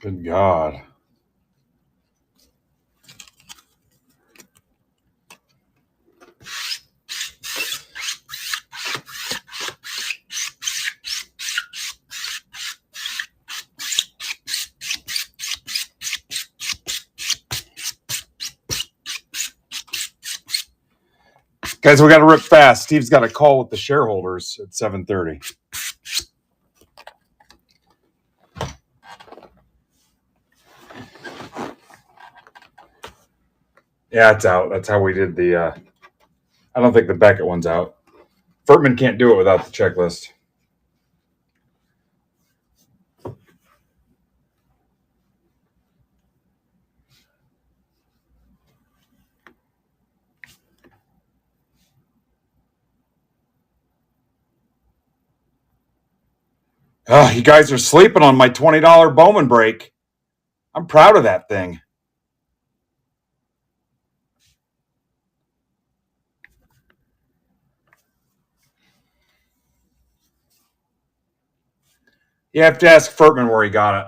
Good God. Guys, we got to rip fast. Steve's got a call with the shareholders at 7:30. Yeah, it's out. That's how we did the... I don't think the Beckett one's out. Furtman can't do it without the checklist. Oh, you guys are sleeping on my $20 Bowman break. I'm proud of that thing. You have to ask Furtman where he got it.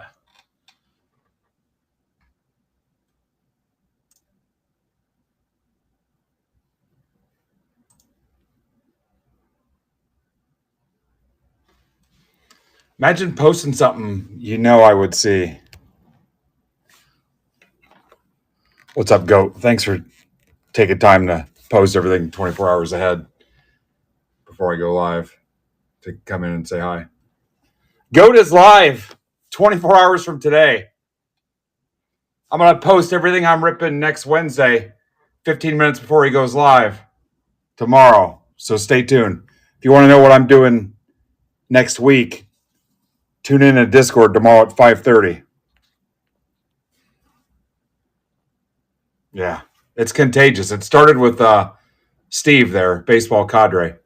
Imagine posting something you know I would see. What's up, Goat? Thanks for taking time to post everything 24 hours ahead before I go live to come in and say hi. Goat is live 24 hours from today. I'm going to post everything I'm ripping next Wednesday, 15 minutes before he goes live tomorrow. So stay tuned. If you want to know what I'm doing next week, tune in to Discord tomorrow at 5:30. Yeah, it's contagious. It started with Steve there, baseball cadre.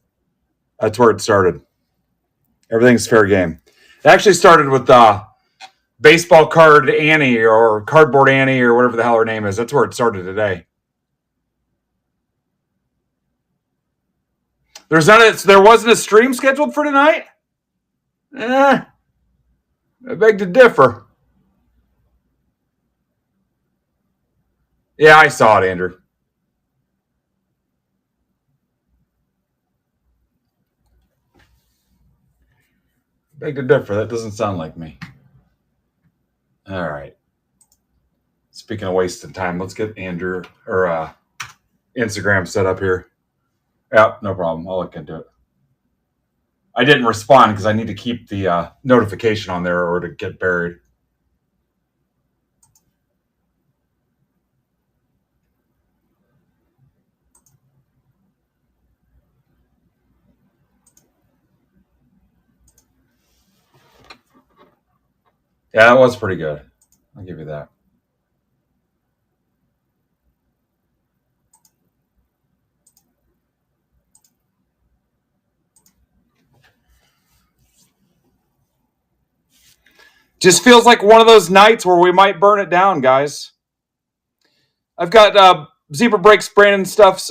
That's where it started. Everything's fair game. It actually started with baseball card Annie or cardboard Annie or whatever the hell her name is. That's where it started today. There wasn't a stream scheduled for tonight? I beg to differ. Yeah, I saw it, Andrew. Beg to differ. That doesn't sound like me. All right. Speaking of wasting time, let's get Andrew or Instagram set up here. Yeah, no problem. I'll look into it. I didn't respond because I need to keep the notification on there or to get buried. Yeah, that was pretty good. I'll give you that. Just feels like one of those nights where we might burn it down, guys. I've got Zebra Breaks Brandon stuffs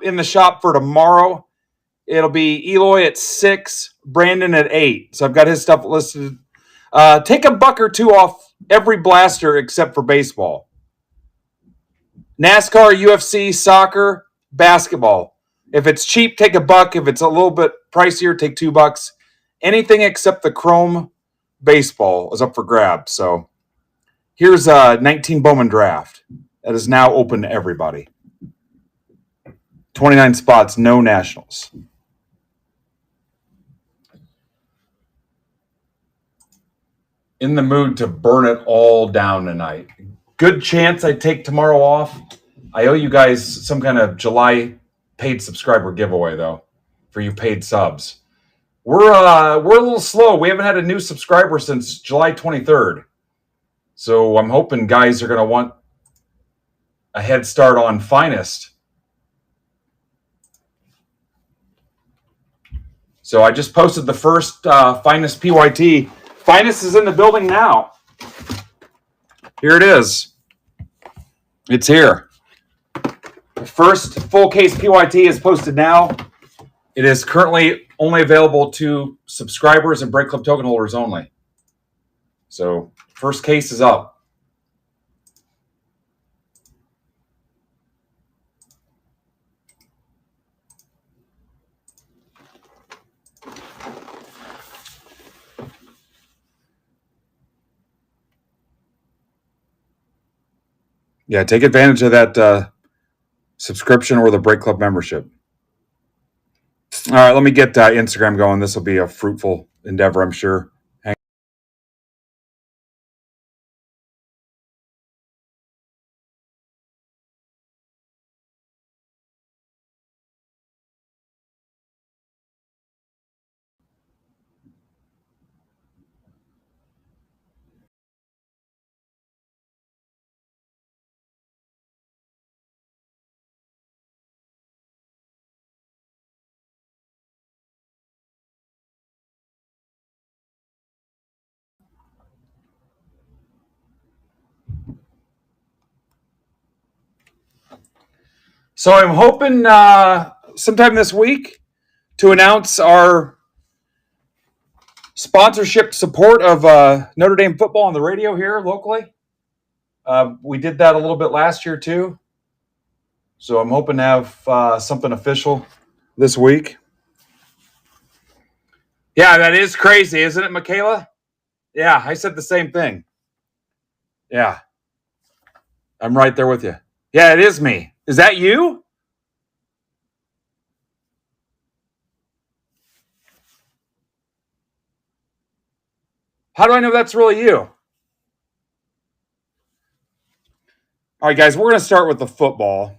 in the shop for tomorrow. It'll be Eloy at 6, Brandon at 8. So I've got his stuff listed. Take a buck or two off every blaster except for baseball. NASCAR, UFC, soccer, basketball. If it's cheap, take a buck. If it's a little bit pricier, take $2. Anything except the chrome baseball is up for grabs. So here's a 19 Bowman draft that is now open to everybody. 29 spots, no nationals. In the mood to burn it all down tonight. Good chance I take tomorrow off. I owe you guys some kind of July paid subscriber giveaway, though, for you paid subs. We're a little slow. We haven't had a new subscriber since July 23rd. So I'm hoping guys are going to want a head start on Finest. So I just posted the first Finest PYT. Finest is in the building now. Here it is. It's here. The first full case PYT is posted now. It is currently only available to subscribers and Break Club token holders only. So first case is up. Yeah, take advantage of that subscription or the Break Club membership. All right, let me get Instagram going. This will be a fruitful endeavor, I'm sure. So I'm hoping sometime this week to announce our sponsorship support of Notre Dame football on the radio here locally. We did that a little bit last year too. So I'm hoping to have something official this week. Yeah, that is crazy, isn't it, Michaela? Yeah, I said the same thing. Yeah, I'm right there with you. Yeah, it is me. Is that you? How do I know that's really you? All right, guys, we're going to start with the football.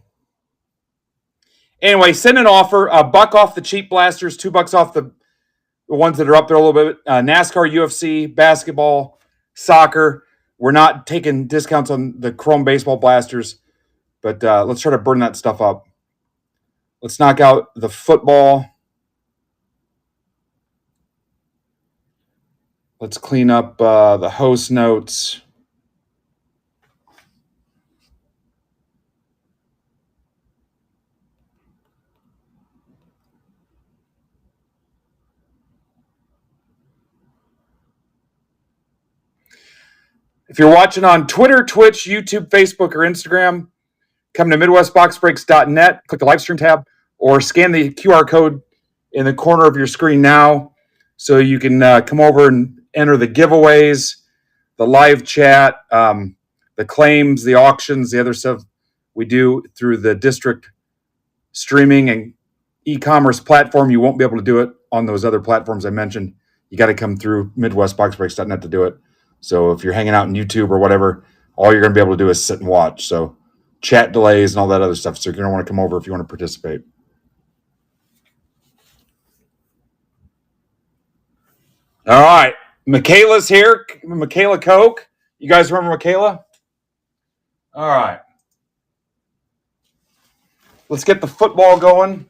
Anyway, send an offer. $1 off the cheap blasters, $2 off the ones that are up there a little bit. NASCAR, UFC, basketball, soccer. We're not taking discounts on the chrome baseball blasters, but let's try to burn that stuff up. Let's knock out the football. Let's clean up the host notes. If you're watching on Twitter, Twitch, YouTube, Facebook, or Instagram, come to MidwestBoxBreaks.net, click the live stream tab, or scan the QR code in the corner of your screen now so you can come over and enter the giveaways, the live chat, the claims, the auctions, the other stuff we do through the district streaming and e-commerce platform. You won't be able to do it on those other platforms I mentioned. You got to come through MidwestBoxBreaks.net to do it. So if you're hanging out on YouTube or whatever, all you're going to be able to do is sit and watch. So chat delays and all that other stuff. So you're going to want to come over if you want to participate. All right. Michaela's here. Michaela Koch. You guys remember Michaela? All right. Let's get the football going.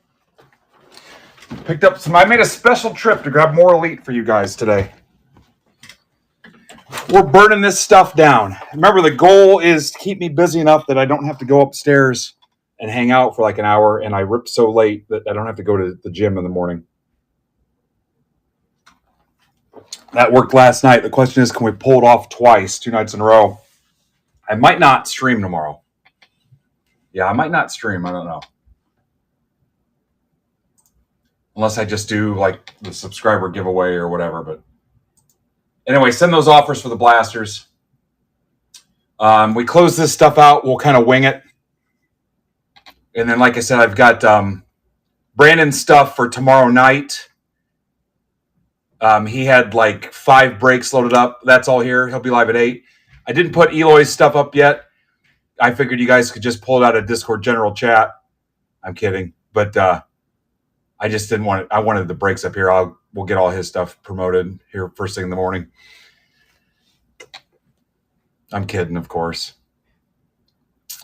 I made a special trip to grab more Elite for you guys today. We're burning this stuff down. Remember, the goal is to keep me busy enough that I don't have to go upstairs and hang out for like an hour, and I rip so late that I don't have to go to the gym in the morning. That worked last night. The question is, can we pull it off twice, 2 nights in a row? I might not stream tomorrow. Yeah, I might not stream. I don't know. Unless I just do like the subscriber giveaway or whatever. But anyway, send those offers for the blasters. We close this stuff out. We'll kind of wing it. And then, like I said, I've got Brandon's stuff for tomorrow night. He had like 5 breaks loaded up. That's all here. He'll be live at 8. I didn't put Eloy's stuff up yet. I figured you guys could just pull it out of Discord general chat. I'm kidding. But I just didn't want it. I wanted the breaks up here. We'll get all his stuff promoted here first thing in the morning. I'm kidding, of course.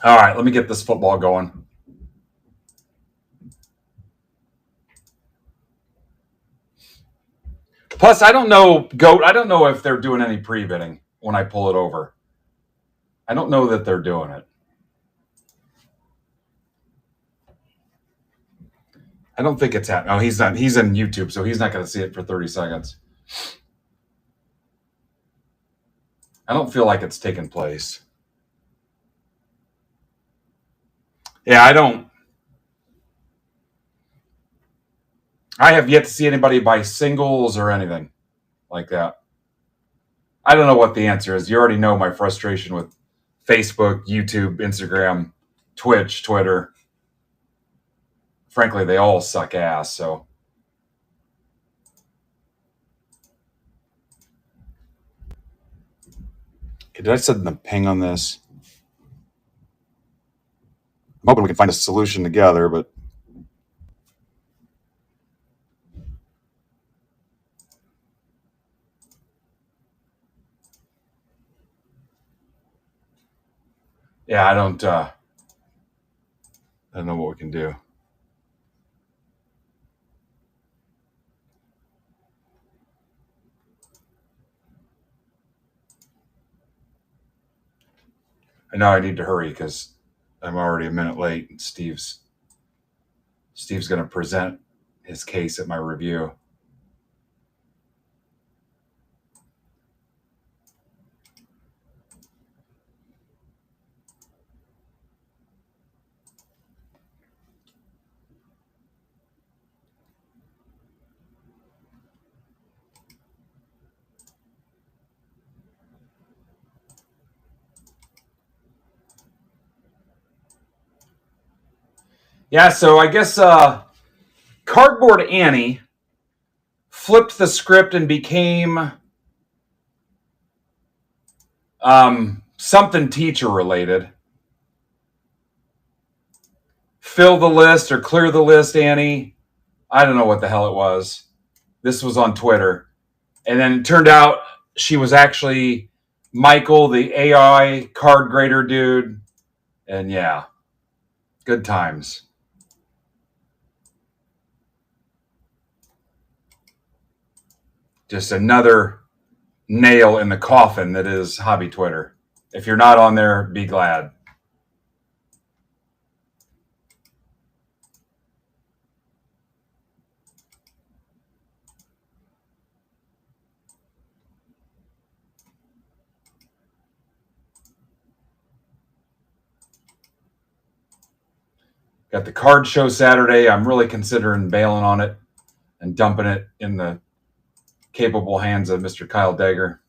All right, let me get this football going. Plus, I don't know, Goat, I don't know if they're doing any pre-bidding when I pull it over. I don't know that they're doing it. I don't think it's happening. Oh, he's not. He's in YouTube, so he's not going to see it for 30 seconds. I don't feel like it's taken place. Yeah, I have yet to see anybody buy singles or anything like that. I don't know what the answer is. You already know my frustration with Facebook, YouTube, Instagram, Twitch, Twitter. Frankly, they all suck ass. So, okay, did I send the ping on this? I'm hoping we can find a solution together, but yeah, I don't know what we can do. I know I need to hurry because I'm already a minute late, and Steve's going to present his case at my review. Yeah, so I guess Cardboard Annie flipped the script and became something teacher related. Fill the list or clear the list, Annie. I don't know what the hell it was. This was on Twitter. And then it turned out she was actually Michael, the AI card grader dude. And yeah, good times. Just another nail in the coffin that is hobby Twitter. If you're not on there, be glad. Got the card show Saturday. I'm really considering bailing on it and dumping it in the capable hands of Mr. Kyle Dagger.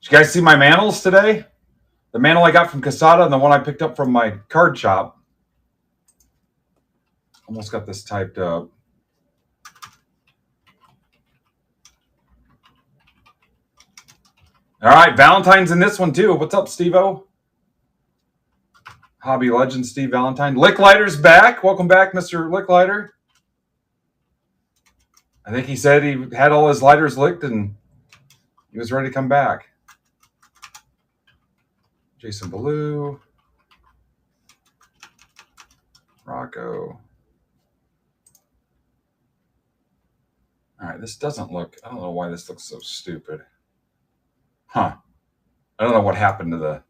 Did you guys see my mantles today? The mantle I got from Casada and the one I picked up from my card shop. Almost got this typed up. All right, Valentine's in this one too. What's up, Steve-O? Hobby legend Steve Valentine. Licklighter's back. Welcome back, Mr. Licklighter. I think he said he had all his lighters licked and he was ready to come back. Jason Ballou. Rocco. All right, this doesn't look, I don't know why this looks so stupid. Huh. I don't know what happened to the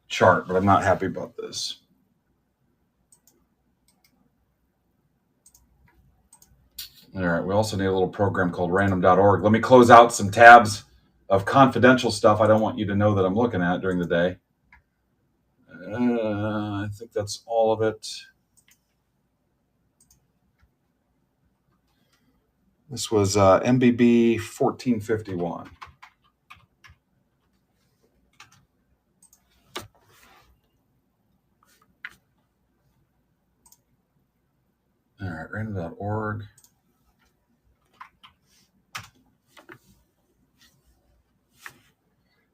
chart, but I'm not happy about this. All right, we also need a little program called random.org. Let me close out some tabs of confidential stuff I don't want you to know that I'm looking at during the day. I think that's all of it. This was MBB 1451. All right, random.org.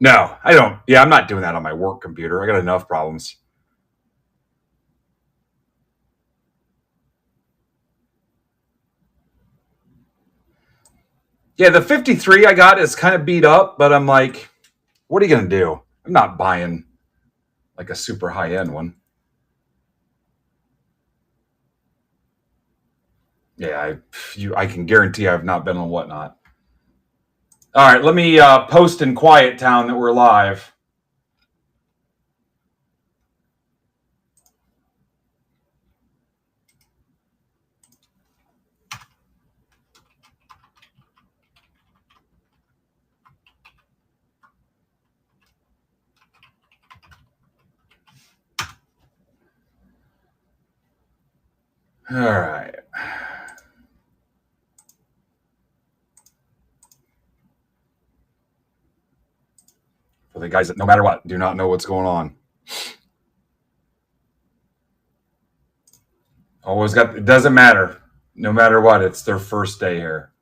No, I don't. Yeah, I'm not doing that on my work computer. I got enough problems. Yeah, the 53 I got is kind of beat up, but I'm like, what are you going to do? I'm not buying like a super high-end one. Yeah, I can guarantee I've not been on Whatnot. All right, let me post in Quiet Town that we're live. All right. For the guys that, no matter what, do not know what's going on. Always got, it doesn't matter. No matter what, it's their first day here.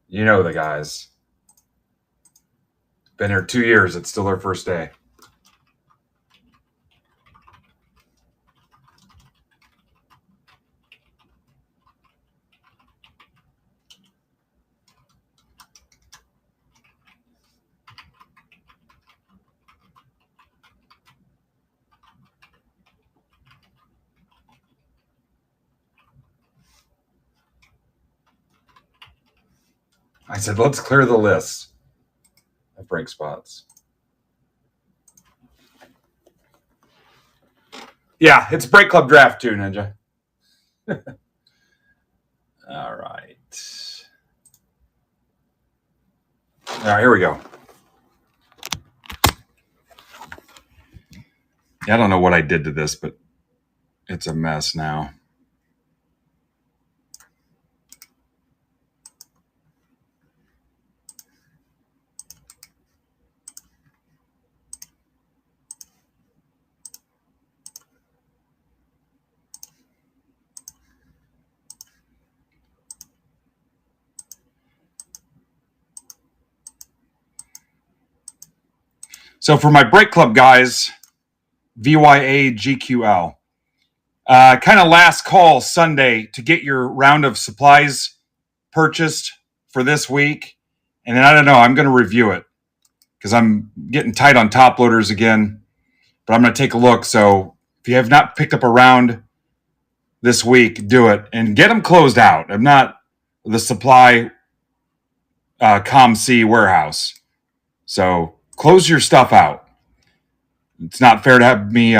You know the guys. Been here 2 years. It's still their first day. I said, let's clear the list of break spots. Yeah, it's Break Club Draft too, Ninja. All right. All right, here we go. I don't know what I did to this, but it's a mess now. So for my Break Club guys, VYAGQL, kind of last call Sunday to get your round of supplies purchased for this week. And then I don't know, I'm going to review it because I'm getting tight on top loaders again, but I'm going to take a look. So if you have not picked up a round this week, do it and get them closed out. I'm not the supply ComC warehouse. So close your stuff out. It's not fair to have me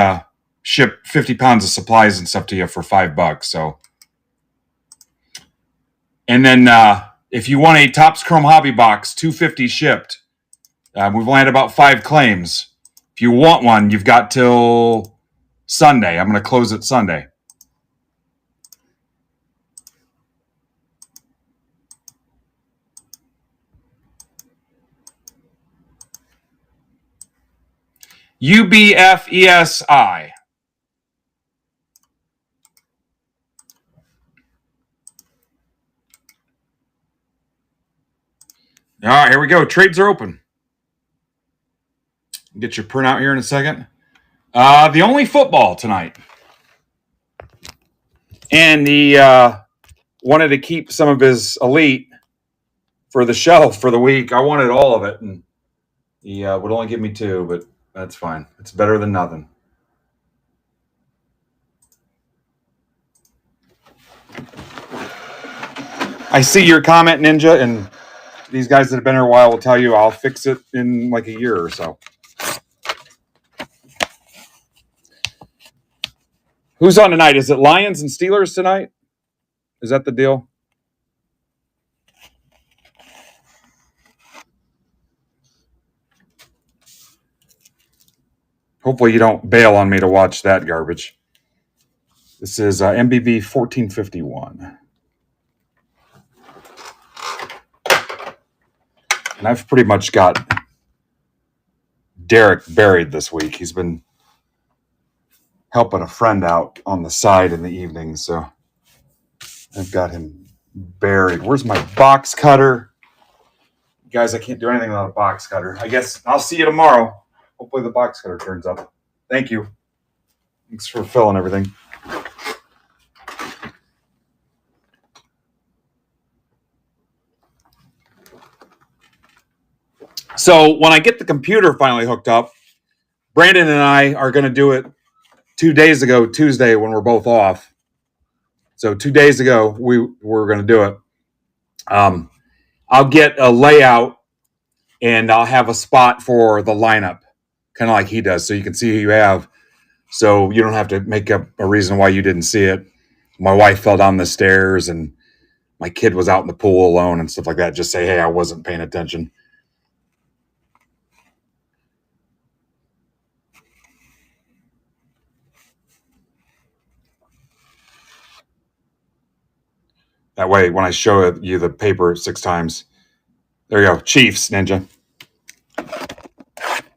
ship 50 pounds of supplies and stuff to you for $5. So, and then if you want a Topps Chrome Hobby Box, 250 shipped. We've only had about 5 claims. If you want one, you've got till Sunday. I'm going to close it Sunday. UBFESI. All right, here we go. Trades are open. Get your printout here in a second. The only football tonight. And he wanted to keep some of his elite for the shelf for the week. I wanted all of it, and he would only give me 2, but that's fine. It's better than nothing. I see your comment, Ninja, and these guys that have been here a while will tell you I'll fix it in like a year or so. Who's on tonight? Is it Lions and Steelers tonight? Is that the deal? Hopefully you don't bail on me to watch that garbage. This is MBB 1451. And I've pretty much got Derek buried this week. He's been helping a friend out on the side in the evening, so I've got him buried. Where's my box cutter? Guys, I can't do anything without a box cutter. I guess I'll see you tomorrow. Hopefully the box cutter turns up. Thank you. Thanks for filling everything. So when I get the computer finally hooked up, Brandon and I are going to do it 2 days ago, Tuesday, when we're both off. So 2 days ago, we were going to do it. I'll get a layout and I'll have a spot for the lineup, kind of like he does, so you can see who you have. So you don't have to make up a reason why you didn't see it. My wife fell down the stairs and my kid was out in the pool alone and stuff like that. Just say, hey, I wasn't paying attention. That way, when I show you the paper 6 times, there you go. Chiefs, Ninja.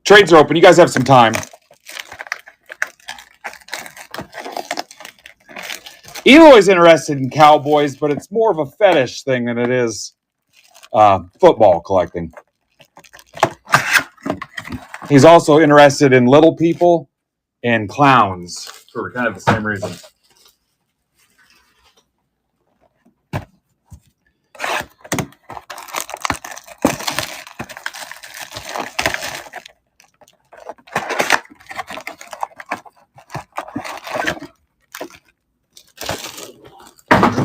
Trades are open. You guys have some time. Eloy's interested in Cowboys, but it's more of a fetish thing than it is football collecting. He's also interested in little people and clowns for kind of the same reason.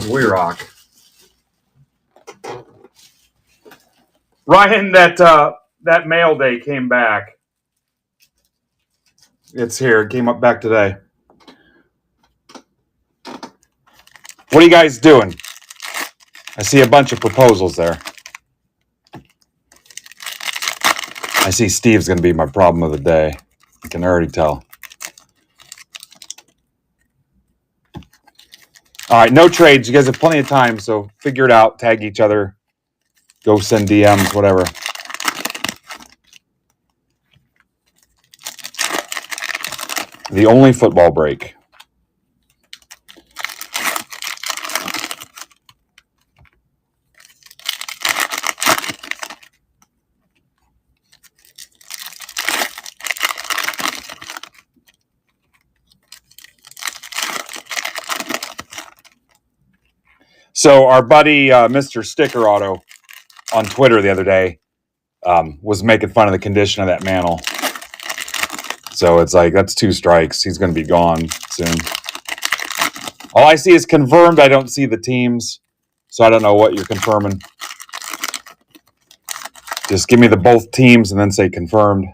We rock. Ryan, that mail day came back. It's here. It came up back today. What are you guys doing? I see a bunch of proposals there. I see Steve's going to be my problem of the day. I can already tell. All right, no trades. You guys have plenty of time, so figure it out. Tag each other. Go send DMs, whatever. The only football break. So our buddy, Mr. Sticker Auto, on Twitter the other day, was making fun of the condition of that mantle. So it's like, that's 2 strikes. He's going to be gone soon. All I see is confirmed. I don't see the teams. So I don't know what you're confirming. Just give me the both teams and then say confirmed.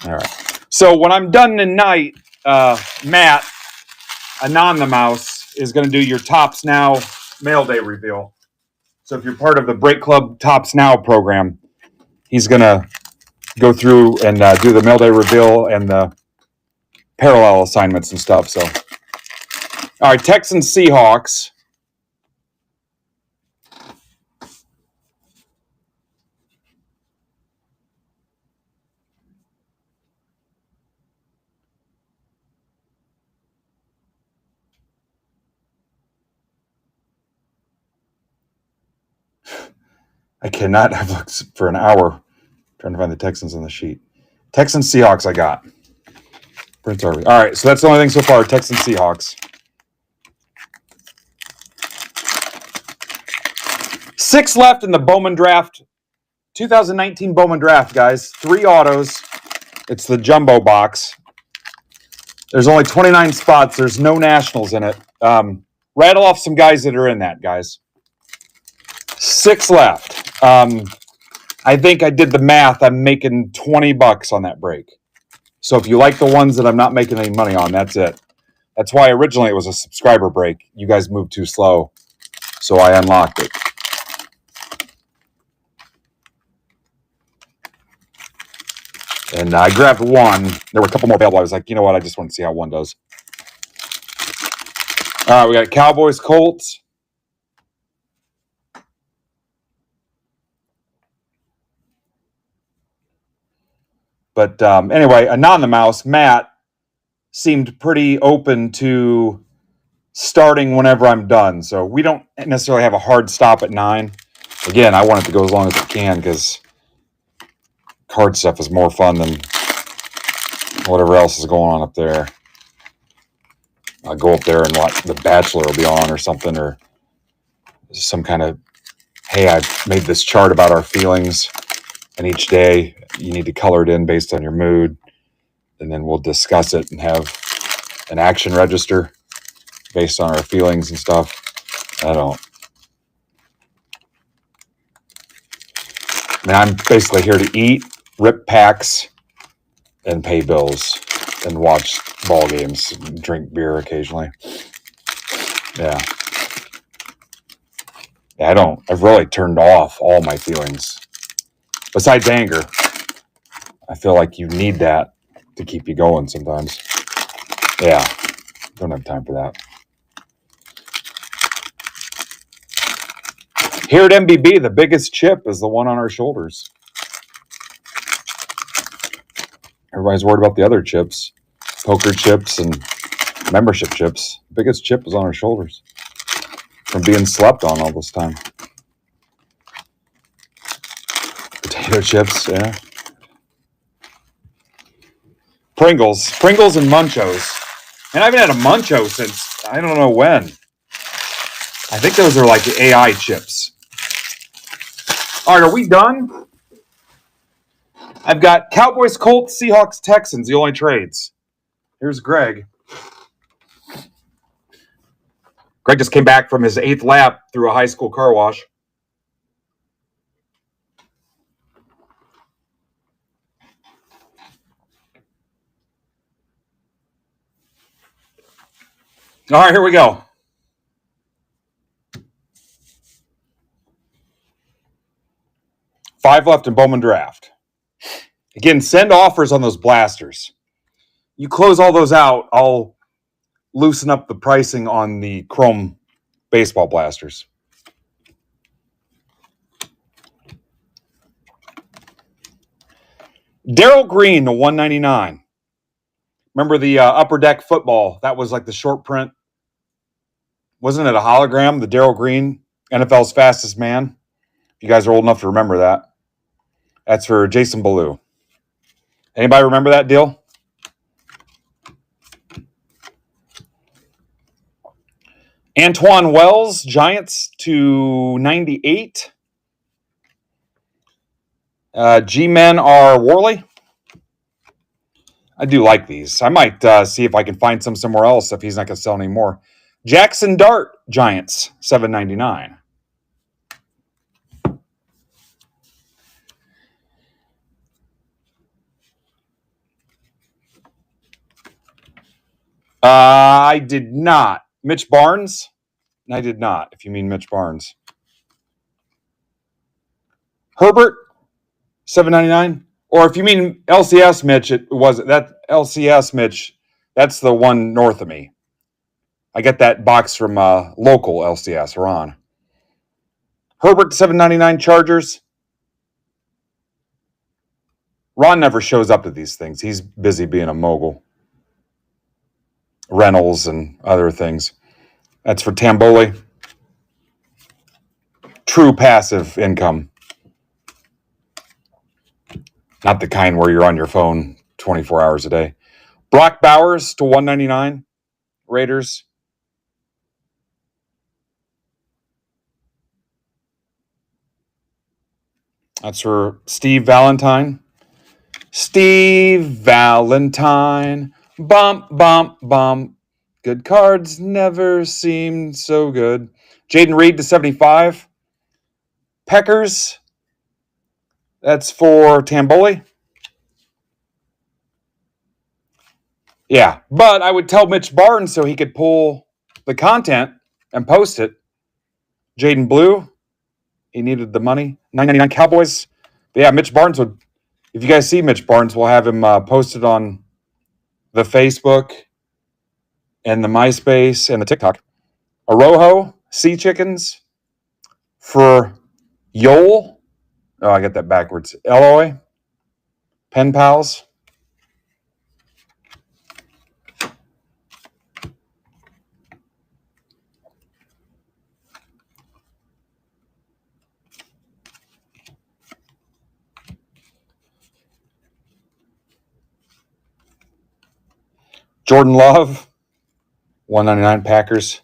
All right. So when I'm done tonight, Matt, Anon the Mouse, is going to do your Tops Now mail day reveal. So if you're part of the Break Club Tops Now program, he's going to go through and do the mail day reveal and the parallel assignments and stuff. So, all right, Texans Seahawks. I cannot. I've looked for an hour trying to find the Texans on the sheet. Texans Seahawks I got. Prince Harvey. All right, so that's the only thing so far. Texans Seahawks. 6 left in the Bowman draft. 2019 Bowman draft, guys. 3 autos. It's the jumbo box. There's only 29 spots. There's no nationals in it. Rattle off some guys that are in that, guys. 6 left. I think I did the math. I'm making $20 on that break. So if you like the ones that I'm not making any money on, that's it. That's why originally it was a subscriber break. You guys moved too slow, so I unlocked it. And I grabbed 1. There were a couple more available. I was like, you know what? I just want to see how 1 does. All right, we got Cowboys, Colts. But anyway, Anon the Mouse, Matt, seemed pretty open to starting whenever I'm done. So we don't necessarily have a hard stop at 9. Again, I want it to go as long as it can because card stuff is more fun than whatever else is going on up there. I'll go up there and watch The Bachelor will be on or something, or some kind of hey, I've made this chart about our feelings, and each day you need to color it in based on your mood, and then we'll discuss it and have an action register based on our feelings and stuff. I'm basically here to eat, rip packs, and pay bills, and watch ball games, and drink beer occasionally. Yeah. I've really turned off all my feelings. Besides anger, I feel like you need that to keep you going sometimes. Yeah. Don't have time for that. Here at MBB, the biggest chip is the one on our shoulders. Everybody's worried about the other chips, poker chips and membership chips. The biggest chip is on our shoulders from being slept on all this time. Potato chips, yeah. Pringles and Munchos. And I haven't had a Muncho since I don't know when. I think those are like AI chips. All right, are we done? I've got Cowboys, Colts, Seahawks, Texans, the only trades. Here's Greg. Greg just came back from his 8th lap through a high school car wash. All right, here we go. Five left in Bowman Draft. Again, send offers on those blasters. You close all those out, I'll loosen up the pricing on the chrome baseball blasters. Darryl Green to 199. Remember the Upper Deck football? That was like the short print. Wasn't it a hologram? The Darryl Green, NFL's fastest man. You guys are old enough to remember that. That's for Jason Ballou. Anybody remember that deal? Antoine Wells, Giants to 98. G-Men are Worley. I do like these. I might see if I can find some somewhere else if he's not going to sell anymore. Jackson Dart, Giants, $7.99. I did not. Mitch Barnes? I did not, if you mean Mitch Barnes. Herbert, $7.99. Or if you mean LCS Mitch, it was that LCS Mitch, that's the one north of me. I get that box from local LCS, Ron. Herbert, $7.99. Chargers. Ron never shows up to these things. He's busy being a mogul. Rentals and other things. That's for Tamboli. True passive income. Not the kind where you're on your phone 24 hours a day. Brock Bowers to 199. Raiders. That's for Steve Valentine. Steve Valentine. Bump, bump, bump. Good cards never seemed so good. Jaden Reed to 75. Peckers. That's for Tamboli. Yeah, but I would tell Mitch Barnes so he could pull the content and post it. Jaden Blue. He needed the money. $9.99 Cowboys. But yeah, Mitch Barnes would. If you guys see Mitch Barnes, we'll have him posted on the Facebook and the MySpace and the TikTok. Arojo, Sea Chickens for Yole. Oh, I got that backwards. Eloy, Pen Pals. Jordan Love, $199 Packers.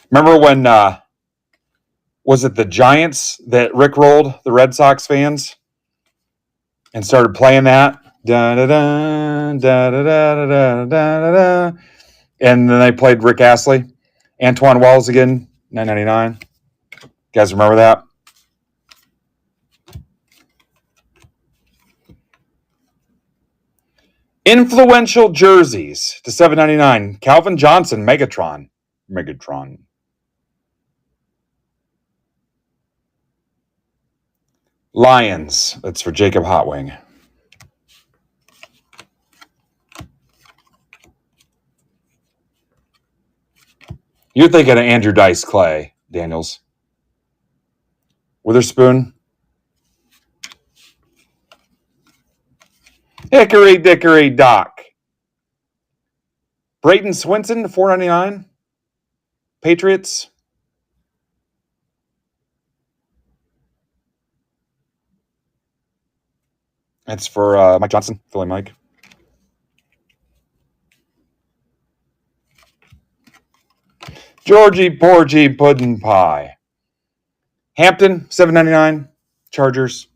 Remember when Was it the Giants that rickrolled the Red Sox fans and started playing that? Da da da da da da da da da. And then they played Rick Astley, Antoine Wells again, $9.99. You guys remember that? Influential jerseys to $7.99. Calvin Johnson, Megatron. Lions. That's for Jacob Hotwing. You're thinking of Andrew Dice Clay, Daniels. Witherspoon. Hickory Dickory Doc. Brayton Swinson, $4.99. Patriots. That's for Mike Johnson, Philly Mike. Georgie Porgy Puddin' Pie. Hampton, $7.99. Chargers.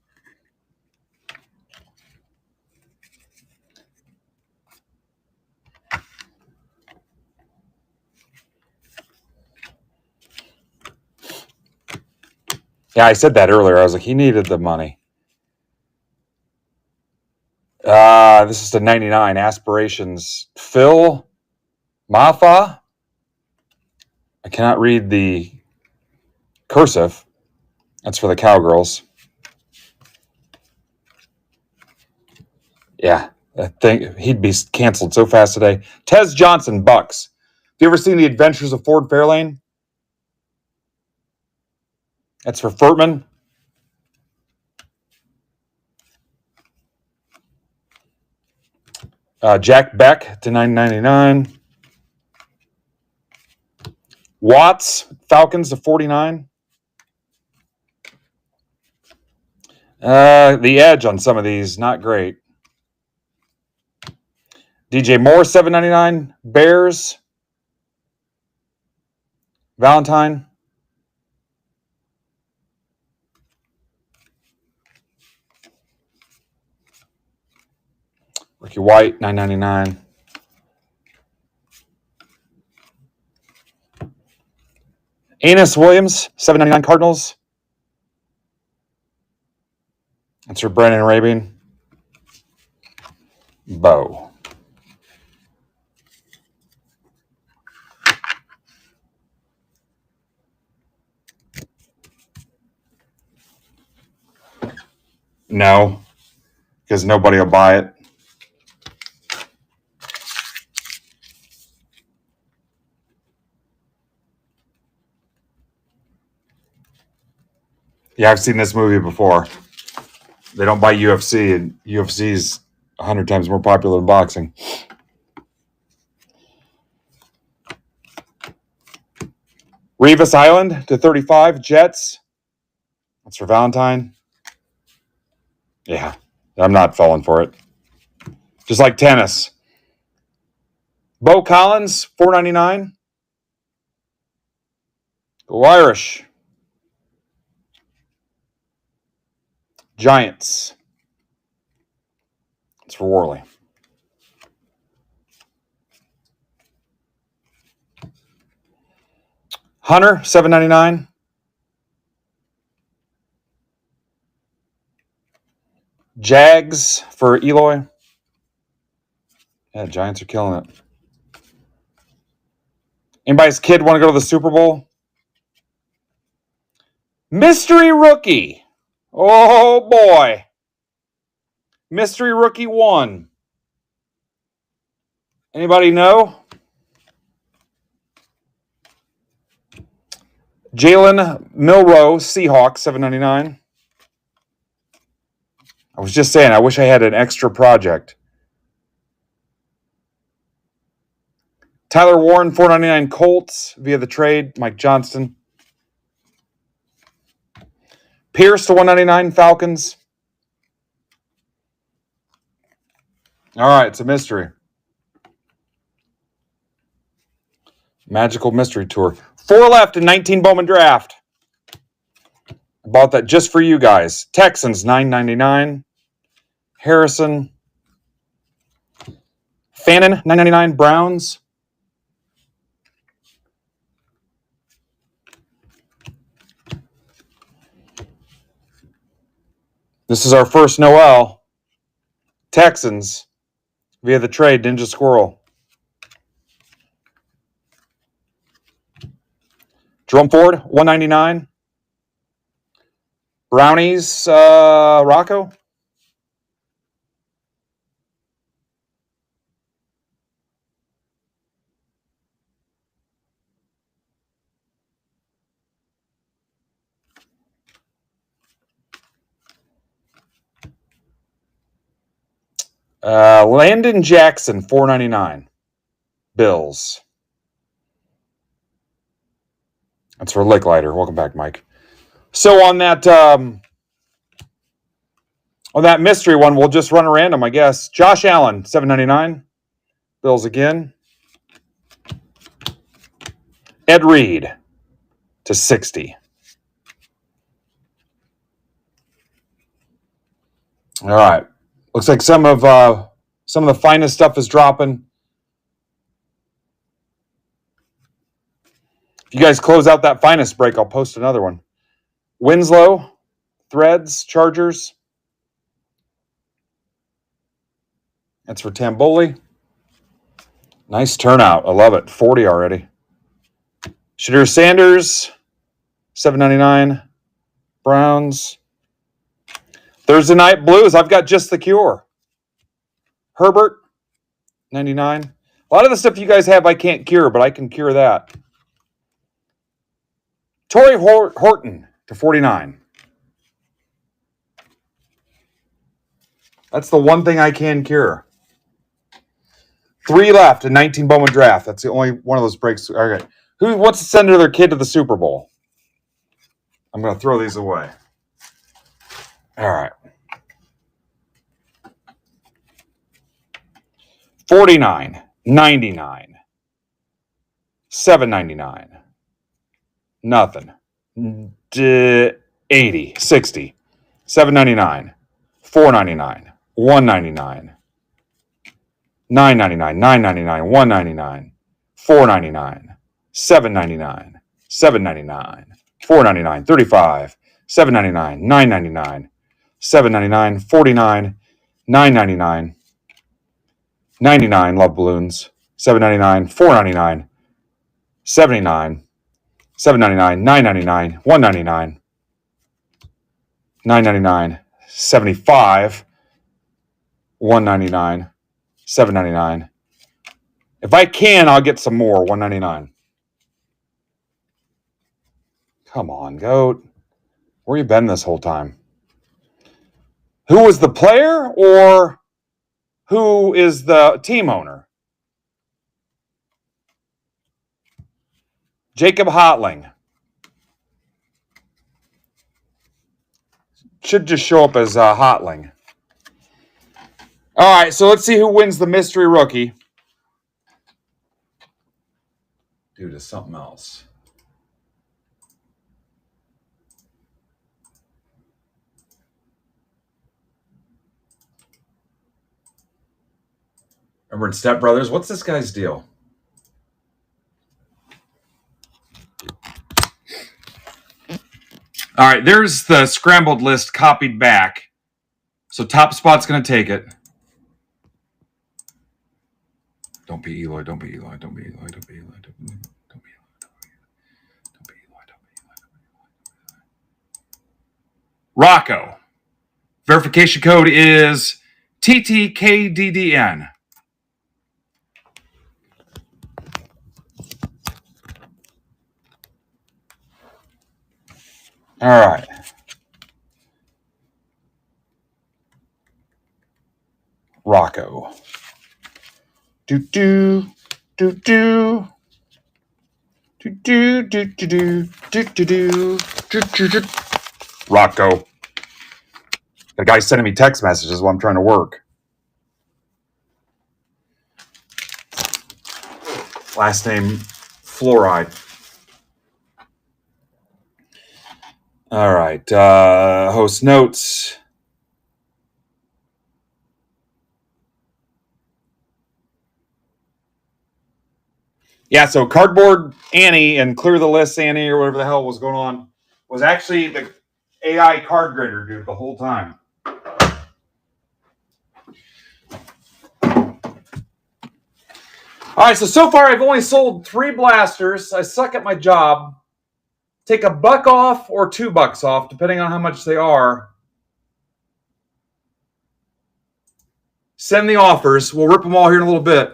Yeah, I said that earlier. I was like, he needed the money. This is the 99 Aspirations. Phil Matha. I cannot read the cursive. That's for the Cowgirls. Yeah, I think he'd be canceled so fast today. Tez Johnson, Bucks. Have you ever seen The Adventures of Ford Fairlane? That's for Furtman. Jack Beck to $9.99. Watts, Falcons to $49. The edge on some of these, not great. DJ Moore, $7.99. Bears. Valentine. Ricky White, $9.99. Enos Williams, $7.99. Cardinals. That's for Brandon Arabian. Bo. No, because nobody will buy it. Yeah, I've seen this movie before. They don't buy UFC, and UFC is 100 times more popular than boxing. Revis Island to 35. Jets. That's for Valentine. Yeah, I'm not falling for it. Just like tennis. Bo Collins, $4.99. Go Irish. Giants. It's for Worley. Hunter, $7.99. Jags for Eloy. Yeah, Giants are killing it. Anybody's kid want to go to the Super Bowl? Mystery rookie. Oh, boy. Mystery rookie 1. Anybody know? Jalen Milroe, Seahawks, $7.99. I was just saying, I wish I had an extra project. Tyler Warren, $4.99. Colts via the trade. Mike Johnston. Pierce to $1.99. Falcons. All right, it's a mystery. Magical Mystery Tour. 4 left in 19 Bowman Draft. I bought that just for you guys. Texans, $9.99. Harrison. Fannin, $9.99. Browns. This is our first Noel. Texans via the trade, Ninja Squirrel. Jerome Ford, $1.99. Brownies, Rocco. Landon Jackson, $4.99. Bills. That's for Licklighter. Welcome back, Mike. So on that mystery one, we'll just run a random, I guess. Josh Allen, $7.99. Bills again. Ed Reed to 60. All right. Looks like some of the finest stuff is dropping. If you guys close out that finest break, I'll post another one. Winslow, Threads, Chargers. That's for Tamboli. Nice turnout. I love it. 40 already. Shadir Sanders, $7.99. Browns. Thursday Night Blues. I've got Just the Cure. Herbert, $99. A lot of the stuff you guys have I can't cure, but I can cure that. Torrey Horton to 49. That's the one thing I can cure. 3 left in 19 Bowman draft. That's the only one of those breaks. Okay. Who wants to send their kid to the Super Bowl? I'm going to throw these away. All right. 49, 99, $7.99. Nothing. 80, 60, $7.99, $4.99, $1.99, $9.99, $9.99, $1.99, $4.99, $7.99, $7.99, $4.99, $35, $7.99, $9.99, $7.99, $49, $9.99, $99, love balloons, $7.99, $4.99, $79, $7.99, $9.99, $1.99, $9.99, $75, $1.99, $7.99. If I can, I'll get some more, $1.99. Come on, goat. Where you been this whole time? Who was the player or who is the team owner? Jacob Hotling. Should just show up as Hotling. All right, so let's see who wins the mystery rookie. Dude, it's something else. Remember in Step Brothers? What's this guy's deal? All right, there's the scrambled list copied back. So Top Spot's going to take it. Don't be Eloy, don't be Eloy, don't be Eloy, don't be Eloy, don't be Eloy, don't be Eloy, don't be Eloy, don't be Eloy. Rocco. Verification code is TTKDDN. All right. Rocco. Do do do do do do do do do do do do. Rocco. The guy's sending me text messages while I'm trying to work. Last name Fluoride. All right. Host notes. Yeah, so Cardboard Annie and Clear the List Annie or whatever the hell was going on was actually the AI card grader dude the whole time. All right, so far I've only sold 3 blasters. I suck at my job. Take $1 off or $2 off, depending on how much they are. Send the offers. We'll rip them all here in a little bit.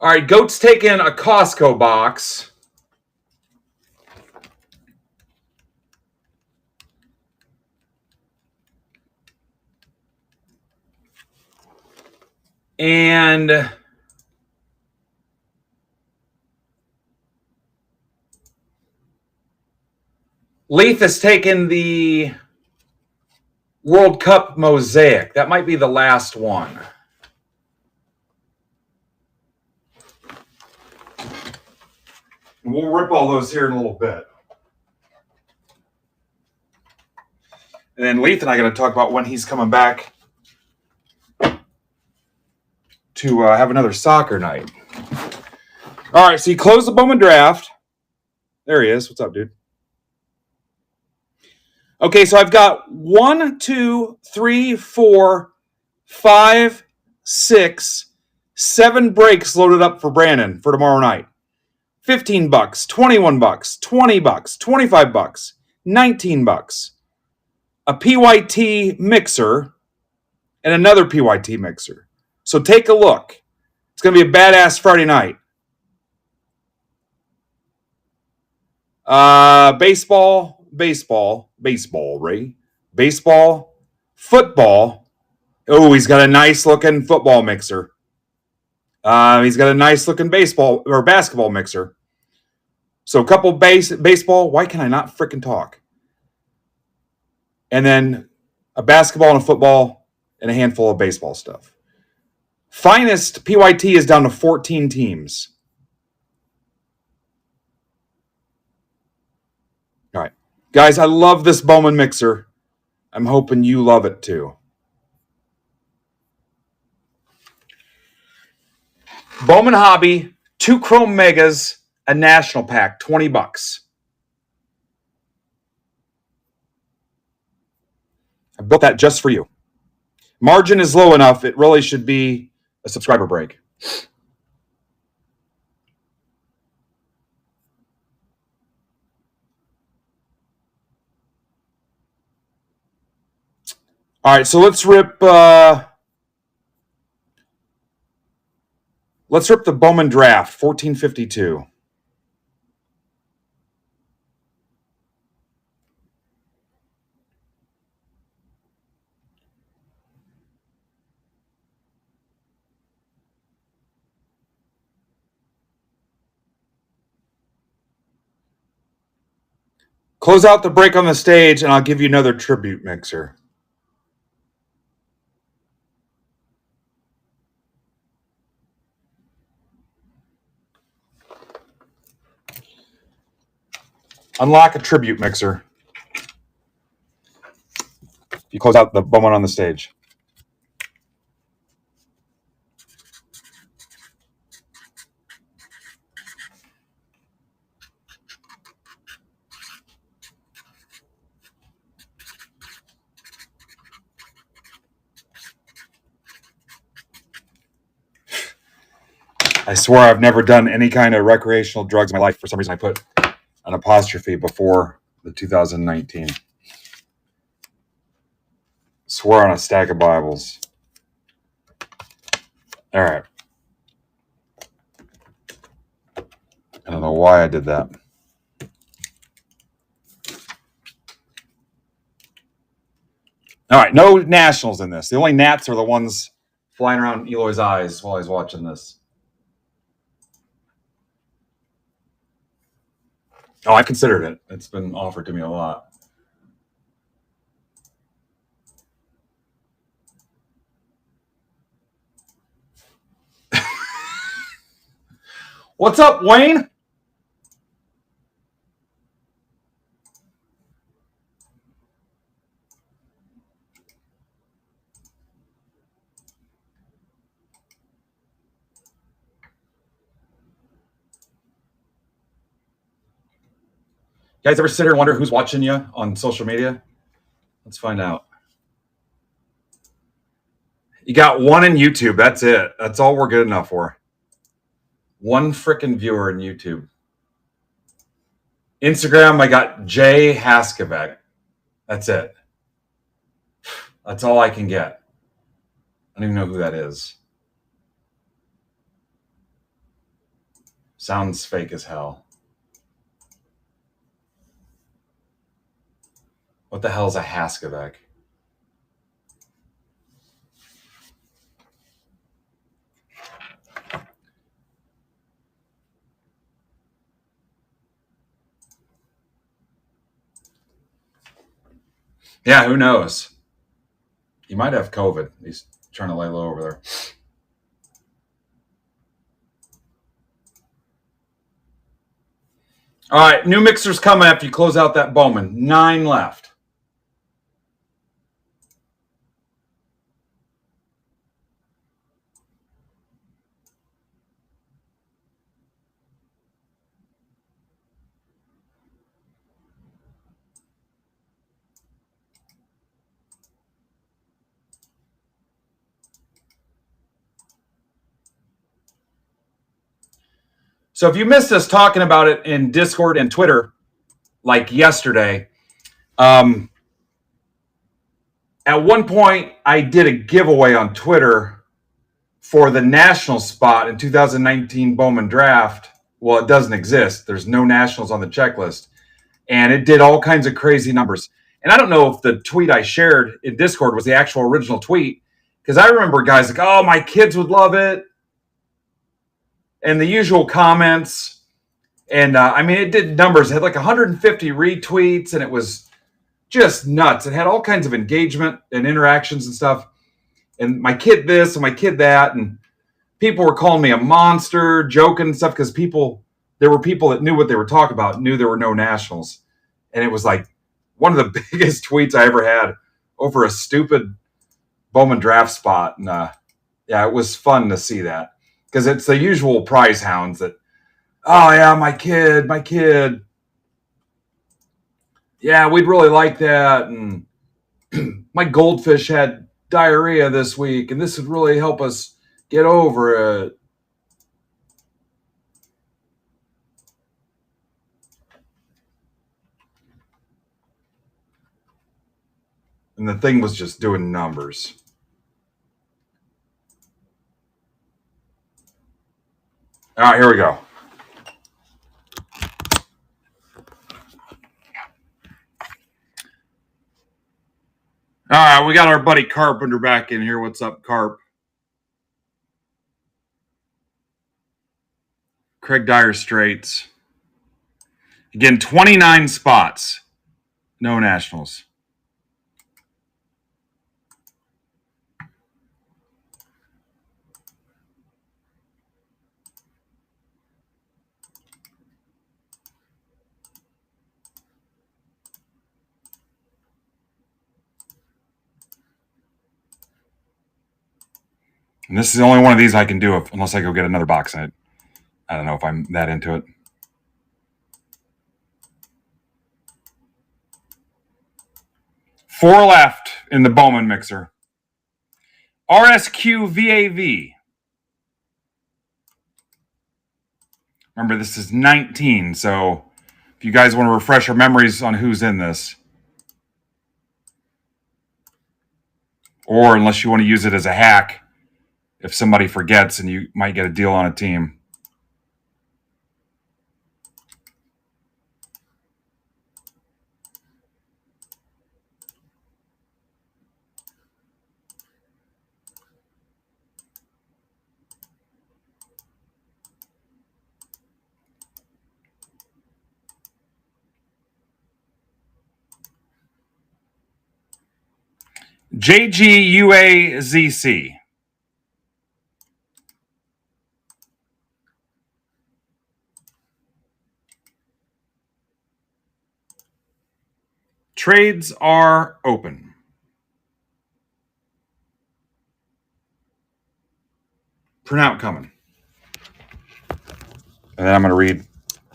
All right, Goat's taking a Costco box. And Leith has taken the World Cup Mosaic. That might be the last one. We'll rip all those here in a little bit. And then Leith and I are going to talk about when he's coming back to have another soccer night. All right, so you close the Bowman draft. There he is. What's up, dude? Okay, so I've got 1, 2, 3, 4, 5, 6, 7 breaks loaded up for Brandon for tomorrow night. $15, $21, $20, $25, $19. A PYT mixer and another PYT mixer. So take a look. It's going to be a badass Friday night. Baseball, Ray. Baseball, football. Oh, he's got a nice looking football mixer. He's got a nice looking baseball or basketball mixer. So a couple baseball. Why can I not freaking talk? And then a basketball and a football and a handful of baseball stuff. Finest PYT is down to 14 teams. All right. Guys, I love this Bowman mixer. I'm hoping you love it too. Bowman Hobby, 2 Chrome Megas, a national pack, $20. I built that just for you. Margin is low enough, it really should be a subscriber break. All right, so let's rip the Bowman draft, 1452. Close out the break on the stage, and I'll give you another tribute mixer. Unlock a tribute mixer. You close out the Bowman on the stage. I swear I've never done any kind of recreational drugs in my life. For some reason, I put an apostrophe before the 2019. Swear on a stack of Bibles. All right. I don't know why I did that. All right, no nationals in this. The only gnats are the ones flying around Eloy's eyes while he's watching this. Oh, I considered it. It's been offered to me a lot. What's up, Wayne? You guys ever sit here and wonder who's watching you on social media? Let's find out. You got one in YouTube. That's it. That's all we're good enough for. One freaking viewer in YouTube. Instagram, I got Jay Haskavec. That's it. That's all I can get. I don't even know who that is. Sounds fake as hell. What the hell is a Haskavec? Yeah, who knows? He might have COVID. He's trying to lay low over there. All right, new mixers coming after you close out that Bowman. 9 left. So if you missed us talking about it in Discord and Twitter, like yesterday, at one point I did a giveaway on Twitter for the national spot in 2019 Bowman Draft. Well, it doesn't exist. There's no nationals on the checklist. And it did all kinds of crazy numbers. And I don't know if the tweet I shared in Discord was the actual original tweet, because I remember guys like, oh, my kids would love it. And the usual comments. And I mean, it did numbers. It had like 150 retweets, and it was just nuts. It had all kinds of engagement and interactions and stuff. And my kid this and my kid that. And people were calling me a monster, joking and stuff, because there were people that knew what they were talking about, knew there were no nationals. And it was like one of the biggest tweets I ever had over a stupid Bowman draft spot. And yeah, it was fun to see that, because it's the usual prize hounds that, oh yeah, my kid. Yeah, we'd really like that. And my goldfish had diarrhea this week, and this would really help us get over it. And the thing was just doing numbers. All right, here we go. All right, we got our buddy Carpenter back in here. What's up, Carp? Craig Dyer Straits. Again, 29 spots. No nationals. And this is the only one of these I can do unless I go get another box. I don't know if I'm that into it. Four left in the Bowman mixer. RSQ VAV. Remember, this is 19, so if you guys want to refresh your memories on who's in this, or unless you want to use it as a hack, if somebody forgets and you might get a deal on a team. JGUAZC. Trades are open. Printout coming. And then I'm going to read.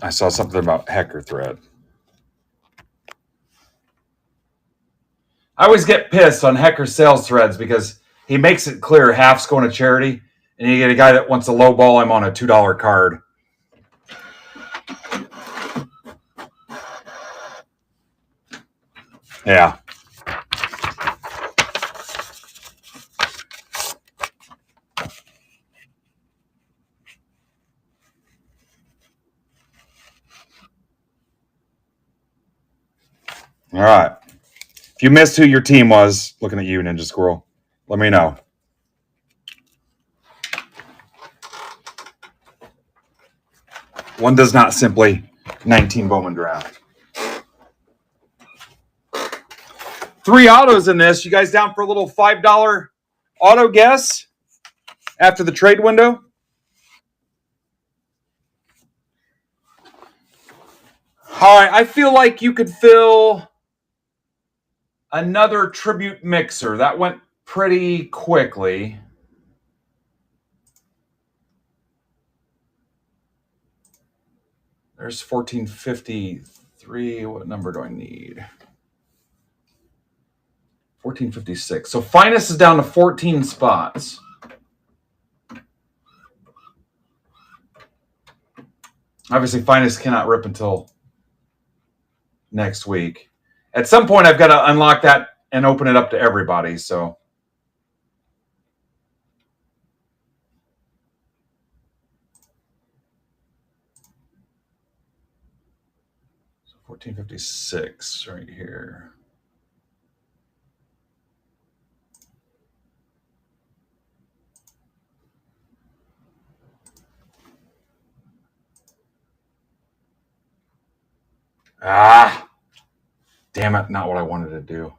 I saw something about Hecker thread. I always get pissed on Hecker sales threads because he makes it clear half's going to charity, and you get a guy that wants to lowball him on a $2 card. Yeah. All right. If you missed who your team was, looking at you, Ninja Squirrel, let me know. One does not simply 19 Bowman draft. 3 autos in this. You guys down for a little $5 auto guess after the trade window? All right. I feel like you could fill another tribute mixer. That went pretty quickly. There's 1453. What number do I need? 1456. So Finest is down to 14 spots. Obviously, Finest cannot rip until next week. At some point, I've got to unlock that and open it up to everybody. So 1456 right here. Ah, damn it. Not what I wanted to do.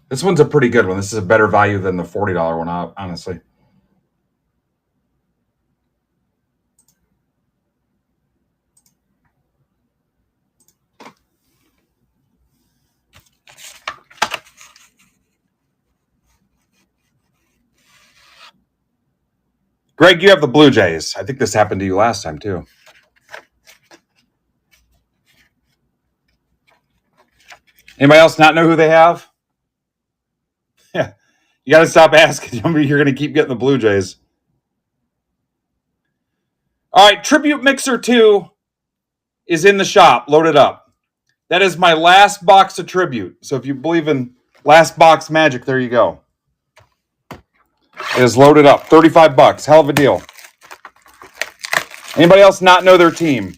This one's a pretty good one. This is a better value than the $40 one, honestly. Greg, you have the Blue Jays. I think this happened to you last time, too. Anybody else not know who they have? Yeah. You got to stop asking. You're going to keep getting the Blue Jays. All right. Tribute Mixer 2 is in the shop. Loaded up. That is my last box of Tribute. So if you believe in last box magic, there you go. It is loaded up. $35. Hell of a deal. Anybody else not know their team?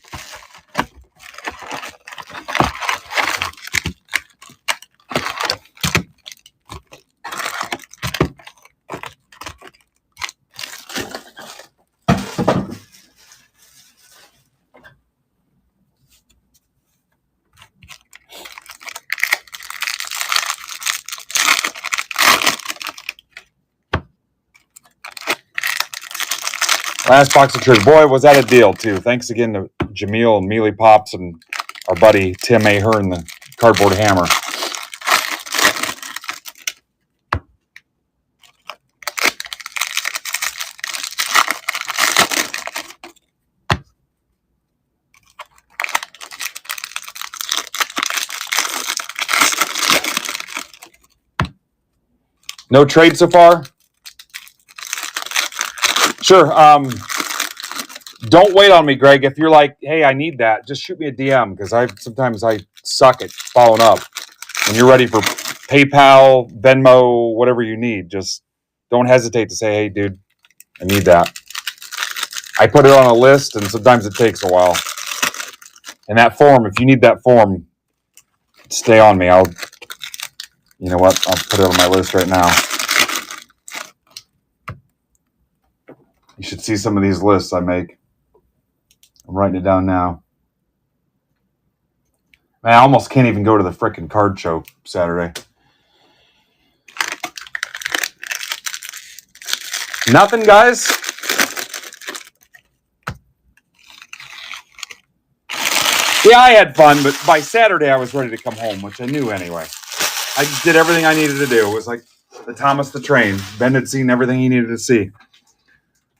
Last box of Tribute. Boy, was that a deal, too. Thanks again to Jameel and Mealy Pops and our buddy Tim Ahern, the Cardboard Hammer. No trade so far? Sure. Don't wait on me, Greg. If you're like, hey, I need that, just shoot me a DM because sometimes I suck at following up. When you're ready for PayPal, Venmo, whatever you need, just don't hesitate to say, hey, dude, I need that. I put it on a list, and sometimes it takes a while. And that form, if you need that form, stay on me. You know what? I'll put it on my list right now. You should see some of these lists I make. I'm writing it down now. Man, I almost can't even go to the frickin' card show Saturday. Nothing, guys? Yeah, I had fun, but by Saturday I was ready to come home, which I knew anyway. I just did everything I needed to do. It was like the Thomas the Train. Ben had seen everything he needed to see.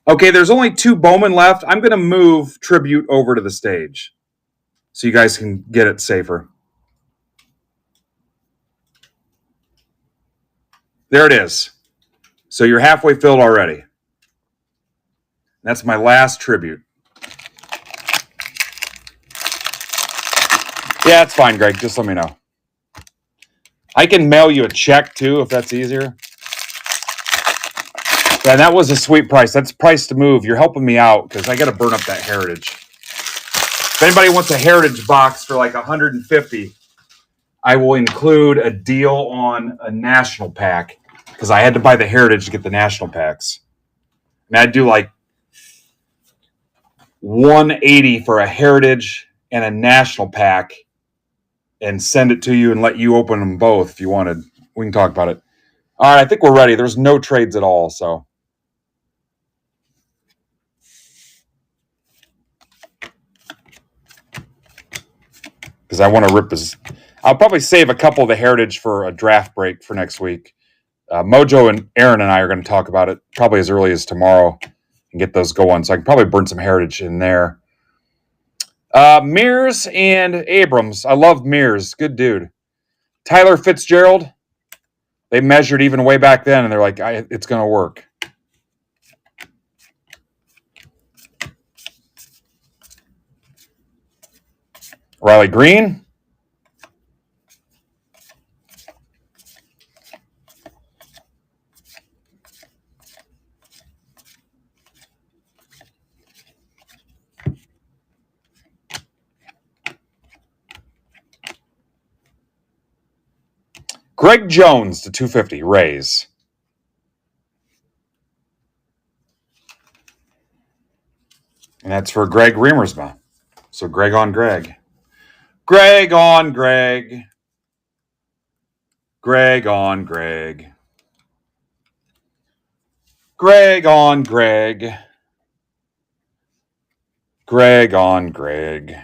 Okay, there's only 2 Bowman left. I'm going to move Tribute over to the stage so you guys can get it safer. There it is. So you're halfway filled already. That's my last Tribute. Yeah, it's fine, Greg. Just let me know. I can mail you a check, too, if that's easier. Yeah, that was a sweet price. That's price to move. You're helping me out because I got to burn up that Heritage. If anybody wants a Heritage box for like $150, I will include a deal on a national pack because I had to buy the Heritage to get the national packs. And I'd do like $180 for a Heritage and a national pack and send it to you and let you open them both if you wanted. We can talk about it. All right, I think we're ready. There's no trades at all, so. Because I want to rip his. I'll probably save a couple of the Heritage for a draft break for next week. Mojo and Aaron and I are going to talk about it probably as early as tomorrow and get those going. So I can probably burn some Heritage in there. Mears and Abrams. I love Mears. Good dude. Tyler Fitzgerald. They measured even way back then, and they're like, it's going to work. Riley Green. Greg Jones to 250, Rays. And that's for Greg Remersma. So Greg on Greg. Greg on Greg. Greg on Greg. Greg on Greg. Greg on Greg.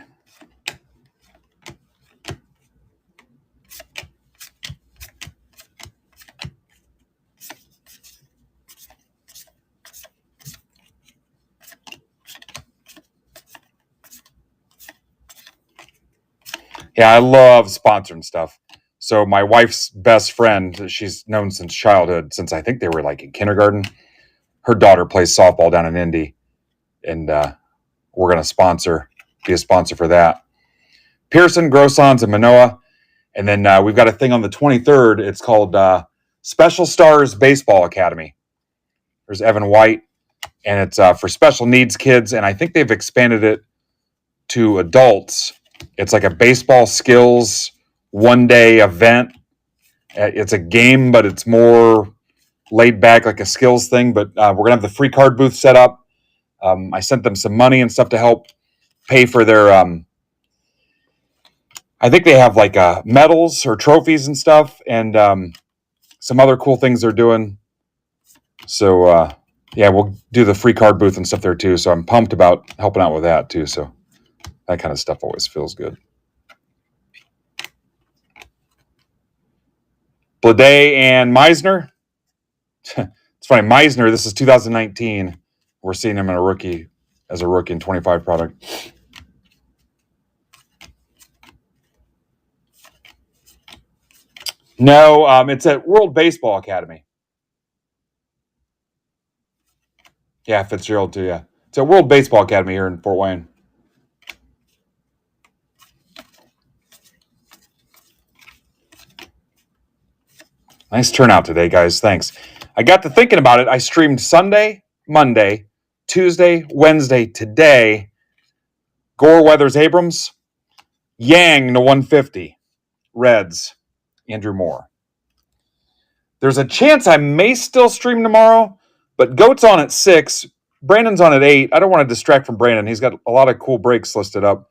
Yeah, I love sponsoring stuff. So my wife's best friend, she's known since childhood, since I think they were like in kindergarten. Her daughter plays softball down in Indy, and we're going to be a sponsor for that. Pearson, Grossons, and Manoa. And then we've got a thing on the 23rd. It's called Special Stars Baseball Academy. There's Evan White, and it's for special needs kids, and I think they've expanded it to adults. It's like a baseball skills one-day event. It's a game, but it's more laid back, like a skills thing. But we're going to have the free card booth set up. I sent them some money and stuff to help pay for their I think they have like medals or trophies and stuff, and some other cool things they're doing. So, yeah, we'll do the free card booth and stuff there too. So I'm pumped about helping out with that too. So that kind of stuff always feels good. Bleday and Meisner. It's funny. Meisner, this is 2019. We're seeing him as a rookie in 25 product. No, it's at World Baseball Academy. Yeah, Fitzgerald too, yeah. It's at World Baseball Academy here in Fort Wayne. Nice turnout today, guys. Thanks. I got to thinking about it. I streamed Sunday, Monday, Tuesday, Wednesday, today. Gore Weathers Abrams. Yang to 150. Reds. Andrew Moore. There's a chance I may still stream tomorrow, but Goat's on at 6. Brandon's on at 8. I don't want to distract from Brandon. He's got a lot of cool breaks listed up.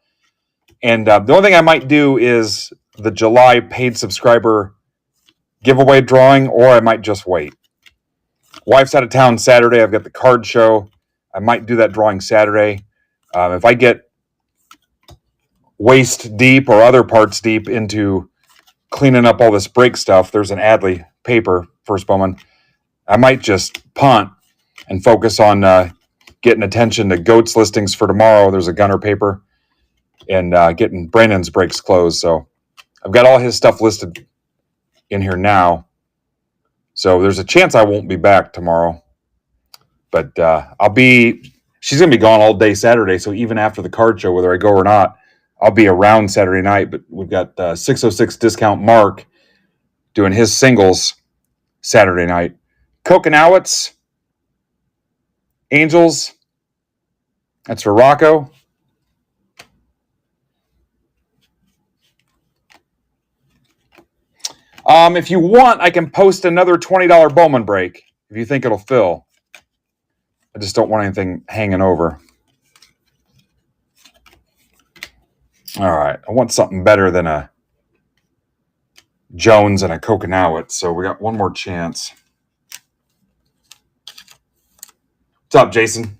And the only thing I might do is the July paid subscriber giveaway drawing, or I might just wait. Wife's out of town Saturday. I've got the card show. I might do that drawing Saturday. If I get waist deep or other parts deep into cleaning up all this break stuff, there's an Adley paper, First Bowman. I might just punt and focus on getting attention to Goat's listings for tomorrow. There's a Gunner paper and getting Brandon's breaks closed. So I've got all his stuff listed in here now. So there's a chance I won't be back tomorrow. But she's going to be gone all day Saturday. So even after the card show, whether I go or not, I'll be around Saturday night. But we've got 606 Discount Mark doing his singles Saturday night. Kokonowitz, Angels. That's for Rocco. If you want, I can post another $20 Bowman break if you think it'll fill. I just don't want anything hanging over. All right. I want something better than a Jones and a Kokonowitz. So we got one more chance. What's up, Jason?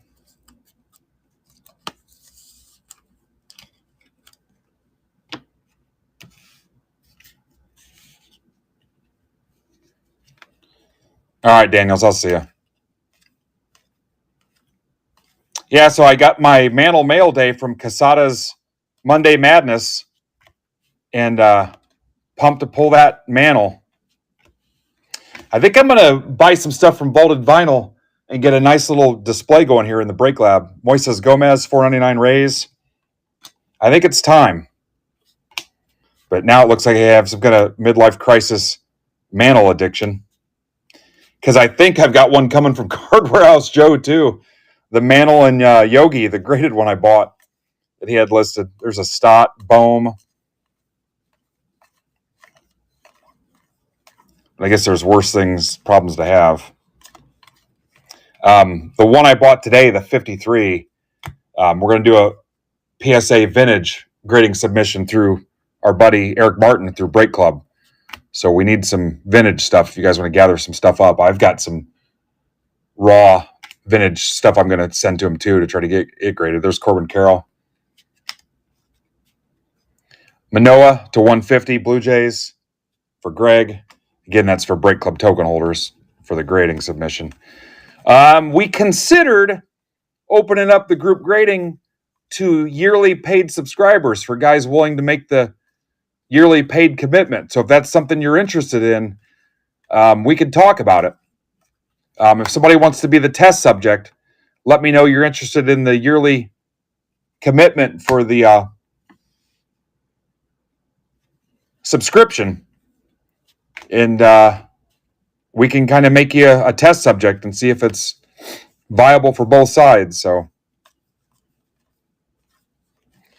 All right, Daniels, I'll see you. Yeah, so I got my Mantle Mail Day from Casada's Monday Madness and pumped to pull that mantle. I think I'm going to buy some stuff from Vaulted Vinyl and get a nice little display going here in the Break Lab. Moises Gomez, $4.99 raise. I think it's time. But now it looks like I have some kind of midlife crisis mantle addiction. Because I think I've got one coming from Card Warehouse Joe, too. The Mantle and Yogi, the graded one I bought that he had listed. There's a Stott, Bohm. I guess there's worse problems to have. The one I bought today, the 53, we're going to do a PSA vintage grading submission through our buddy Eric Martin through Break Club. So we need some vintage stuff if you guys want to gather some stuff up. I've got some raw vintage stuff I'm going to send to him too to try to get it graded. There's Corbin Carroll. Manoah to 150 Blue Jays for Greg. Again, that's for Break Club token holders for the grading submission. We considered opening up the group grading to yearly paid subscribers for guys willing to make the yearly paid commitment. So if that's something you're interested in, we can talk about it. If somebody wants to be the test subject, let me know you're interested in the yearly commitment for the subscription. And we can kind of make you a test subject and see if it's viable for both sides. So,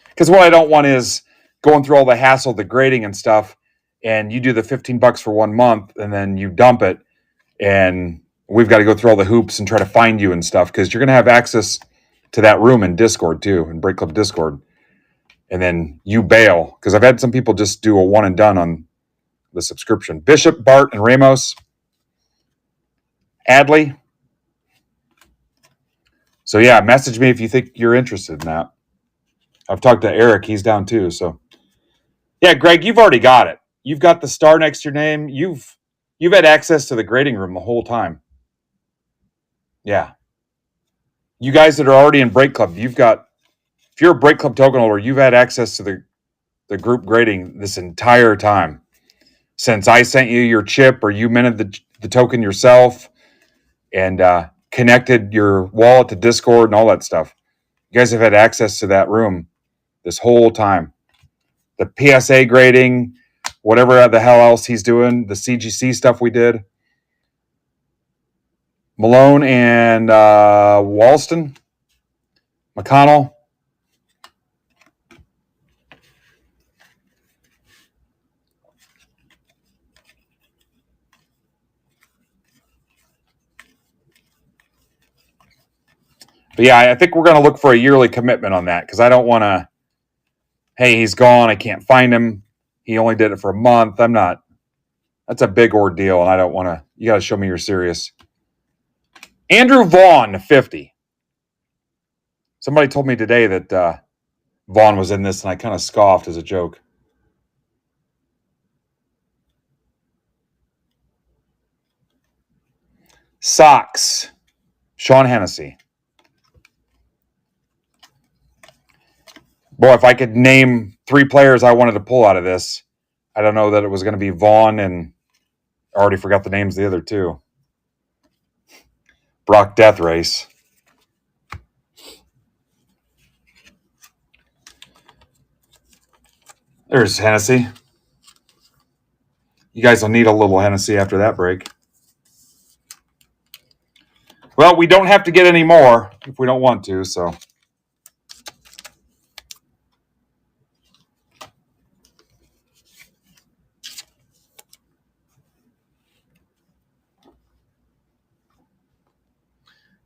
because what I don't want is going through all the hassle, the grading and stuff, and you do the $15 for 1 month and then you dump it, and we've got to go through all the hoops and try to find you and stuff, because you're going to have access to that room in Discord too, in Break Club Discord, and then you bail, because I've had some people just do a one and done on the subscription. Bishop, Bart, and Ramos. Adley. So yeah, message me if you think you're interested in that. I've talked to Eric. He's down too. So yeah, Greg, you've already got it. You've got the star next to your name. You've had access to the grading room the whole time. Yeah. You guys that are already in Break Club, if you're a Break Club token holder, you've had access to the group grading this entire time. Since I sent you your chip or you minted the token yourself and connected your wallet to Discord and all that stuff. You guys have had access to that room this whole time. The PSA grading, whatever the hell else he's doing, the CGC stuff we did. Malone and McConnell. But yeah, I think we're going to look for a yearly commitment on that because I don't want to, hey, he's gone. I can't find him. He only did it for a month. I'm not. That's a big ordeal, and I don't want to. You got to show me you're serious. Andrew Vaughn, 50. Somebody told me today that Vaughn was in this, and I kind of scoffed as a joke. Sox, Sean Hennessy. Boy, if I could name 3 players I wanted to pull out of this, I don't know that it was going to be Vaughn, and I already forgot the names of the other 2. Brock Death Race. There's Hennessy. You guys will need a little Hennessy after that break. Well, we don't have to get any more if we don't want to, so.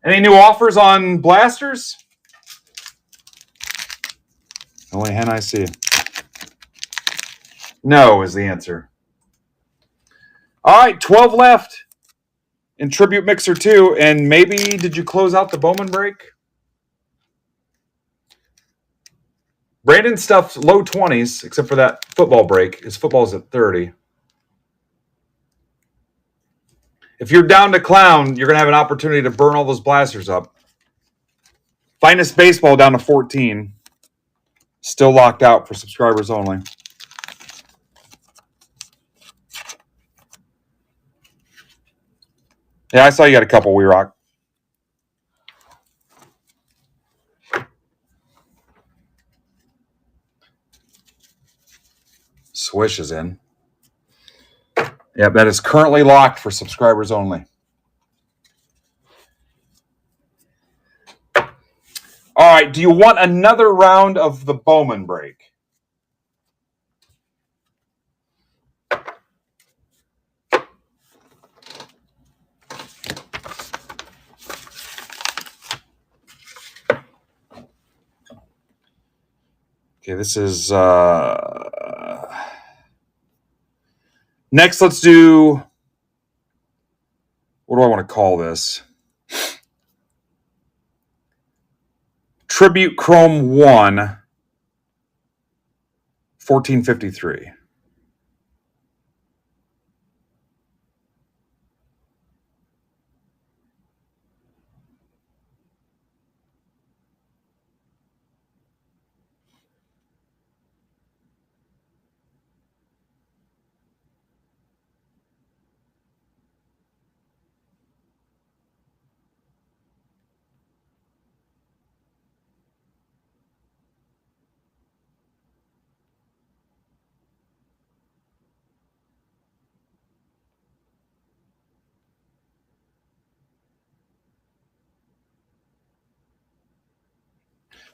Any new offers on blasters? Only hen I see. No is the answer. All right, 12 left in Tribute Mixer 2. And maybe, did you close out the Bowman break? Brandon stuff's low 20s, except for that football break. His football's at 30. If you're down to clown, you're going to have an opportunity to burn all those blasters up. Finest Baseball down to 14. Still locked out for subscribers only. Yeah, I saw you got a couple, We-Rock. Swish is in. Yeah, that is currently locked for subscribers only. All right, do you want another round of the Bowman break? Okay, this is next. Let's do, what do I want to call this? Tribute Chrome 1, 1453.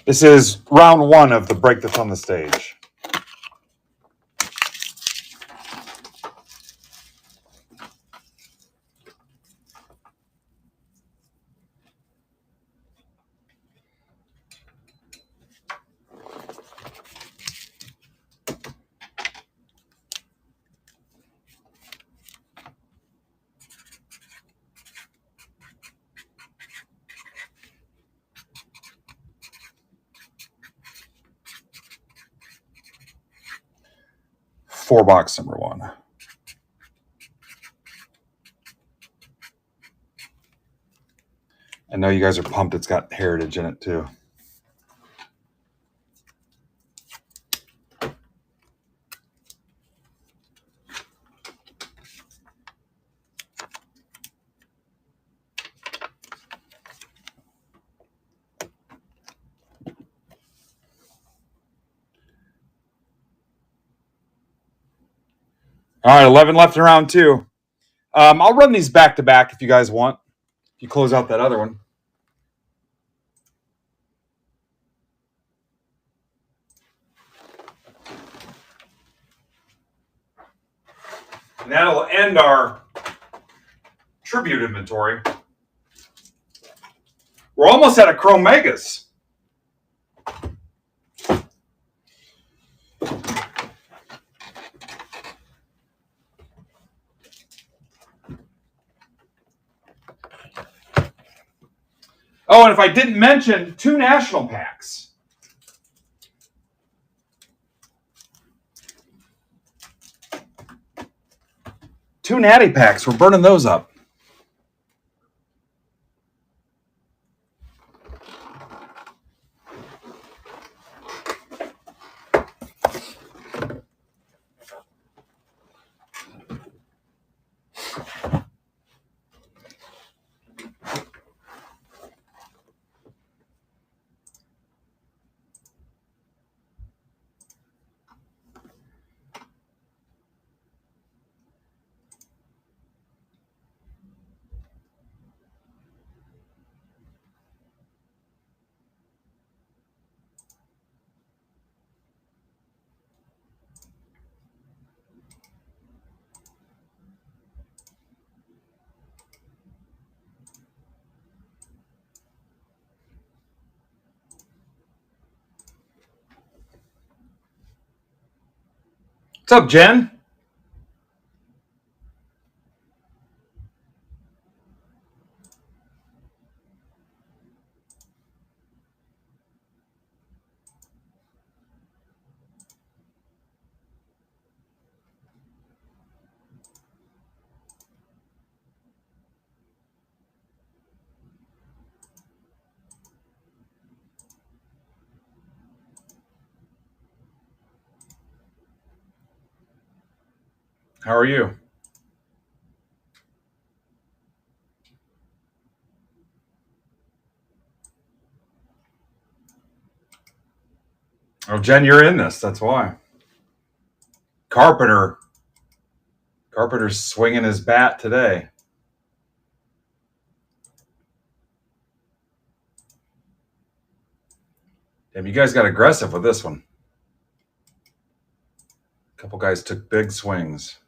This is round 1 of the break that's on the stage. Four box number 1. I know you guys are pumped. It's got Heritage in it too. All right, 11 left in round 2. I'll run these back to back if you guys want. If you close out that other one. And that'll end our tribute inventory. We're We're almost out of Chrome Megas. Oh, and if I didn't mention, 2 national packs. Two natty packs. We're burning those up. What's up, Jen? How are you? Oh, Jen, you're in this. That's why. Carpenter's swinging his bat today. Damn, you guys got aggressive with this one. A couple guys took big swings.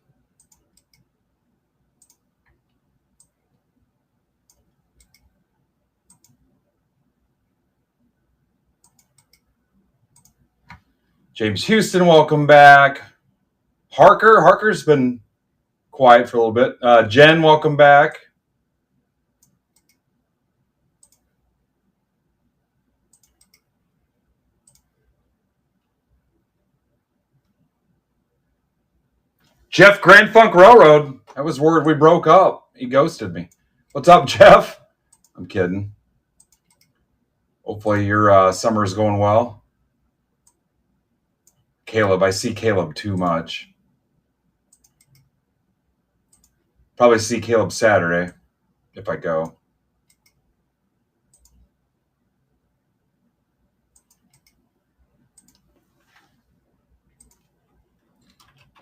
James Houston, welcome back. Harker's been quiet for a little bit. Jen, welcome back. Jeff Grand Funk Railroad. I was worried we broke up. He ghosted me. What's up, Jeff? I'm kidding. Hopefully your summer is going well. Caleb, I see Caleb too much. Probably see Caleb Saturday if I go.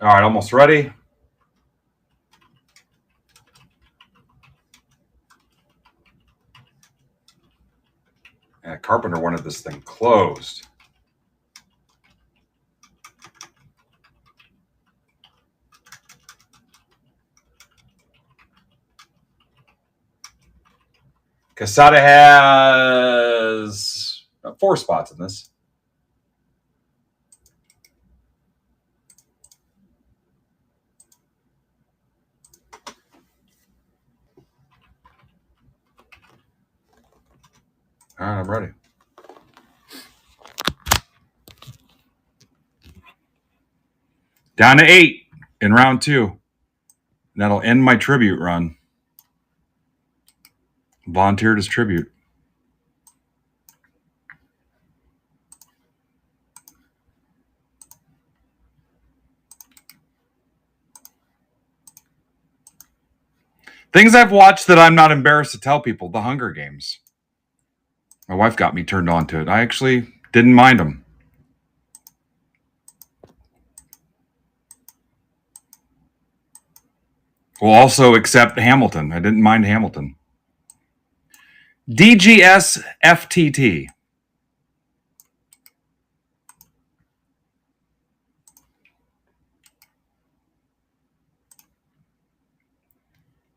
All right, almost ready. Yeah, Carpenter wanted this thing closed. Casada has 4 spots in this. All right, I'm ready. Down to 8 in round 2. And that'll end my tribute run. Volunteered as tribute. Things I've watched that I'm not embarrassed to tell people. The Hunger Games. My wife got me turned on to it. I actually didn't mind them. We'll also accept Hamilton. I didn't mind Hamilton. DGS FTT.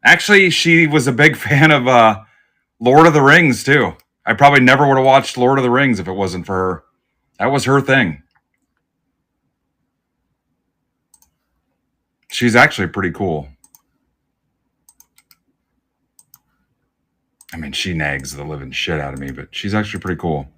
Actually, she was a big fan of Lord of the Rings, too. I probably never would have watched Lord of the Rings if it wasn't for her. That was her thing. She's actually pretty cool. I mean, she nags the living shit out of me, but she's actually pretty cool.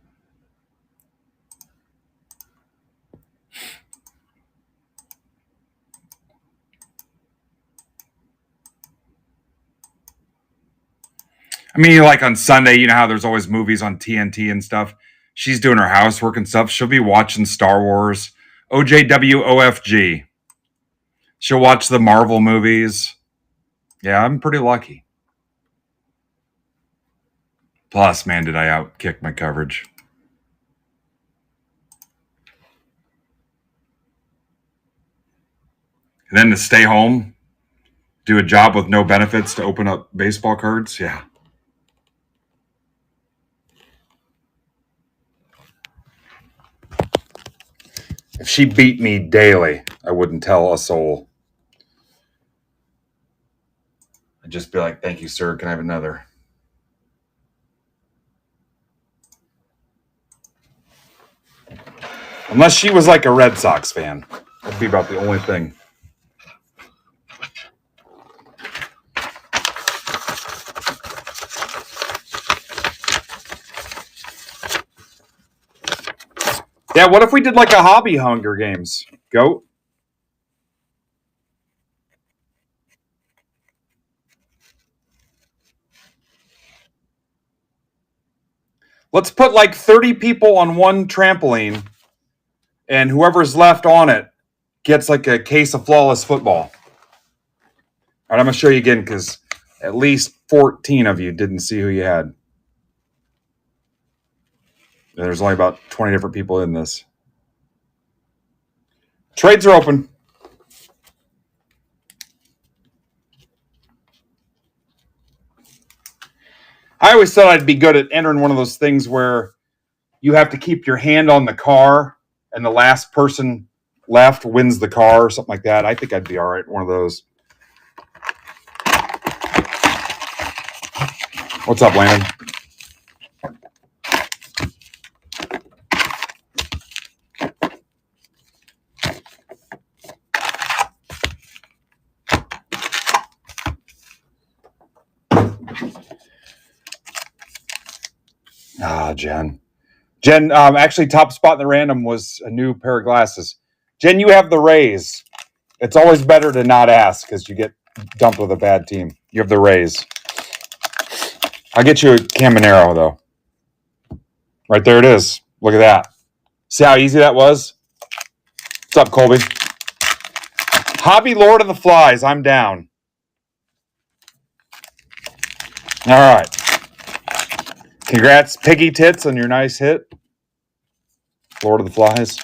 I mean, like on Sunday, you know how there's always movies on TNT and stuff. She's doing her housework and stuff. She'll be watching Star Wars, OJWOFG. She'll watch the Marvel movies. Yeah, I'm pretty lucky. Plus, man, did I outkick my coverage. And then to stay home, do a job with no benefits to open up baseball cards. Yeah. If she beat me daily, I wouldn't tell a soul. I'd just be like, thank you, sir. Can I have another? Unless she was like a Red Sox fan. That'd be about the only thing. Yeah, what if we did like a hobby Hunger Games? Goat? Let's put like 30 people on one trampoline, and whoever's left on it gets like a case of flawless football. All right, I'm going to show you again because at least 14 of you didn't see who you had. There's only about 20 different people in this. Trades are open. I always thought I'd be good at entering one of those things where you have to keep your hand on the car and the last person left wins the car or something like that. I think I'd be all right in one of those. What's up, Landon? Jen. Jen, actually, top spot in the random was a new pair of glasses. Jen, you have the Rays. It's always better to not ask because you get dumped with a bad team. You have the Rays. I'll get you a Caminero, though. Right there it is. Look at that. See how easy that was? What's up, Colby? Hobby Lord of the Flies. I'm down. All right. Congrats, Piggy Tits, on your nice hit. Lord of the Flies.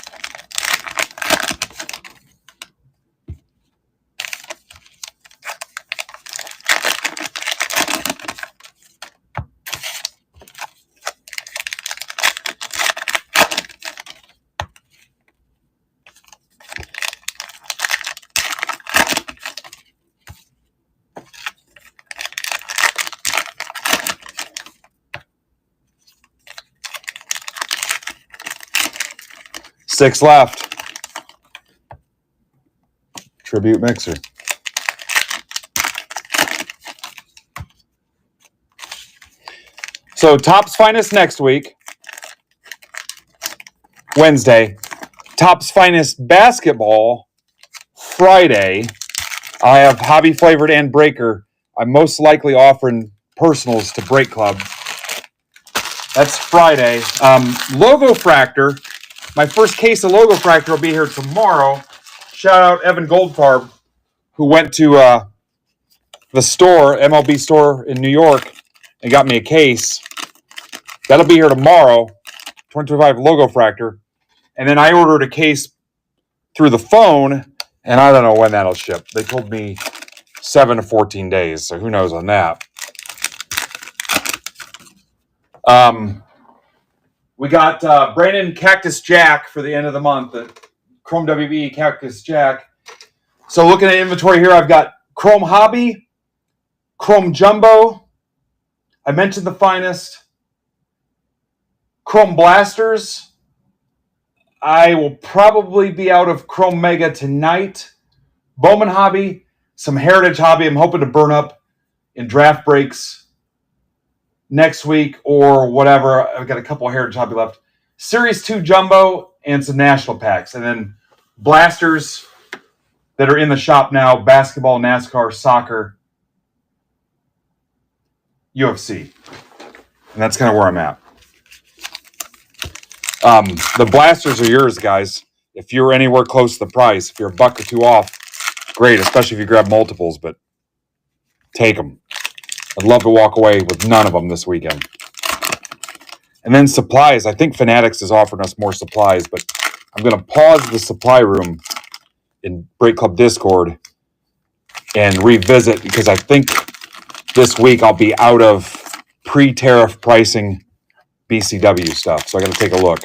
Six left. Tribute mixer. So Topps Finest next week, Wednesday. Topps Finest basketball, Friday. I have hobby flavored and breaker. I'm most likely offering personals to Break Club. That's Friday. Logo Fractor. My first case of Logo Fractor will be here tomorrow. Shout out Evan Goldfarb, who went to the store, MLB store in New York, and got me a case. That'll be here tomorrow, 2025 Logo Fractor. And then I ordered a case through the phone, and I don't know when that'll ship. They told me 7 to 14 days, so who knows on that. We got Brandon Cactus Jack for the end of the month, the Chrome WB Cactus Jack. So looking at inventory here, I've got Chrome Hobby, Chrome Jumbo. I mentioned the Finest. Chrome Blasters, I will probably be out of Chrome Mega tonight. Bowman Hobby, some Heritage Hobby I'm hoping to burn up in draft breaks next week or whatever. I've got a couple of Heritage Hobby left. Series 2 Jumbo and some National Packs. And then Blasters that are in the shop now, basketball, NASCAR, soccer, UFC. And that's kind of where I'm at. The Blasters are yours, guys. If you're anywhere close to the price, if you're a buck or two off, great, especially if you grab multiples, but take them. I'd love to walk away with none of them this weekend. And then supplies. I think Fanatics is offering us more supplies, but I'm going to pause the supply room in Break Club Discord and revisit because I think this week I'll be out of pre-tariff pricing BCW stuff. So I got to take a look.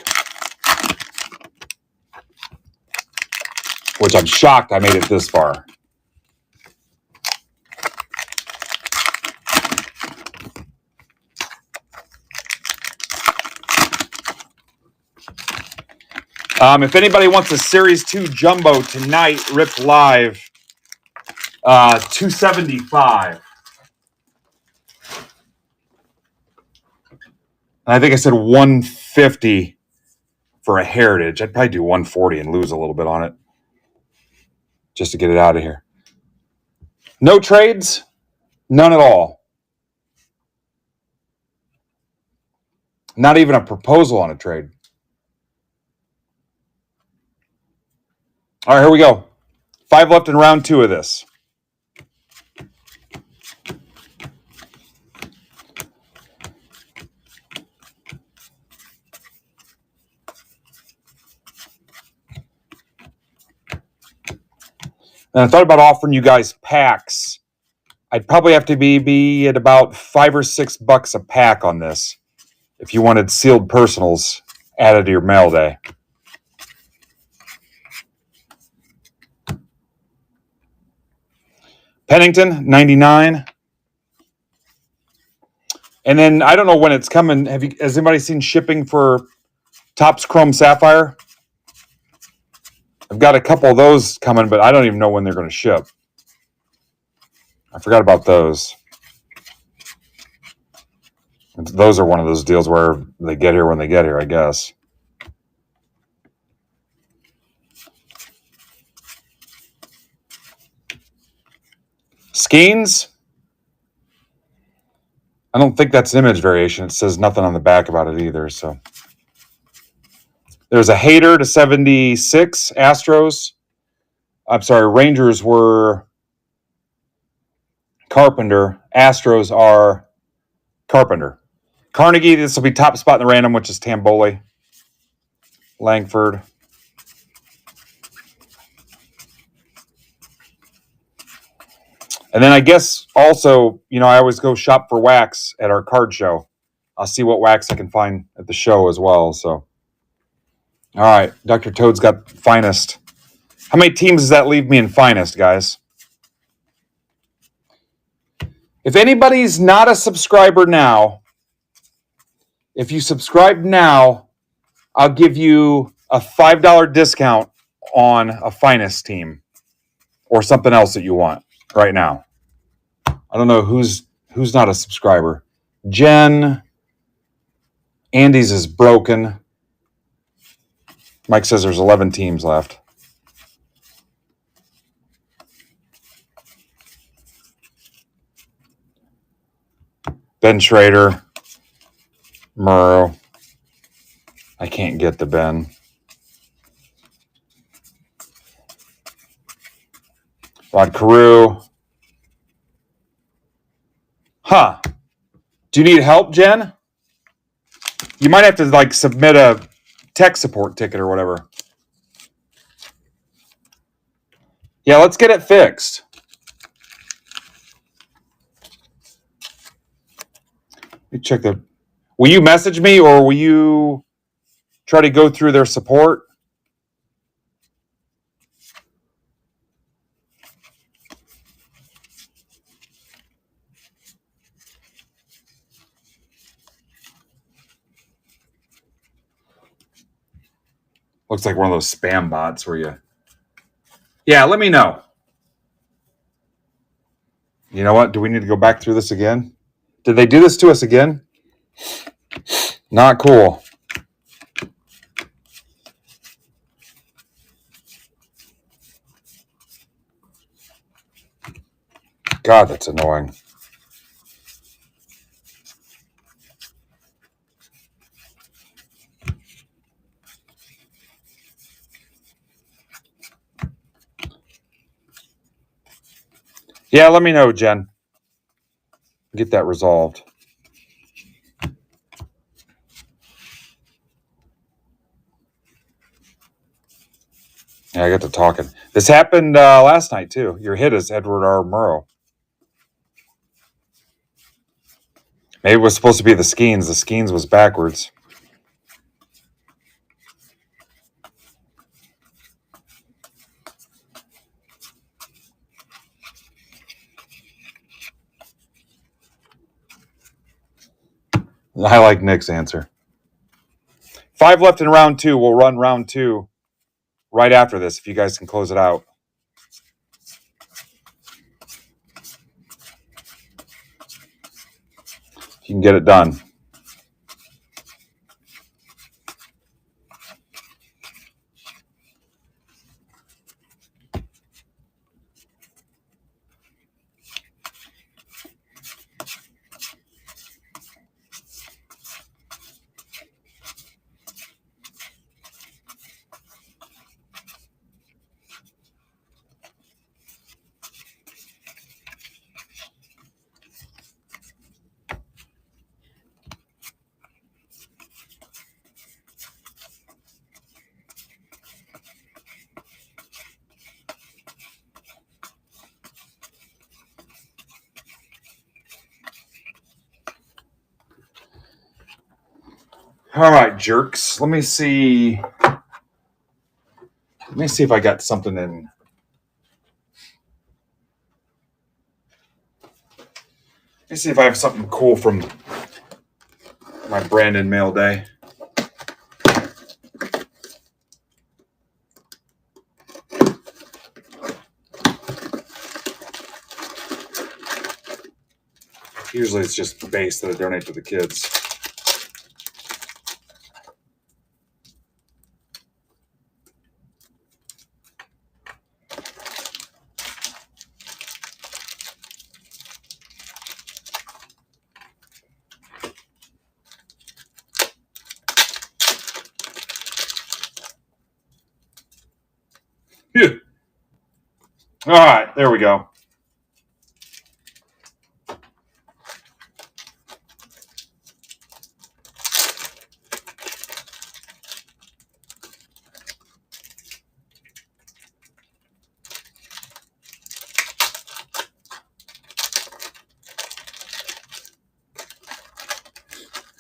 Which I'm shocked I made it this far. If anybody wants a Series 2 Jumbo tonight, ripped live, $275. And I think I said $150 for a Heritage. I'd probably do $140 and lose a little bit on it just to get it out of here. No trades, none at all. Not even a proposal on a trade. All right, here we go. 5 left in round 2 of this. And I thought about offering you guys packs. I'd probably have to be at about $5 or $6 a pack on this if you wanted sealed personals added to your mail day. Pennington, 99. And then I don't know when it's coming. Has anybody seen shipping for Topps Chrome Sapphire? I've got a couple of those coming, but I don't even know when they're going to ship. I forgot about those. Those are one of those deals where they get here when they get here, I guess. Skeens? I don't think that's an image variation. It says nothing on the back about it either. So there's a Hater to 76 Astros. I'm sorry, Rangers were Carpenter. Astros are Carpenter. Carnegie, this will be top spot in the random, which is Tamboli. Langford. And then I guess also, I always go shop for wax at our card show. I'll see what wax I can find at the show as well. So, all right, Dr. Toad's got finest. How many teams does that leave me in finest, guys? If anybody's not a subscriber now, if you subscribe now, I'll give you a $5 discount on a finest team or something else that you want right now. I don't know who's not a subscriber. Jen. Andy's is broken. Mike says there's 11 teams left. Ben Schrader. Murrow. I can't get the Ben. Rod Carew. Huh. Do you need help, Jen? You might have to submit a tech support ticket or whatever. Yeah, let's get it fixed. Let me check the... Will you message me or will you try to go through their support? Looks like one of those spam bots where you... Yeah, let me know. You know what? Do we need to go back through this again? Did they do this to us again? Not cool. God, that's annoying. Yeah, let me know, Jen. Get that resolved. Yeah, I got to talking. This happened last night, too. Your hit is Edward R. Murrow. Maybe it was supposed to be the Skeens. The Skeens was backwards. I like Nick's answer. 5 left in round 2. We'll run round 2 right after this, if you guys can close it out. If you can get it done. All right, jerks. Let me see. Let me see if I got something in. Let me see if I have something cool from my Brandon mail day. Usually it's just the base that I donate to the kids. All right, there we go.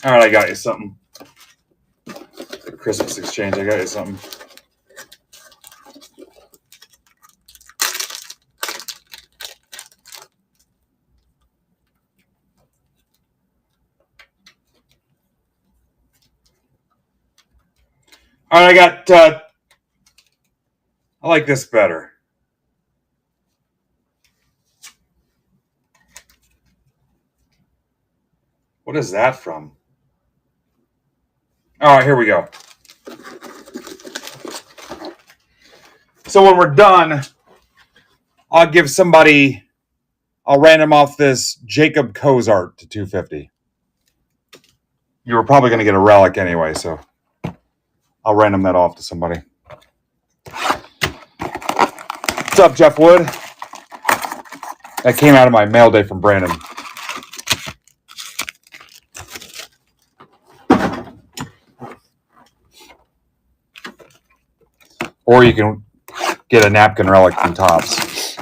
All right, I got you something. For Christmas exchange, I got you something. All right, I got, I like this better. What is that from? All right, here we go. So when we're done, I'll give somebody, I'll random off this Jacob Cozart to 250. You were probably going to get a relic anyway, so I'll random that off to somebody. What's up, Jeff Wood? That came out of my mail day from Brandon. Or you can get a napkin relic from Tops.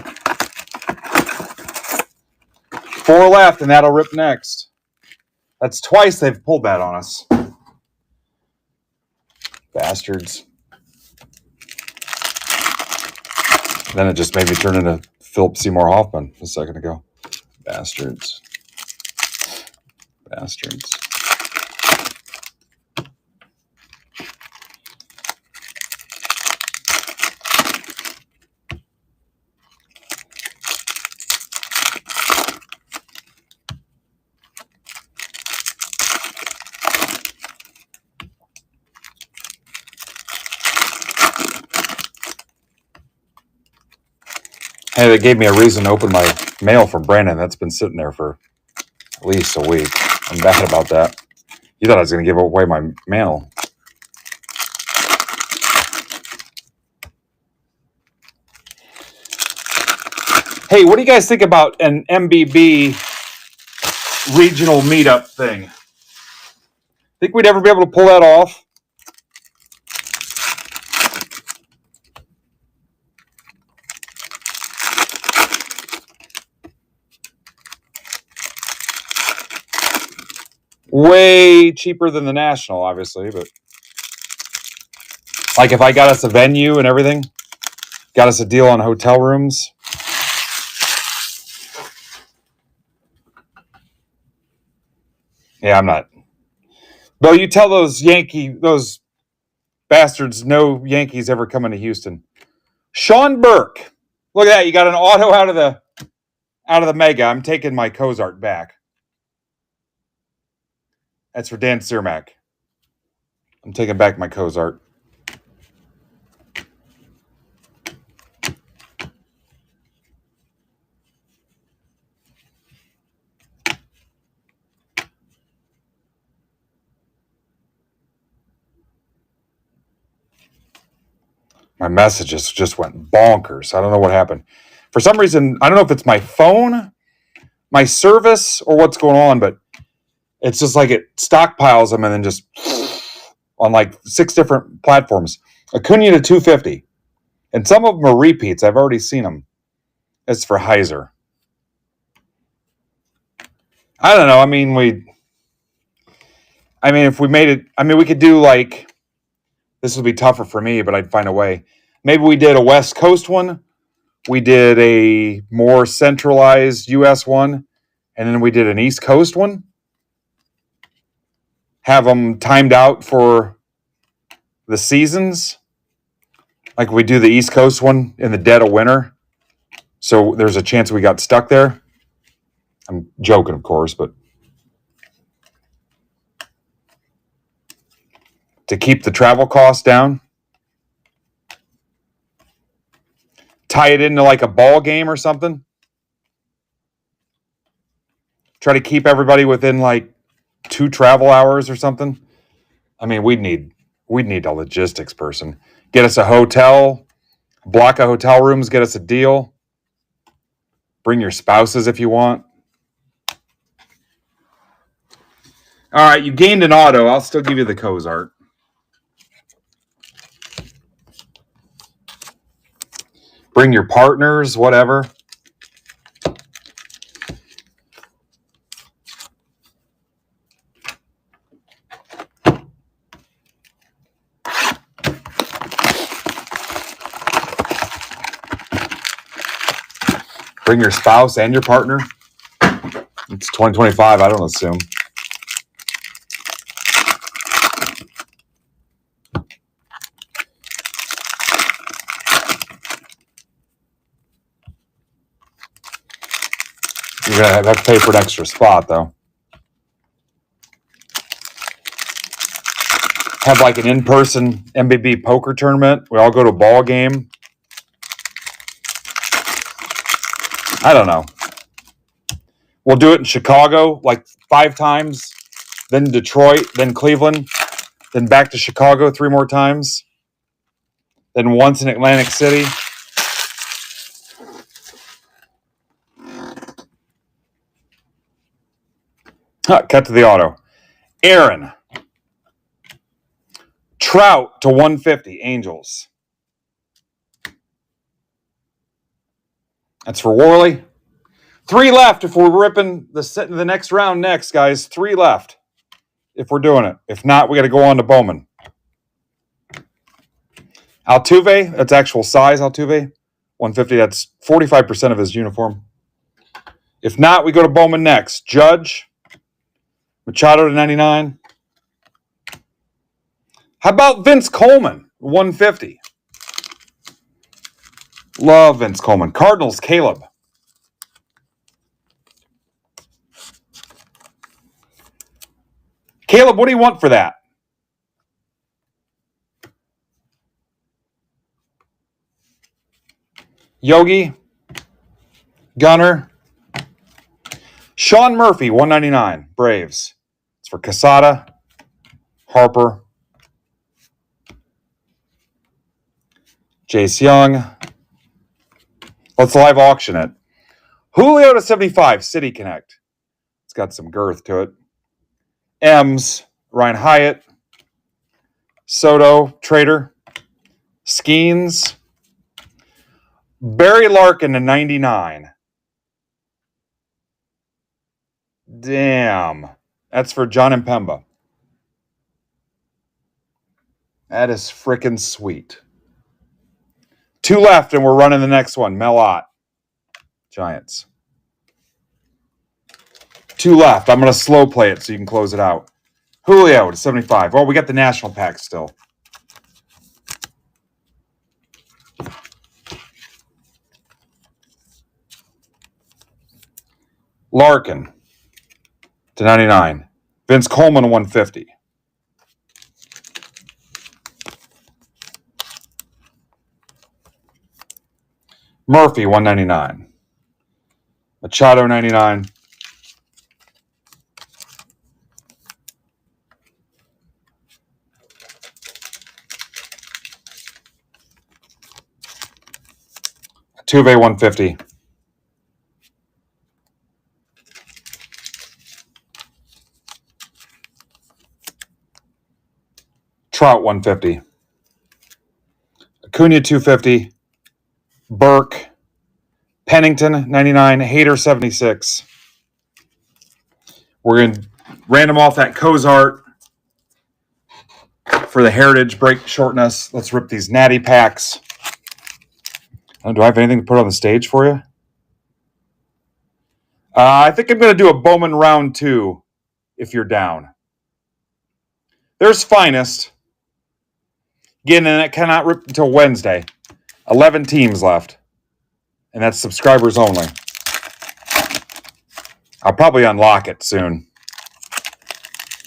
4 left, and that'll rip next. That's twice they've pulled that on us. Bastards. Then it just made me turn into Philip Seymour Hoffman a second ago. Bastards. Bastards. Hey, they gave me a reason to open my mail from Brandon. That's been sitting there for at least a week. I'm bad about that. You thought I was going to give away my mail. Hey, what do you guys think about an MBB regional meetup thing? Think we'd ever be able to pull that off? Way cheaper than the national, obviously, but like if I got us a venue and everything, got us a deal on hotel rooms. Yeah, I'm not. Bill, you tell those bastards no Yankees ever coming to Houston. Sean Burke. Look at that. You got an auto out of the mega. I'm taking my Cozart back. That's for Dan Cermak. I'm taking back my Cozart. My messages just went bonkers. I don't know what happened. For some reason, I don't know if it's my phone, my service, or what's going on, but it's just like it stockpiles them and then just on like 6 different platforms. Acuna to 250. And some of them are repeats. I've already seen them. It's for Heiser. I don't know. I mean, if we made it, we could do like, this would be tougher for me, but I'd find a way. Maybe we did a West Coast one. We did a more centralized U.S. one. And then we did an East Coast one. Have them timed out for the seasons. Like we do the East Coast one in the dead of winter. So there's a chance we got stuck there. I'm joking, of course, but to keep the travel costs down. Tie it into like a ball game or something. Try to keep everybody within like 2 travel hours or something. I mean, we'd need a logistics person. Get us a hotel, block of hotel rooms, get us a deal. Bring your spouses if you want. All right, you gained an auto. I'll still give you the Cozart. Bring your partners, whatever. Bring your spouse and your partner. It's 2025, I don't assume. You're going to have to pay for an extra spot, though. Have like an in-person MBB poker tournament. We all go to a ball game. I don't know. We'll do it in Chicago like 5 times, then Detroit, then Cleveland, then back to Chicago 3 more times, then once in Atlantic City. Cut to the auto. Aaron. Trout to 150, Angels. That's for Worley. 3 left if we're ripping the next round next, guys. 3 left if we're doing it. If not, we got to go on to Bowman. Altuve, that's actual size Altuve. 150, that's 45% of his uniform. If not, we go to Bowman next. Judge. Machado to 99. How about Vince Coleman, 150? Love Vince Coleman. Cardinals, Caleb. Caleb, what do you want for that? Yogi, Gunner. Sean Murphy, 199, Braves. It's for Quesada, Harper, Jace Young. Let's live auction it. Julio to 75, City Connect. It's got some girth to it. M's, Ryan Hyatt, Soto, Trader, Skeens, Barry Larkin to 99. Damn. That's for John and Pemba. That is freaking sweet. 2 left, and we're running the next one. Mel Ott, Giants. 2 left. I'm going to slow play it so you can close it out. Julio to 75. Oh, we got the national pack still. Larkin to 99. Vince Coleman to 150. Murphy 199. Machado 99. Tuve 150. Trout 150. Acuna 250. Burke. Pennington 99. Hader 76. We're going to random off that Cozart for the Heritage break shortness. Let's rip these natty packs. Do I have anything to put on the stage for you? I think I'm going to do a Bowman round 2 if you're down. There's Finest. Again, and it cannot rip until Wednesday. 11 teams left. And that's subscribers only. I'll probably unlock it soon.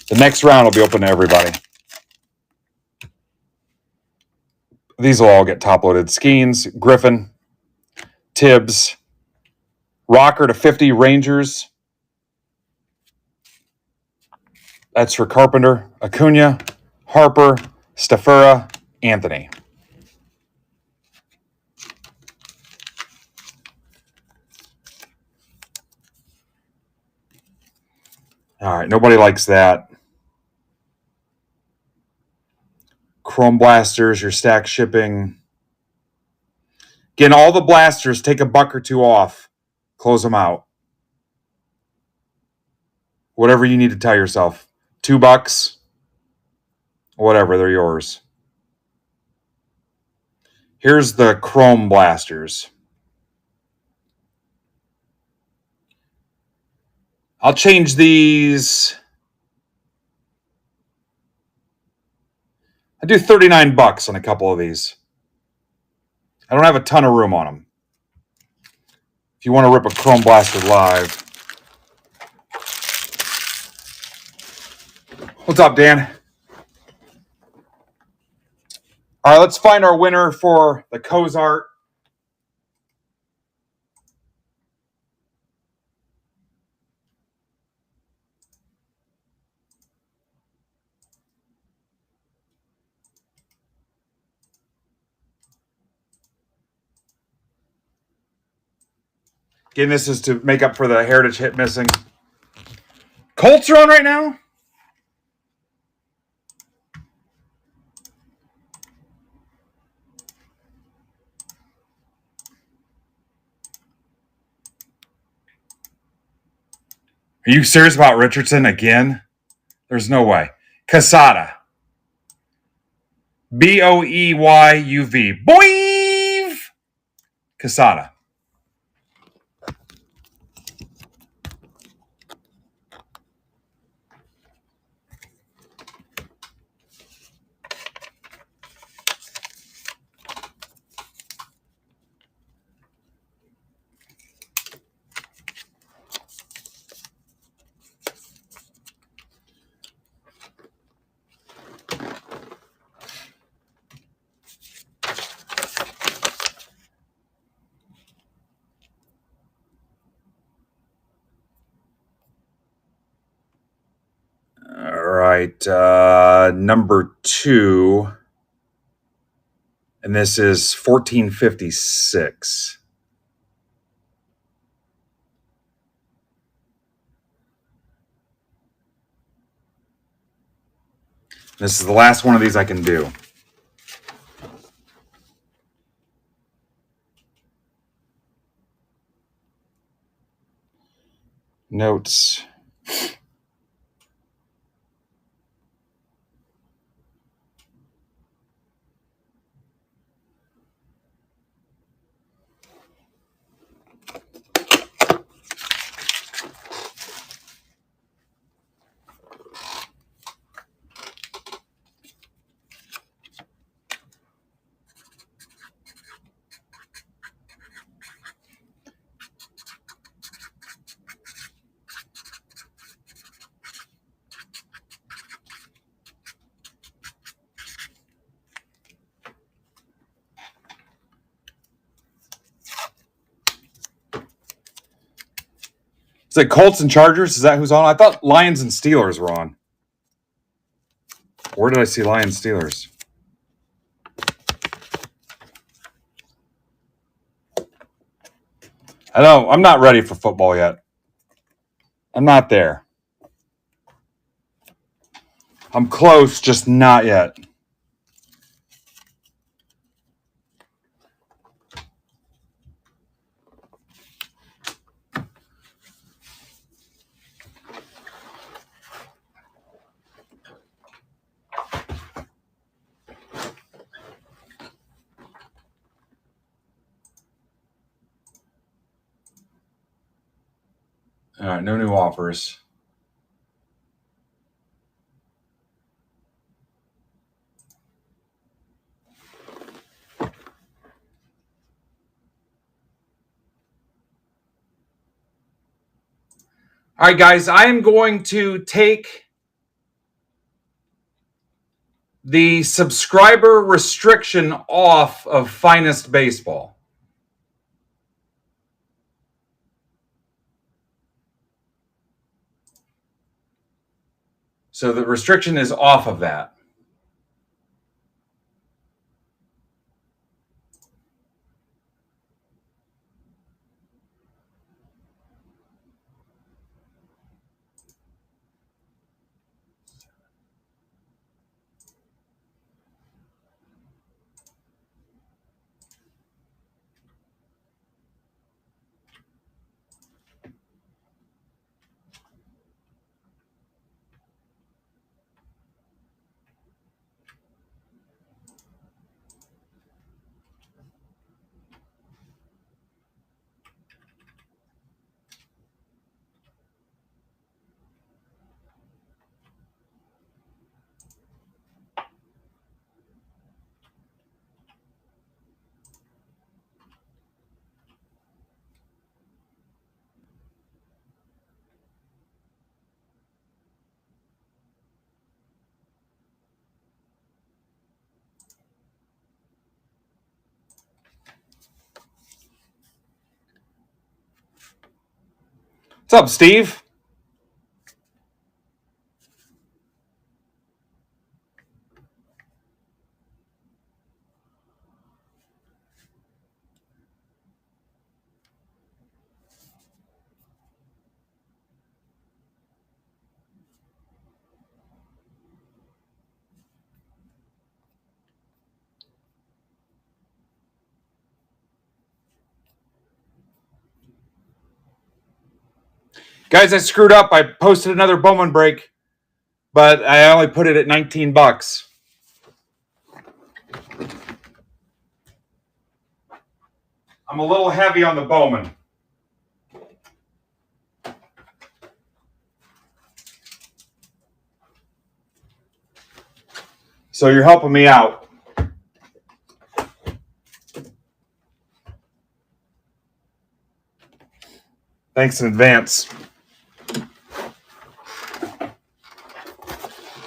The next round will be open to everybody. These will all get top-loaded. Skeens, Griffin, Tibbs, Rocker to 50, Rangers. That's for Carpenter, Acuna, Harper, Stafura, Anthony. All right, nobody likes that. Chrome Blasters, your stack shipping. Again, all the blasters, take a buck or 2 off. Close them out. Whatever you need to tell yourself. $2, whatever, they're yours. Here's the Chrome Blasters. I'll change these. I do $39 on a couple of these. I don't have a ton of room on them. If you want to rip a Chrome Blaster live. What's up, Dan? All right, let's find our winner for the Cozart. Again, this is to make up for the Heritage hit missing. Colts are on right now? Are you serious about Richardson again? There's no way. Quesada. Boeyuv. Boev! Quesada. right. Number 2. And this is 1456. This is the last one of these I can do. Notes. Is it Colts and Chargers? Is that who's on? I thought Lions and Steelers were on. Where did I see Lions Steelers? I know I'm not ready for football yet. I'm not there. I'm close, just not yet. All right, no new offers. All right, guys, I am going to take the subscriber restriction off of Finest Baseball. So the restriction is off of that. What's up, Steve? Guys, I screwed up. I posted another Bowman break, but I only put it at $19. I'm a little heavy on the Bowman. So you're helping me out. Thanks in advance.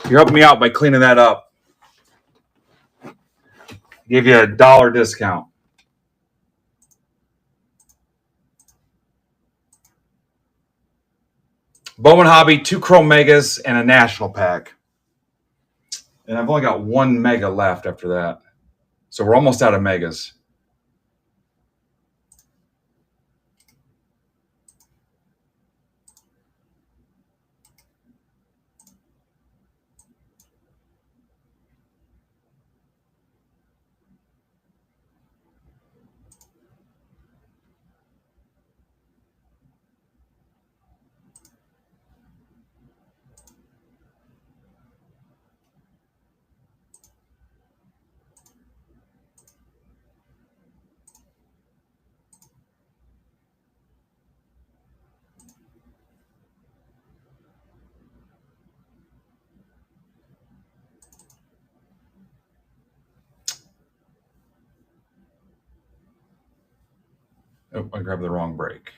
You're helping me out by cleaning that up. Give you a $1 discount. Bowman Hobby, 2 Chrome Megas, and a National Pack. And I've only got 1 mega left after that. So we're almost out of megas. Oh, I grabbed the wrong break.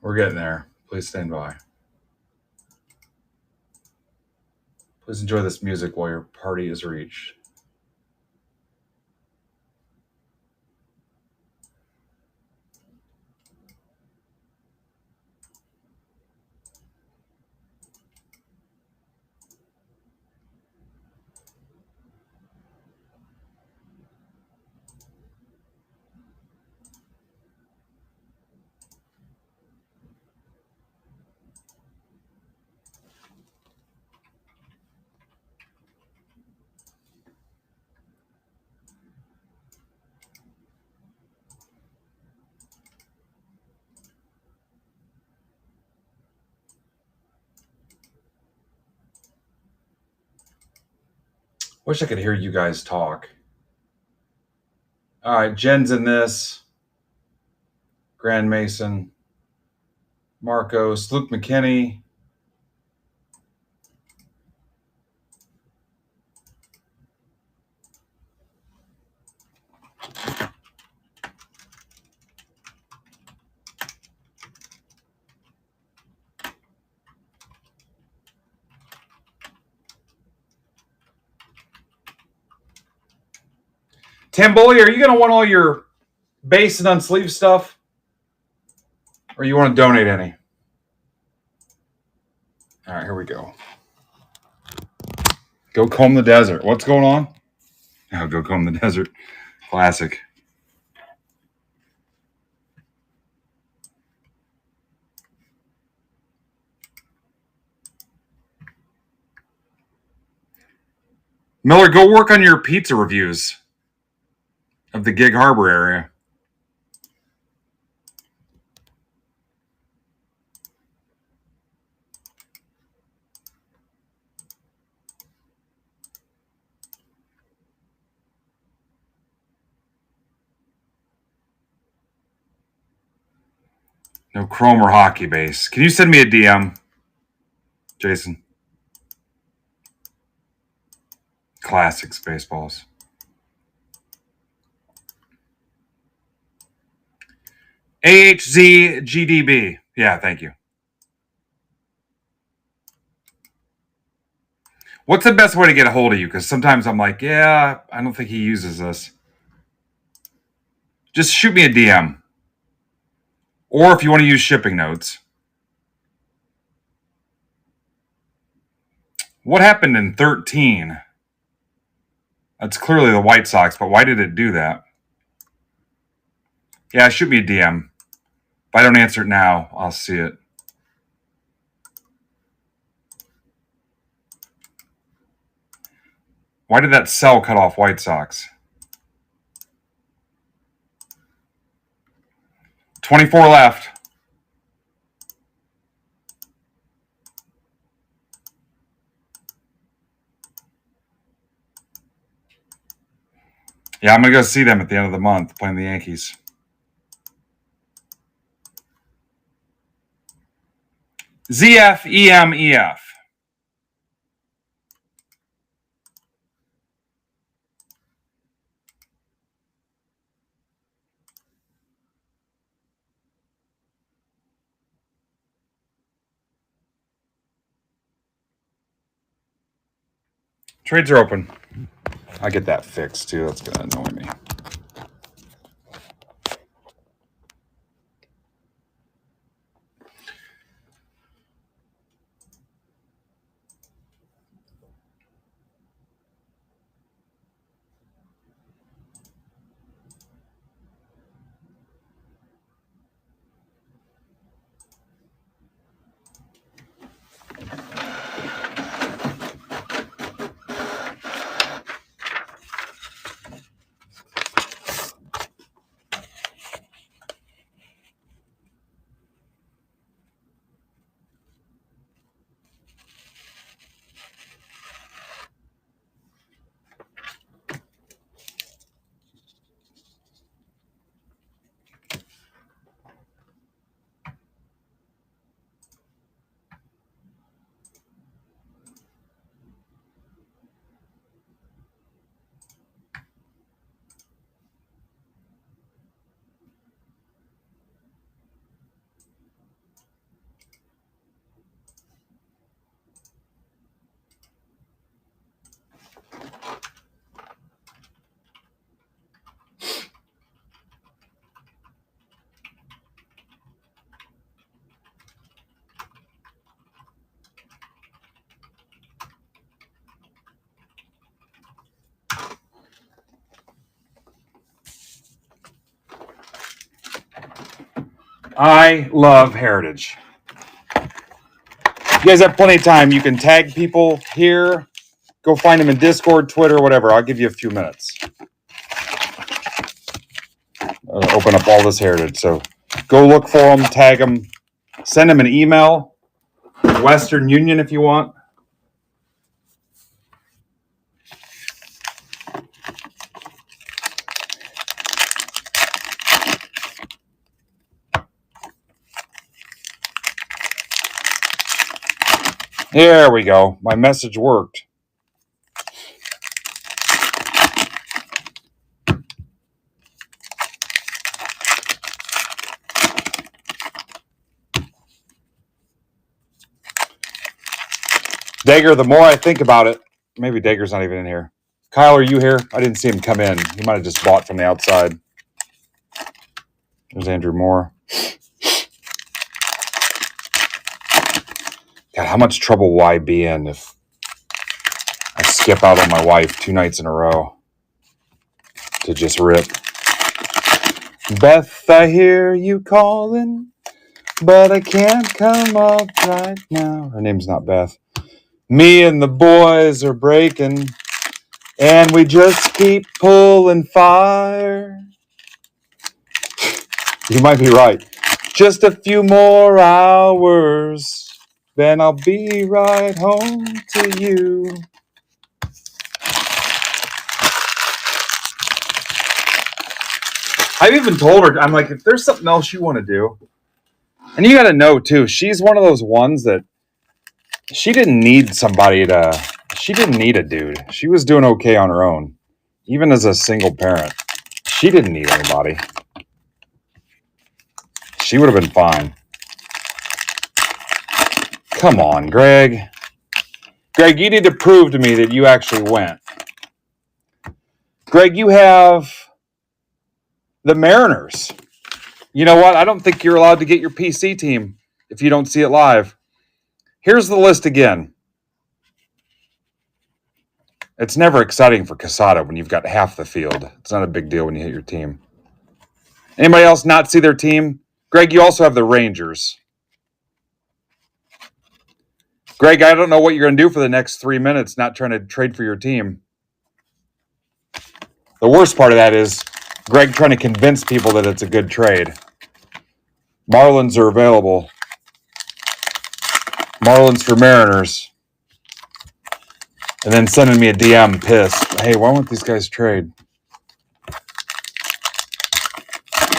We're getting there. Please stand by. Please enjoy this music while your party is reached. Wish I could hear you guys talk. All right, Jen's in this. Grand Mason, Marcos, Luke McKinney. Tamboli, are you going to want all your base and unsleeved stuff? Or you want to donate any? All right, here we go. Go comb the desert. What's going on? Oh, go comb the desert. Classic. Miller, go work on your pizza reviews of the Gig Harbor area. No chrome or hockey base. Can you send me a DM, Jason? Classics baseballs. AHZGDB. Yeah, thank you. What's the best way to get a hold of you? Because sometimes I'm like, yeah, I don't think he uses this. Just shoot me a DM. Or if you want to use shipping notes. What happened in 13? That's clearly the White Sox, but why did it do that? Yeah, shoot me a DM. If I don't answer it now, I'll see it. Why did that sell cut off White Sox? 24 left. Yeah, I'm going to go see them at the end of the month playing the Yankees. ZFEMEF. Trades are open. I get that fixed too. That's going to annoy me. I love Heritage. You guys have plenty of time. You can tag people here. Go find them in Discord, Twitter, whatever. I'll give you a few minutes. Open up all this Heritage. So go look for them, tag them, send them an email. Western Union if you want. There we go. My message worked. Dager, the more I think about it, maybe Dager's not even in here. Kyle, are you here? I didn't see him come in. He might have just bought from the outside. There's Andrew Moore. God, how much trouble will I be in if I skip out on my wife 2 nights in a row to just rip? Beth, I hear you calling, but I can't come up right now. Her name's not Beth. Me and the boys are breaking, and we just keep pulling fire. You might be right. Just a few more hours, then I'll be right home to you. I've even told her, I'm like, if there's something else you want to do, and you got to know too, she's one of those ones that she didn't need a dude. She was doing okay on her own, even as a single parent. She didn't need anybody. She would have been fine. Come on, Greg. Greg, you need to prove to me that you actually went. Greg, you have the Mariners. You know what? I don't think you're allowed to get your PC team if you don't see it live. Here's the list again. It's never exciting for Casada when you've got half the field. It's not a big deal when you hit your team. Anybody else not see their team? Greg, you also have the Rangers. Greg, I don't know what you're going to do for the next 3 minutes not trying to trade for your team. The worst part of that is Greg trying to convince people that it's a good trade. Marlins are available. Marlins for Mariners. And then sending me a DM pissed. Hey, why won't these guys trade?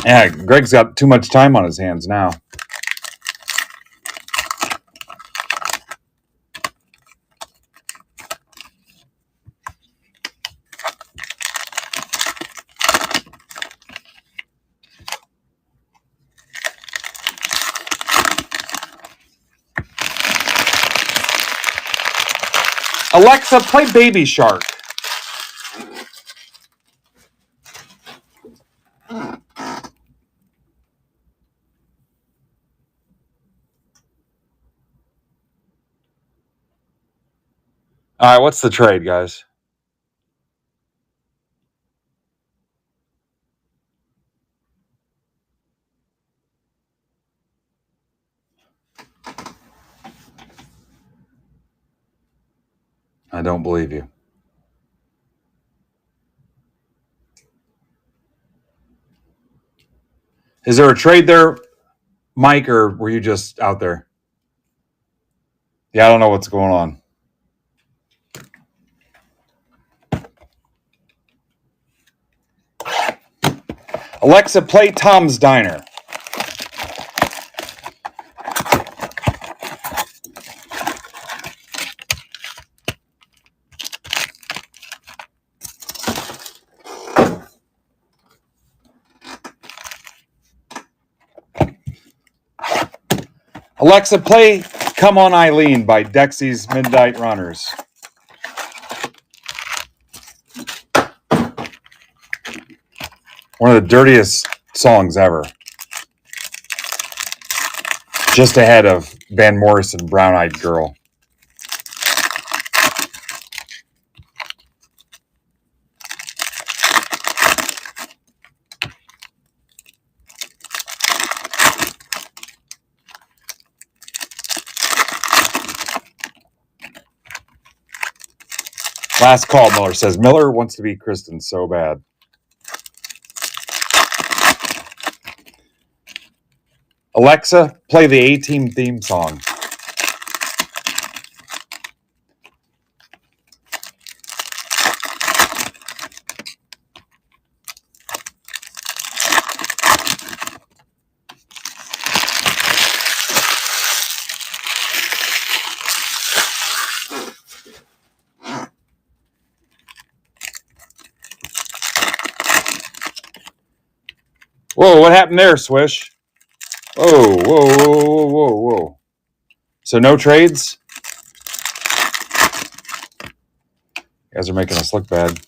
Yeah, Greg's got too much time on his hands now. Alexa, play Baby Shark. All right, what's the trade, guys? I don't believe you. Is there a trade there, Mike, or were you just out there? Yeah, I don't know what's going on. Alexa, play Tom's Diner. Alexa, play Come On Eileen by Dexy's Midnight Runners. One of the dirtiest songs ever. Just ahead of Van Morrison, Brown Eyed Girl. Last call, Miller says. Miller wants to be Kristen so bad. Alexa, play the A-Team theme song. Whoa, what happened there, Swish? Whoa, whoa, whoa, whoa, whoa. So no trades? You guys are making us look bad.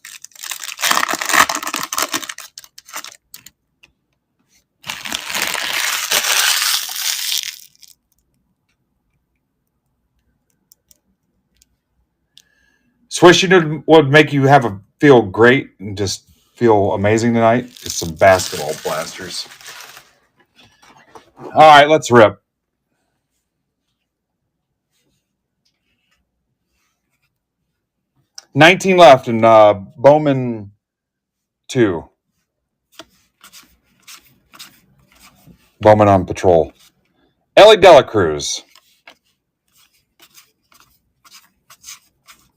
Swish, you know what would make you feel great and just feel amazing tonight? It's some basketball blasters. All right, let's rip. 19 left in Bowman 2. Bowman on patrol. Ellie Dela Cruz.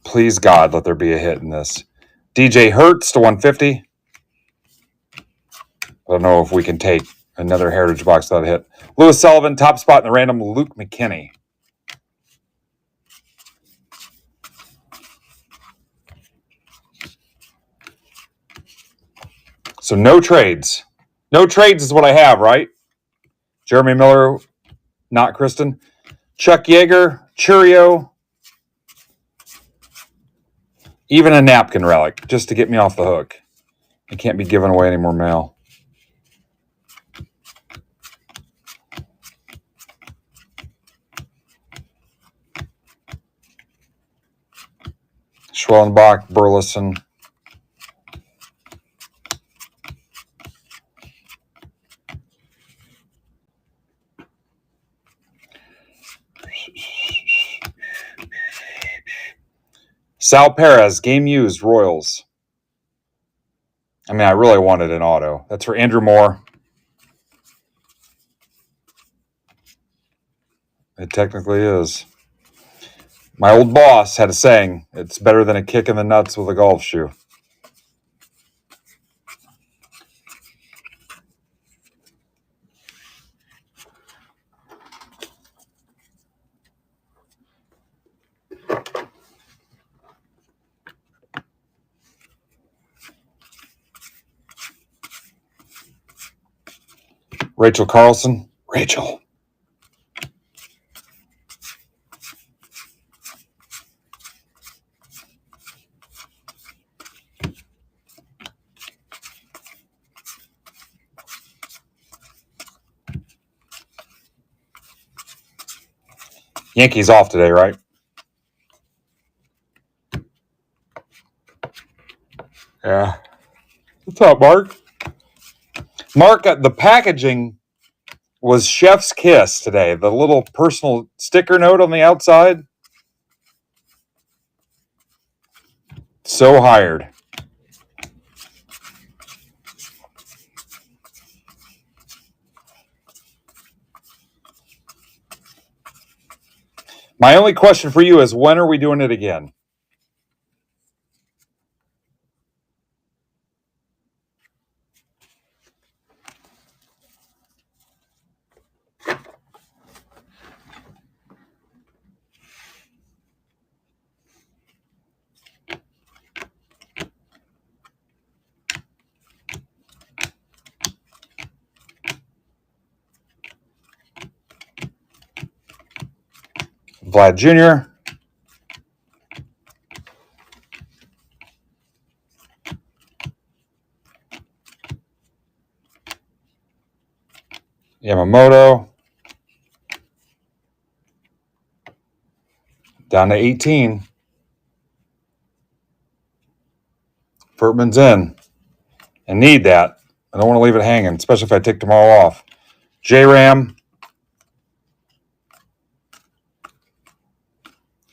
Please, God, let there be a hit in this. DJ Hertz to 150. I don't know if we can take another Heritage box without a hit. Lewis Sullivan, top spot in the random. Luke McKinney. So no trades. No trades is what I have, right? Jeremy Miller, not Kristen. Chuck Yeager, Churio. Even a napkin relic, just to get me off the hook. I can't be giving away any more mail. Schwellenbach, Burleson. Sal Perez, game used, Royals. I mean, I really wanted an auto. That's for Andrew Moore. It technically is. My old boss had a saying, it's better than a kick in the nuts with a golf shoe. Rachel Carlson. Rachel. Yankees off today, right? Yeah. What's up, Mark? Mark, the packaging was Chef's Kiss today. The little personal sticker note on the outside. So hired. My only question for you is, when are we doing it again? Vlad Jr. Yamamoto. Down to 18. Furtman's in. And need that. I don't want to leave it hanging, especially if I take tomorrow off. J-Ram.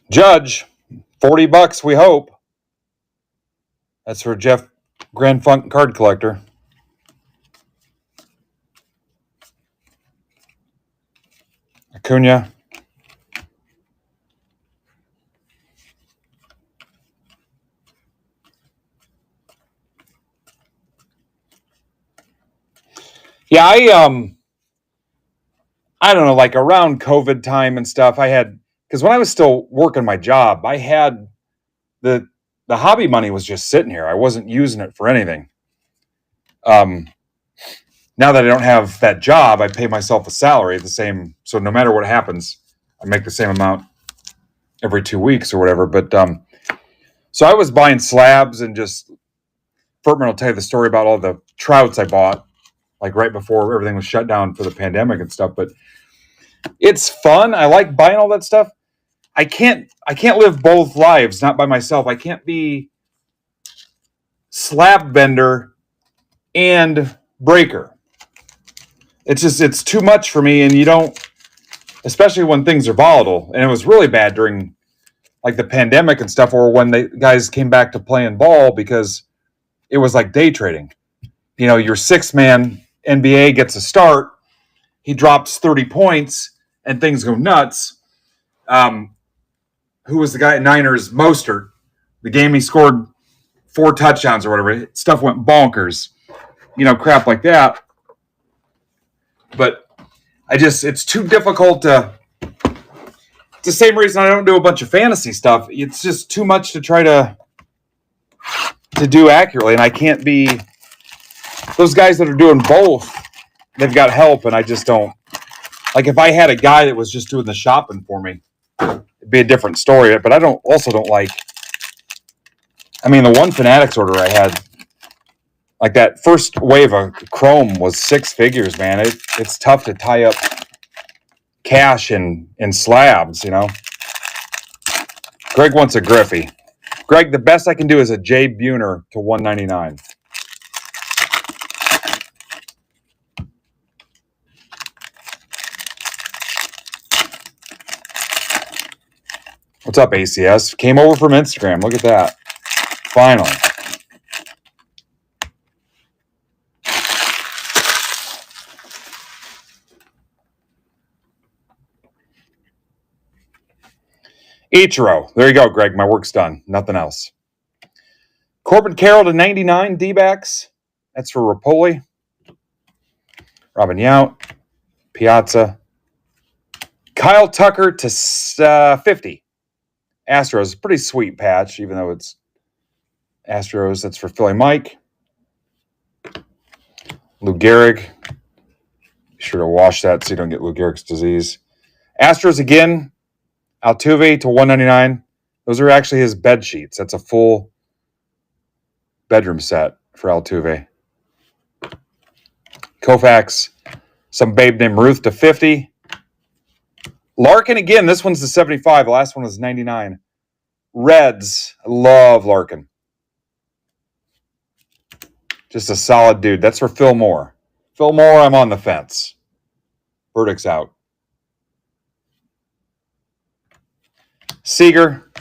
Judge. $40, we hope. That's for Jeff Grand Funk card collector. Acuna. Yeah, I don't know, like around COVID time and stuff, because when I was still working my job, I had the hobby money was just sitting here. I wasn't using it for anything. Now that I don't have that job, I pay myself a salary the same. So no matter what happens, I make the same amount every 2 weeks or whatever. But so I was buying slabs and just, Furtman will tell you the story about all the trouts I bought, like right before everything was shut down for the pandemic and stuff. But it's fun. I like buying all that stuff. I can't live both lives, not by myself. I can't be slab vendor and breaker. It's too much for me, and you don't, especially when things are volatile. And it was really bad during like the pandemic and stuff, or when the guys came back to playing ball, because it was like day trading. You know, your 6-man NBA gets a start, he drops 30 points, and things go nuts. Who was the guy at Niners? Mostert. The game he scored 4 touchdowns or whatever. Stuff went bonkers. You know, crap like that. But it's too difficult to. It's the same reason I don't do a bunch of fantasy stuff. It's just too much to try to do accurately, and I can't be. Those guys that are doing both, they've got help, and I just don't. Like, if I had a guy that was just doing the shopping for me, it'd be a different story. But I don't like. I mean, the one Fanatics order I had, like that first wave of Chrome was 6 figures, man. It's tough to tie up cash in slabs, you know. Greg wants a Griffey. Greg, the best I can do is a Jay Buhner to 199. What's up, ACS? Came over from Instagram. Look at that. Finally. Ichiro. There you go, Greg. My work's done. Nothing else. Corbin Carroll to 99, D-backs. That's for Rapoli. Robin Yount. Piazza. Kyle Tucker to 50. Astros. Pretty sweet patch, even though it's Astros. That's for Philly Mike. Lou Gehrig. Be sure to wash that so you don't get Lou Gehrig's disease. Astros again. Altuve to 199. Those are actually his bed sheets. That's a full bedroom set for Altuve. Koufax, some babe named Ruth to 50. Larkin again. This one's the 75. The last one was 99. Reds. I love Larkin. Just a solid dude. That's for Phil Moore. Phil Moore, I'm on the fence. Verdict's out. Seager.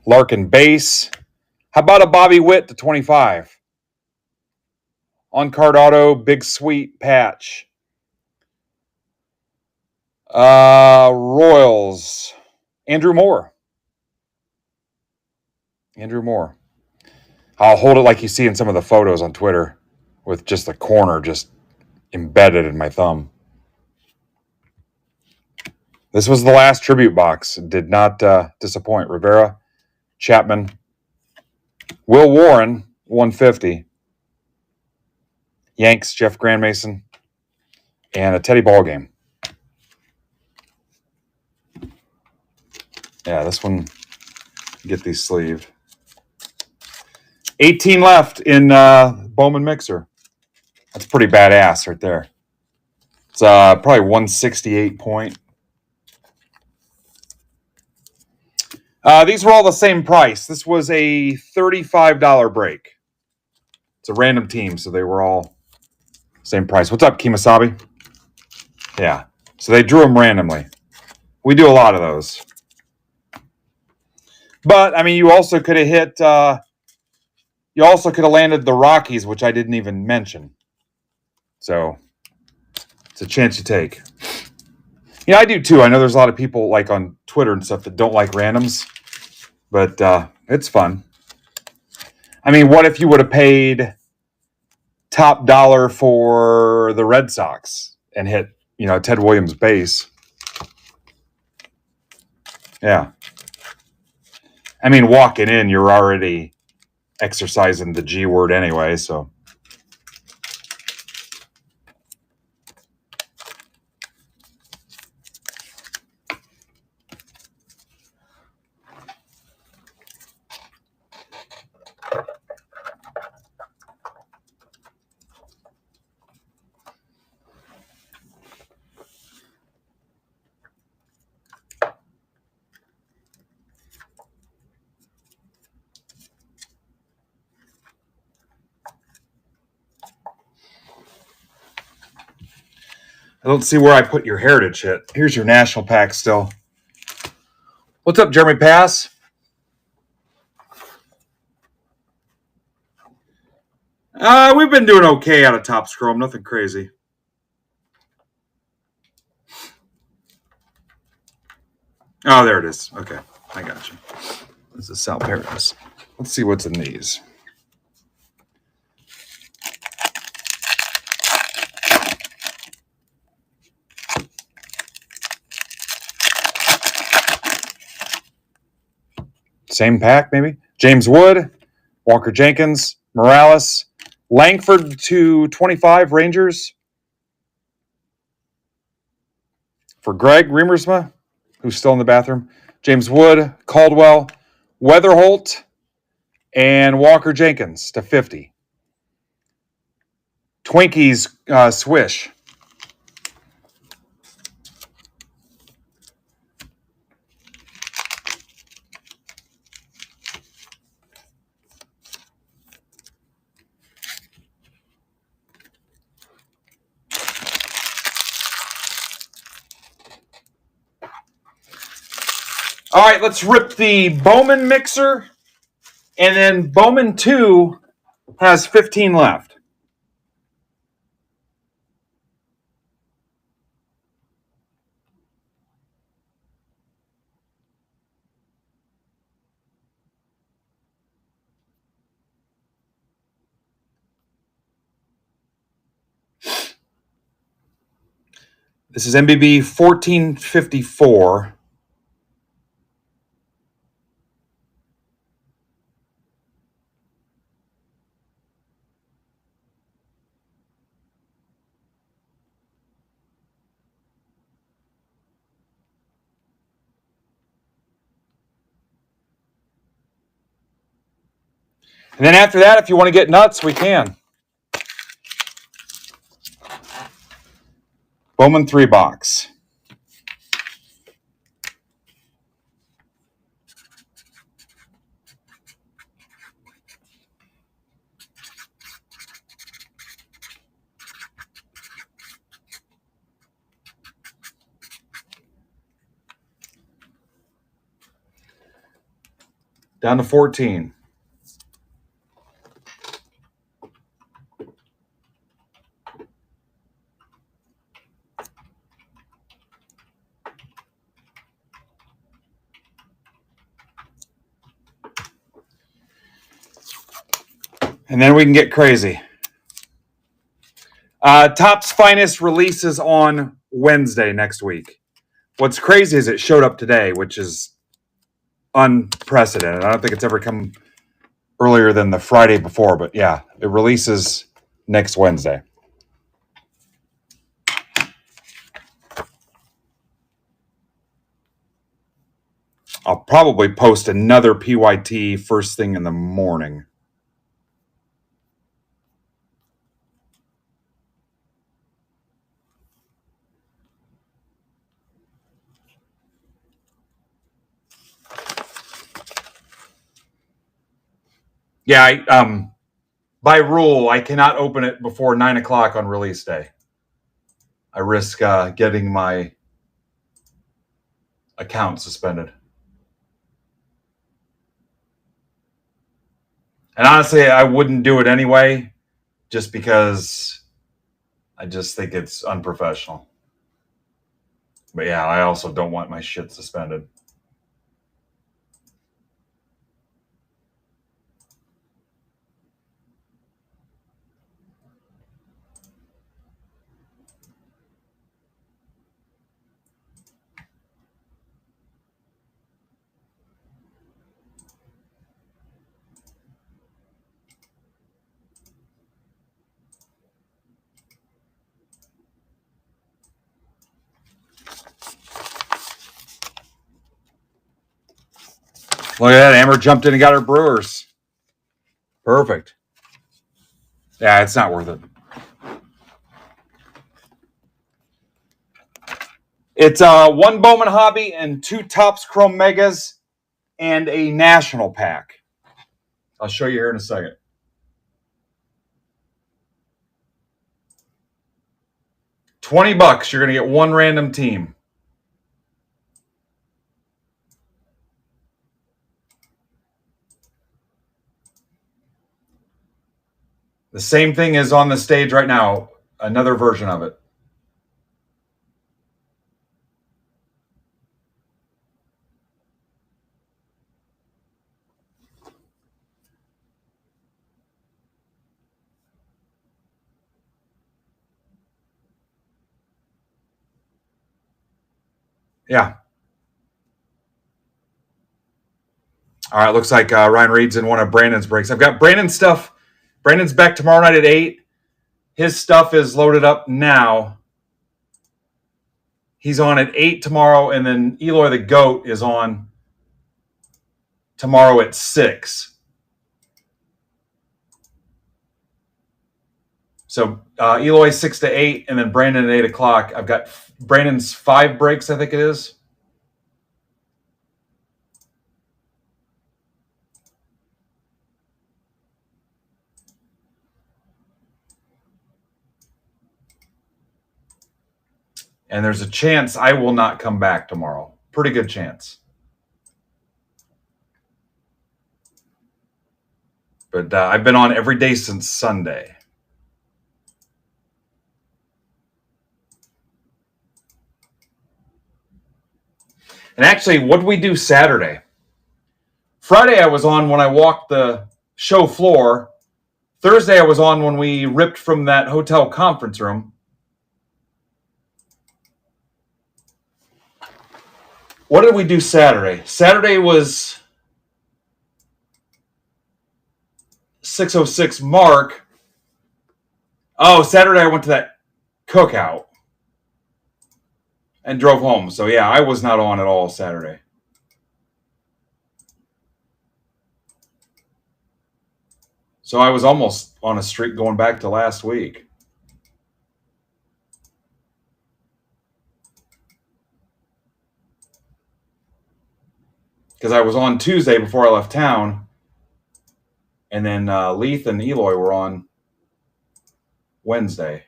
Larkin base. How about a Bobby Witt to 25? On-card auto, big sweet patch. Royals. Andrew Moore. I'll hold it like you see in some of the photos on Twitter with just the corner just embedded in my thumb. This was the last tribute box. It did not disappoint. Rivera, Chapman, Will Warren, 150. Yanks, Jeff Grandmason, and a Teddy Ballgame. Yeah, this one, get these sleeved. 18 left in Bowman Mixer. That's pretty badass right there. It's probably 168 point. These were all the same price. This was a $35 break. It's a random team, so they were all same price. What's up, Kimasabi? Yeah. So they drew them randomly. We do a lot of those. But, I mean, you also could have hit... you also could have landed the Rockies, which I didn't even mention. So, it's a chance you take. Yeah, I do too. I know there's a lot of people like on Twitter and stuff that don't like randoms. But it's fun. I mean, what if you would have paid top dollar for the Red Sox and hit, Ted Williams base? Yeah. I mean, walking in, you're already exercising the G word anyway, so. I don't see where I put your heritage hit. Here's your national pack still. What's up, Jeremy Pass? We've been doing okay out of Top Scrum. Nothing crazy. Oh, there it is. Okay, I got you. This is Sal Paradise. Let's see what's in these. Same pack, maybe. James Wood, Walker Jenkins, Morales, Langford to 25 Rangers. For Greg Riemersma, who's still in the bathroom. James Wood, Caldwell, Weatherholt, and Walker Jenkins to 50. Twinkies swish. All right, let's rip the Bowman Mixer, and then Bowman 2 has 15 left. This is MBB 1454. And then after that, if you want to get nuts, we can. Bowman 3 box. Down to 14. And then we can get crazy. Topps Finest releases on Wednesday next week. What's crazy is it showed up today, which is unprecedented. I don't think it's ever come earlier than the Friday before, but yeah, it releases next Wednesday. I'll probably post another PYT first thing in the morning. Yeah, by rule, I cannot open it before 9 o'clock on release day. I risk getting my account suspended. And honestly, I wouldn't do it anyway, just because I just think it's unprofessional. But yeah, I also don't want my shit suspended. Look at that. Amber jumped in and got her Brewers. Perfect. Yeah, it's not worth it. It's one Bowman Hobby and 2 Topps Chrome Megas and a national pack. I'll show you here in a second. $20, you're going to get one random team. The same thing is on the stage right now, another version of it. Yeah. All right, looks like Ryan Reed's in one of Brandon's breaks. I've got Brandon's stuff. Brandon's back tomorrow night at 8. His stuff is loaded up now. He's on at 8 tomorrow, and then Eloy the Goat is on tomorrow at 6. So Eloy 6 to 8, and then Brandon at 8 o'clock. I've got Brandon's 5 breaks, I think it is. And there's a chance I will not come back tomorrow. Pretty good chance. But I've been on every day since Sunday. And actually, what did we do Saturday? Friday, I was on when I walked the show floor. Thursday, I was on when we ripped from that hotel conference room. What did we do Saturday? Saturday was 6:06 mark. Oh, Saturday I went to that cookout and drove home. So yeah, I was not on at all Saturday. So I was almost on a streak going back to last week. Because I was on Tuesday before I left town. And then Leith and Eloy were on Wednesday.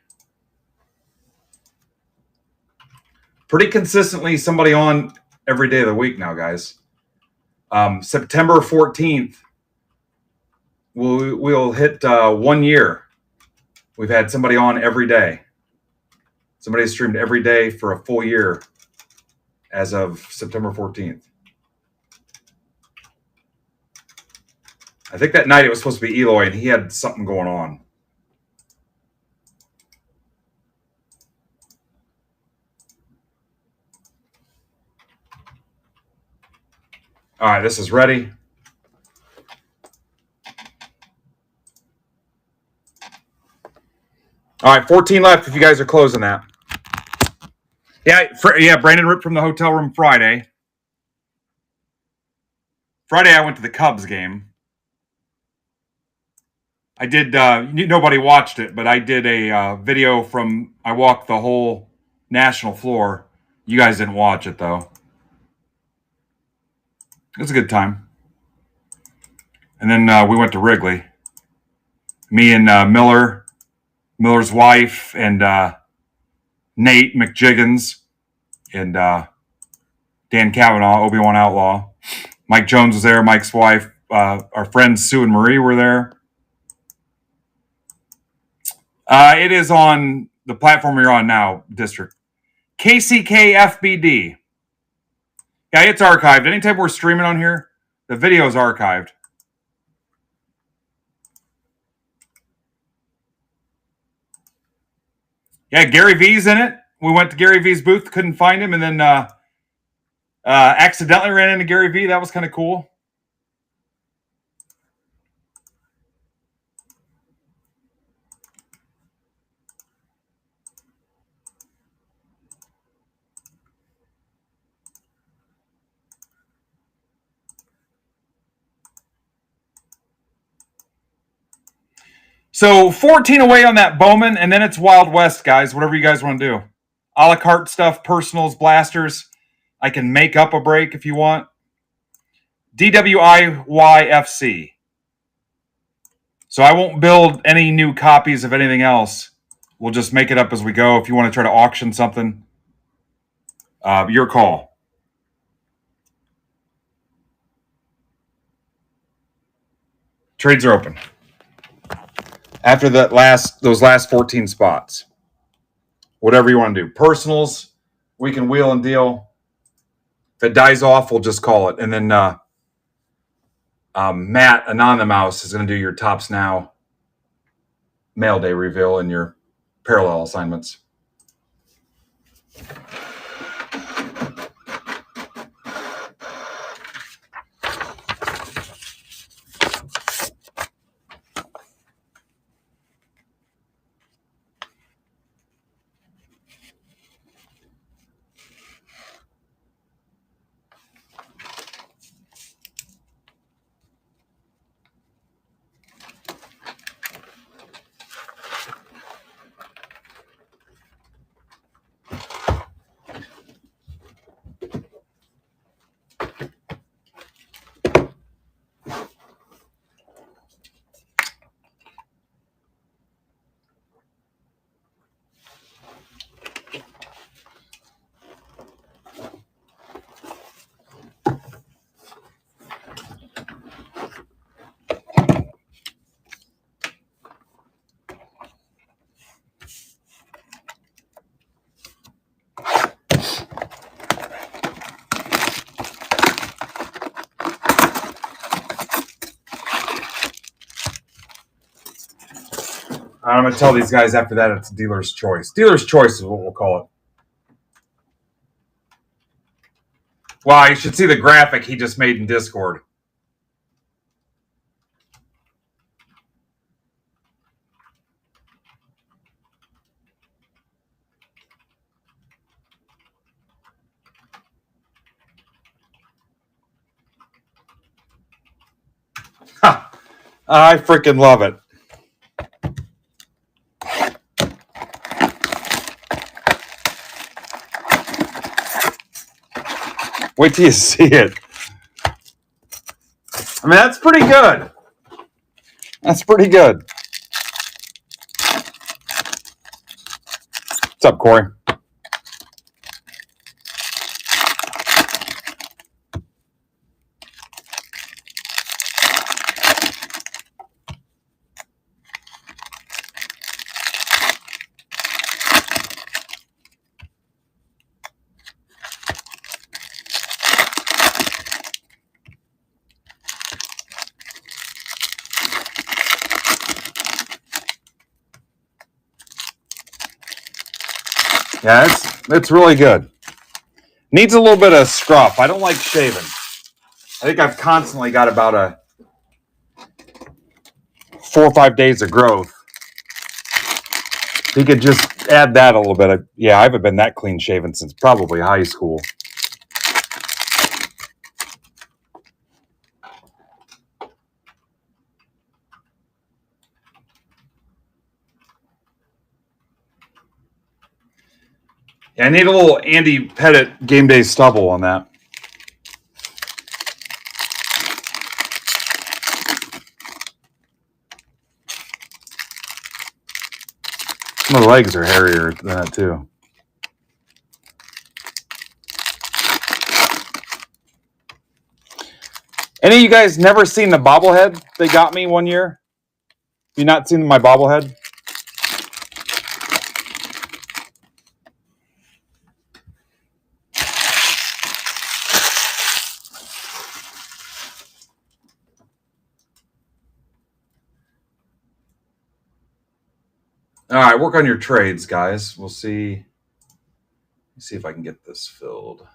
Pretty consistently somebody on every day of the week now, guys. September 14th, we'll hit 1 year. We've had somebody on every day. Somebody streamed every day for a full year as of September 14th. I think that night it was supposed to be Eloy, and he had something going on. All right, this is ready. All right, 14 left if you guys are closing that. Yeah, Brandon ripped from the hotel room Friday. Friday I went to the Cubs game. I did, nobody watched it, but I did a video from, I walked the whole national floor. You guys didn't watch it, though. It was a good time. And then we went to Wrigley. Me and Miller's wife, and Nate McJiggins, and Dan Cavanaugh, Obi-Wan Outlaw. Mike Jones was there, Mike's wife. Our friends Sue and Marie were there. It is on the platform you're on now, District. KCKFBD. Yeah, it's archived. Anytime we're streaming on here, the video is archived. Yeah, Gary V's in it. We went to Gary V's booth, couldn't find him, and then accidentally ran into Gary V. That was kind of cool. So 14 away on that Bowman, and then it's Wild West, guys. Whatever you guys want to do. A la carte stuff, personals, blasters. I can make up a break if you want. DWIYFC. So I won't build any new copies of anything else. We'll just make it up as we go. If you want to try to auction something, your call. Trades are open. After those last 14 spots. Whatever you want to do. Personals, we can wheel and deal. If it dies off, we'll just call it. And then Matt, Anonymous, is going to do your Tops Now mail day reveal and your parallel assignments. I'm going to tell these guys after that it's dealer's choice. Dealer's choice is what we'll call it. Wow, you should see the graphic he just made in Discord. Ha! I freaking love it. Wait till you see it. I mean, that's pretty good. That's pretty good. What's up, Corey? Yeah, it's really good. Needs a little bit of scruff. I don't like shaving. I think I've constantly got about a 4 or 5 days of growth. If you could just add that a little bit. Yeah, I haven't been that clean shaven since probably high school. Yeah, I need a little Andy Pettit game day stubble on that. My legs are hairier than that too. Any of you guys never seen the bobblehead they got me one year? You not seen my bobblehead? All right, work on your trades, guys. We'll see. Let's see if I can get this filled.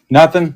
Nothing?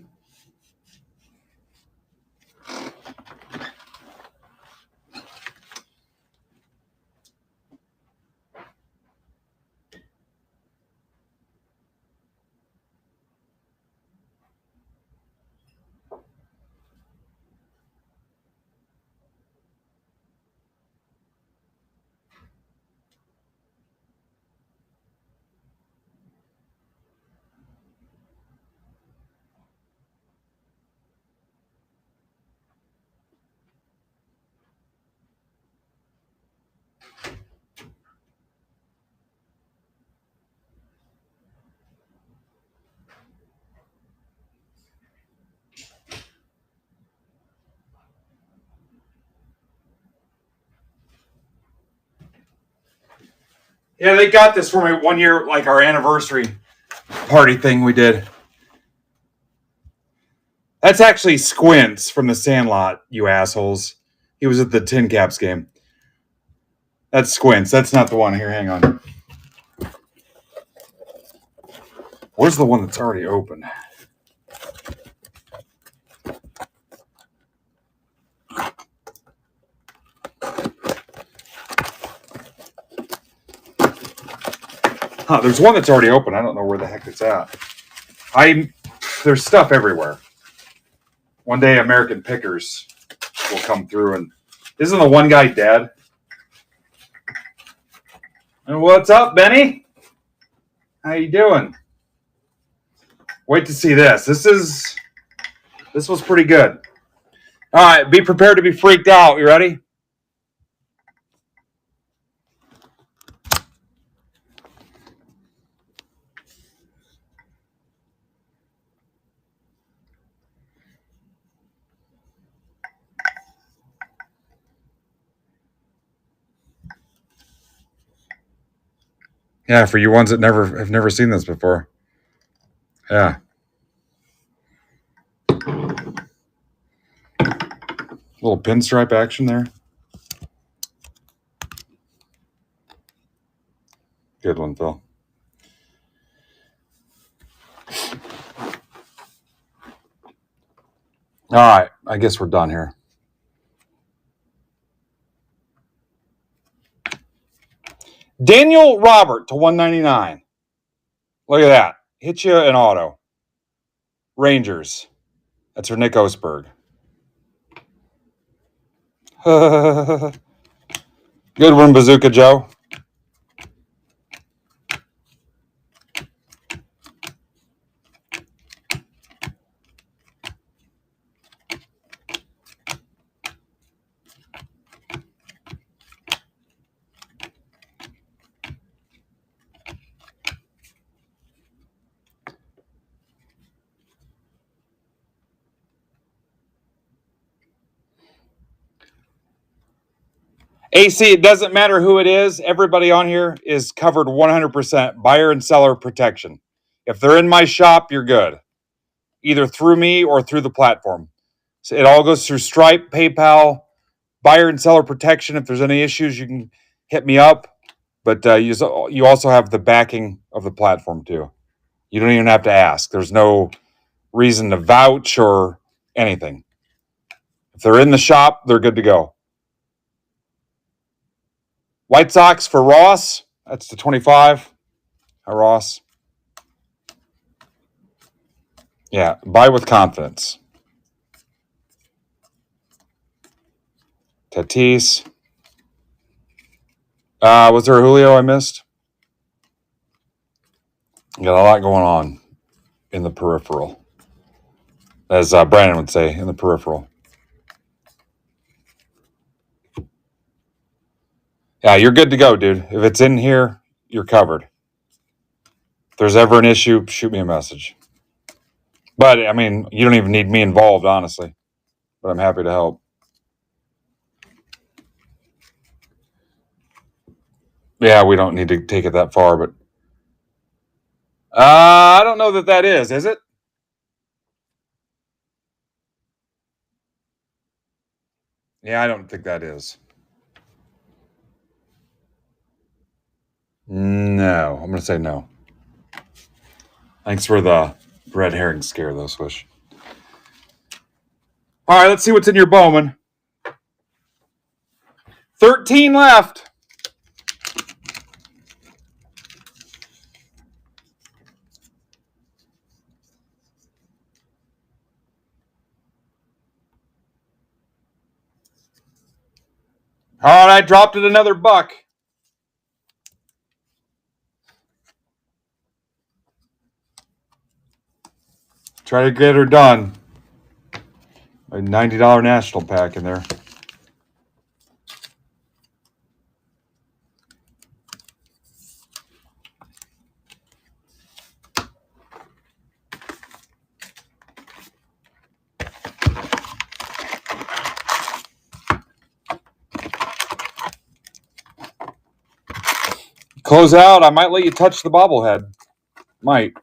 Yeah, they got this for me one year, like our anniversary party thing we did. That's actually Squints from The Sandlot, you assholes. He was at the Tin Caps game. That's Squints. That's not the one. Here, hang on. Where's the one that's already open? There's one that's already open. I don't know where the heck it's at. There's stuff everywhere. One day American Pickers will come through, and isn't the one guy dead? And what's up, Benny? How you doing? Wait to see this. This was pretty good. All right, be prepared to be freaked out. You ready? Yeah, for you ones that have never seen this before. Yeah. Little pinstripe action there. Good one, Phil. All right, I guess we're done here. Daniel Robert to 199. Look at that. Hit you an auto. Rangers. That's for Nick Osberg. Good one, Bazooka Joe. AC, it doesn't matter who it is. Everybody on here is covered 100% buyer and seller protection. If they're in my shop, you're good, either through me or through the platform. So it all goes through Stripe, PayPal, buyer and seller protection. If there's any issues, you can hit me up. But you also have the backing of the platform too. You don't even have to ask. There's no reason to vouch or anything. If they're in the shop, they're good to go. White Sox for Ross. That's the 25. Hi, Ross. Yeah, buy with confidence. Tatis. Was there a Julio I missed? Got a lot going on in the peripheral. As Brandon would say, in the peripheral. Yeah, you're good to go, dude. If it's in here, you're covered. If there's ever an issue, shoot me a message. But, I mean, you don't even need me involved, honestly. But I'm happy to help. Yeah, we don't need to take it that far, but I don't know that is it? Yeah, I don't think that is. No, I'm going to say no. Thanks for the red herring scare, though, Swish. All right, let's see what's in your Bowman. 13 left. All right, I dropped it another buck. Try to get her done. A $90 national pack in there. Close out. I might let you touch the bobblehead. Might.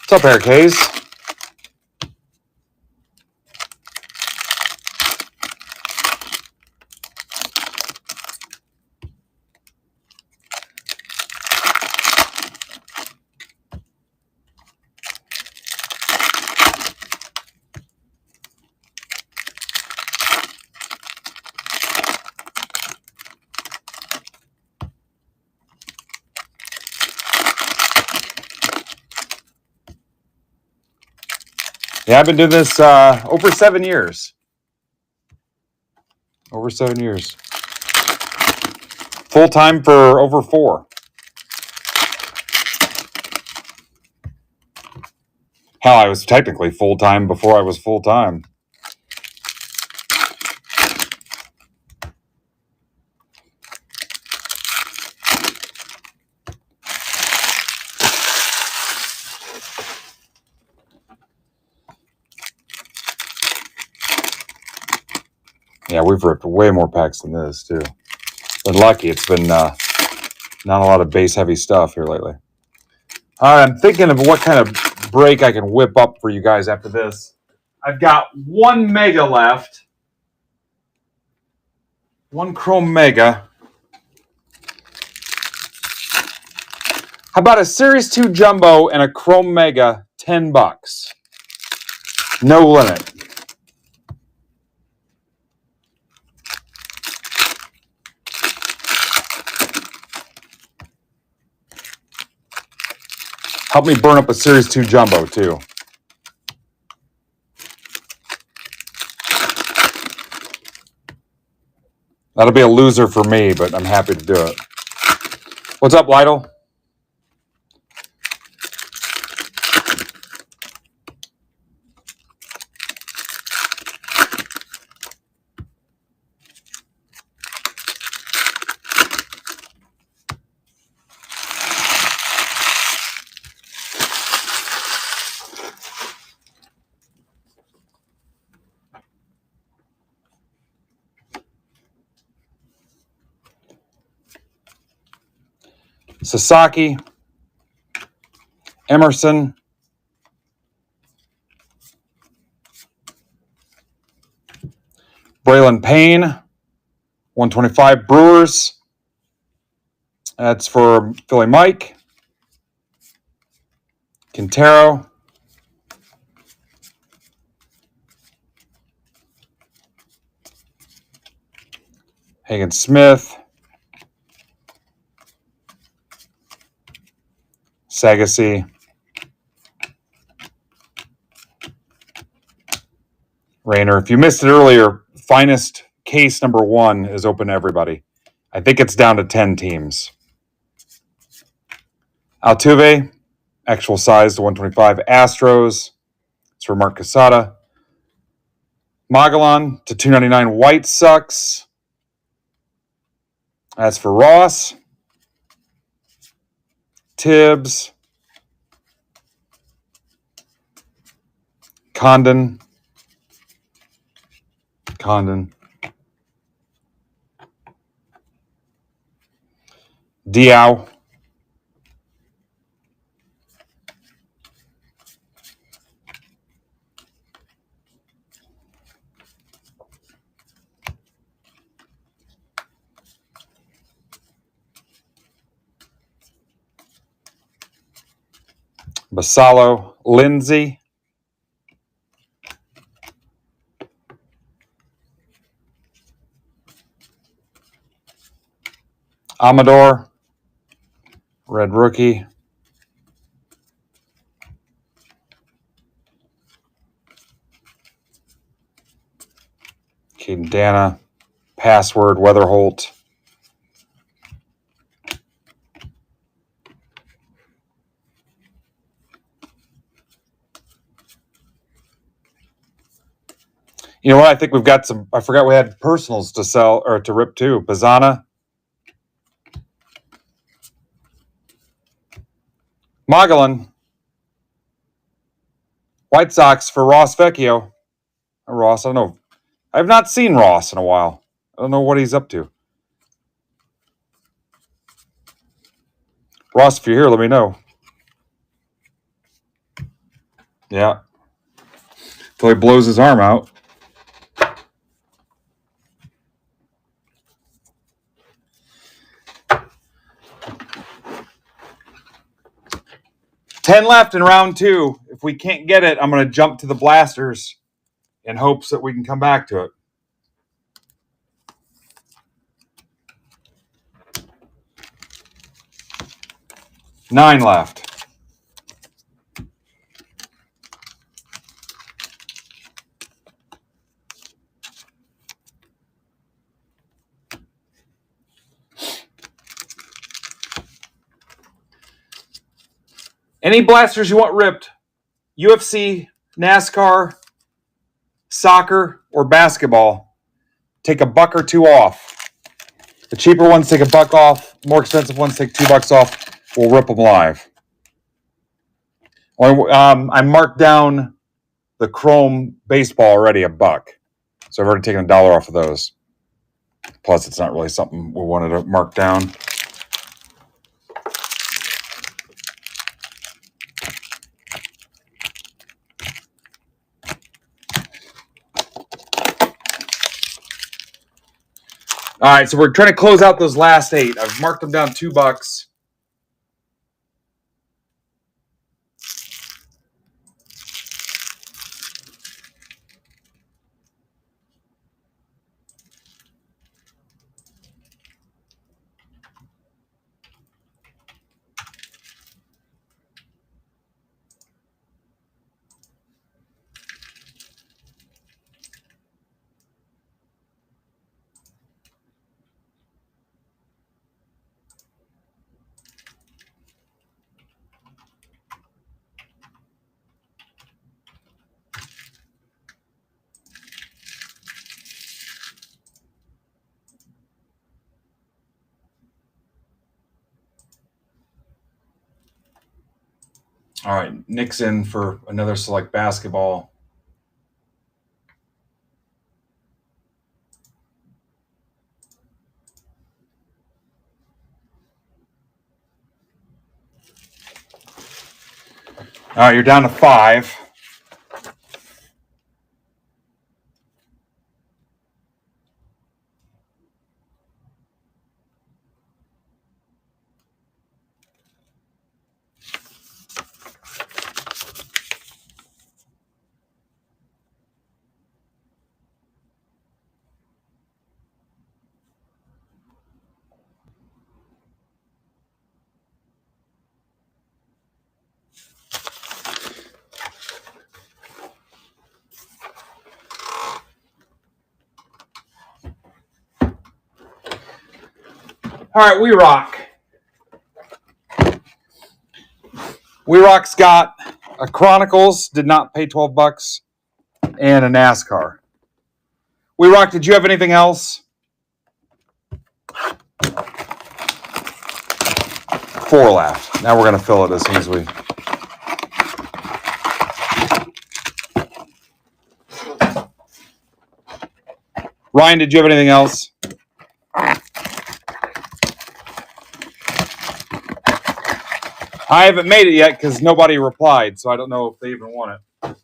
What's up, Eric Hayes? Yeah, I've been doing this over 7 years. Over 7 years. Full time for over 4. Hell, I was technically full time before I was full time. Yeah, we've ripped way more packs than this, too. Been lucky. It's been not a lot of base heavy stuff here lately. All right, I'm thinking of what kind of break I can whip up for you guys after this. I've got 1 mega left. 1 Chrome Mega. How about a Series 2 Jumbo and a Chrome Mega, $10. No limit. Help me burn up a Series 2 Jumbo, too. That'll be a loser for me, but I'm happy to do it. What's up, Lytle? Sasaki, Emerson, Braylon Payne, 125. Brewers, that's for Philly Mike. Quintero, Hagen Smith, Sagasy, Rayner. If you missed it earlier, finest case number 1 is open to everybody. I think it's down to 10 teams. Altuve, actual size to 125. Astros, it's for Mark Casada. Magellan to 299. White Sox, that's for Ross. Tibbs, Condon, Diao, Basallo, Lindsay, Amador, red rookie, Caden Dana, password, Weatherholt, you know what? I think we've got some. I forgot we had personals to sell or to rip too. Pizzana, Magellan, White Sox for Ross Vecchio. Ross, I don't know. I've not seen Ross in a while. I don't know what he's up to. Ross, if you're here, let me know. Yeah. Until he blows his arm out. $10 left in round 2. If we can't get it, I'm going to jump to the blasters in hopes that we can come back to it. 9 left. Any blasters you want ripped, UFC, NASCAR, soccer, or basketball, take $1 or $2 off. The cheaper ones take $1 off. More expensive ones take $2 off. We'll rip them live. I marked down the Chrome baseball already $1. So I've already taken $1 off of those. Plus, it's not really something we wanted to mark down. All right, so we're trying to close out those last 8. I've marked them down $2. All right, Nick's in for another select basketball. All right, you're down to 5. All right, We Rock. We Rock's got a Chronicles, did not pay $12, and a NASCAR. We Rock, did you have anything else? 4 left. Now we're going to fill it as soon as we... Ryan, did you have anything else? I haven't made it yet because nobody replied, so I don't know if they even want it.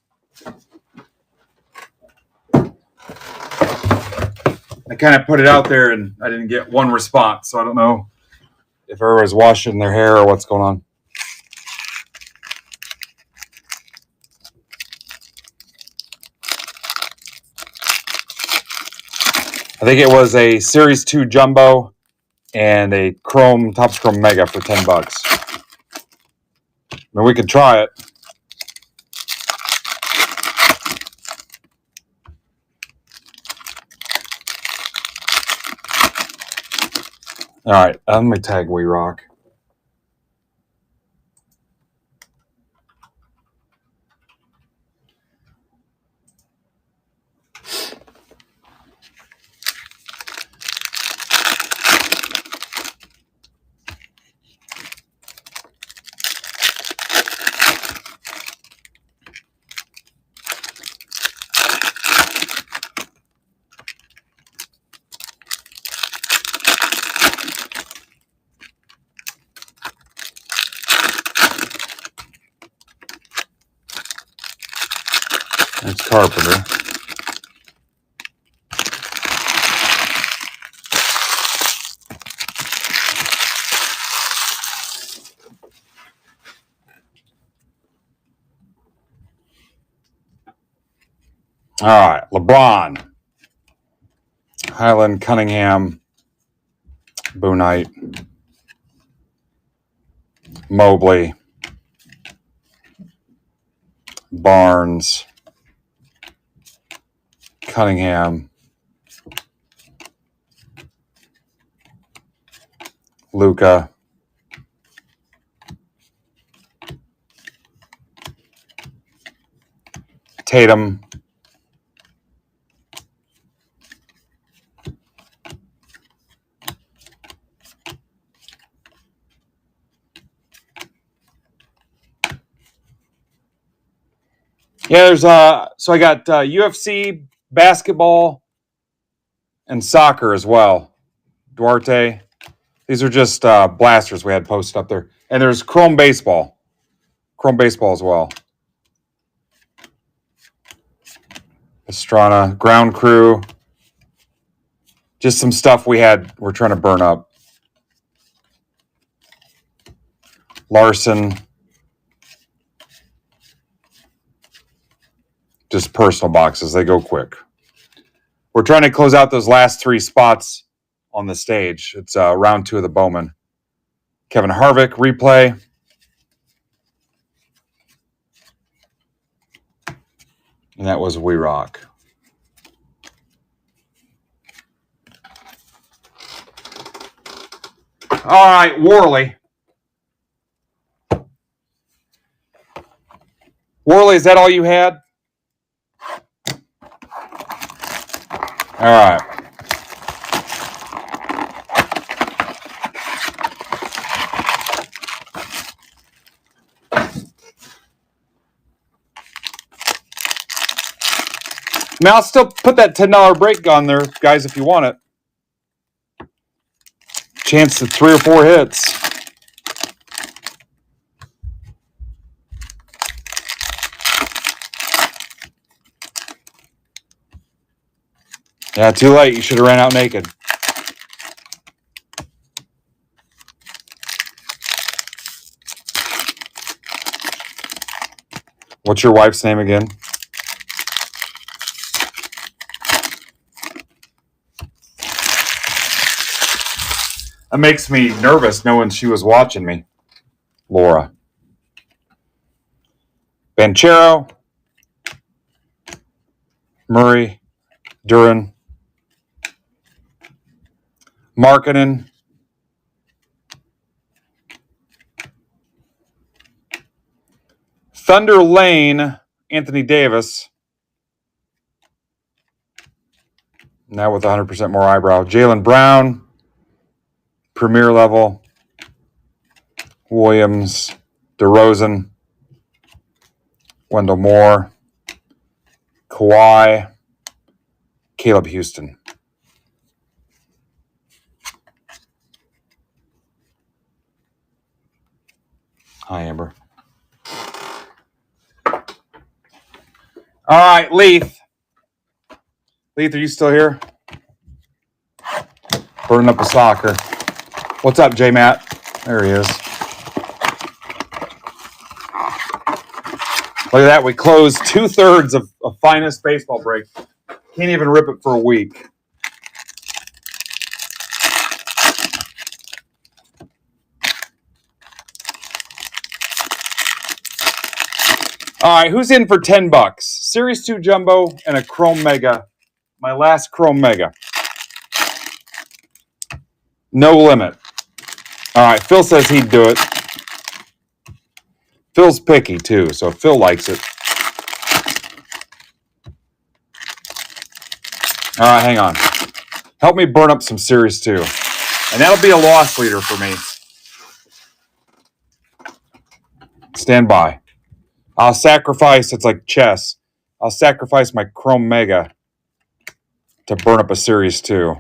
I kind of put it out there and I didn't get one response, so I don't know if everybody's washing their hair or what's going on. I think it was a Series 2 Jumbo and a Topps Chrome Mega for $10. I mean, we could try it. All right, let me tag We Rock. It's Carpenter. All right, LeBron, Highland, Cunningham, Boonite, Mobley, Barnes, Cunningham, Luka, Tatum, yeah, there's so I got UFC, basketball, and soccer as well. Duarte. These are just blasters we had posted up there. And there's Chrome Baseball. Chrome Baseball as well. Estrada, Ground Crew. Just some stuff we're trying to burn up. Larson. Just personal boxes. They go quick. We're trying to close out those last 3 spots on the stage. It's round 2 of the Bowman. Kevin Harvick, replay. And that was We Rock. All right, Worley. Worley, is that all you had? All right. I mean, I'll still put that $10 break on there, guys, if you want it. Chance at 3 or 4 hits. Yeah, too late. You should have ran out naked. What's your wife's name again? That makes me nervous knowing she was watching me. Laura. Banchero. Murray. Duran. Markkanen. Thunder Lane. Anthony Davis. Now with 100% more eyebrow. Jaylen Brown. Premier level. Williams. DeRozan. Wendell Moore. Kawhi. Caleb Houston. Hi, Amber. All right, Leith. Leith, are you still here? Burning up a soccer. What's up, J-Matt? There he is. Look at that. We closed 2/3 of finest baseball break. Can't even rip it for a week. All right, who's in for $10? Series 2 Jumbo and a Chrome Mega. My last Chrome Mega. No limit. All right, Phil says he'd do it. Phil's picky, too, so if Phil likes it. All right, hang on. Help me burn up some Series 2. And that'll be a loss leader for me. Stand by. I'll sacrifice, it's like chess. I'll sacrifice my Chrome Mega to burn up a Series 2.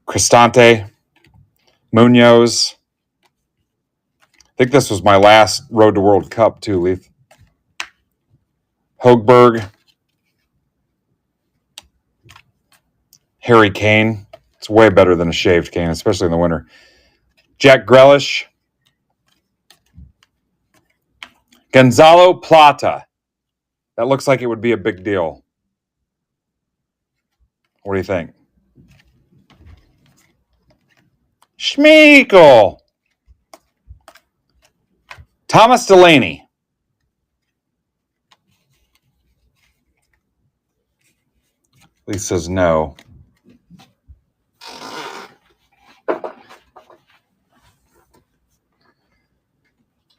Cristante, Munoz. I think this was my last Road to World Cup, too, Leith. Hoegberg. Harry Kane. It's way better than a shaved Kane, especially in the winter. Jack Grealish. Gonzalo Plata. That looks like it would be a big deal. What do you think? Schmeichel. Thomas Delaney. Lee says no.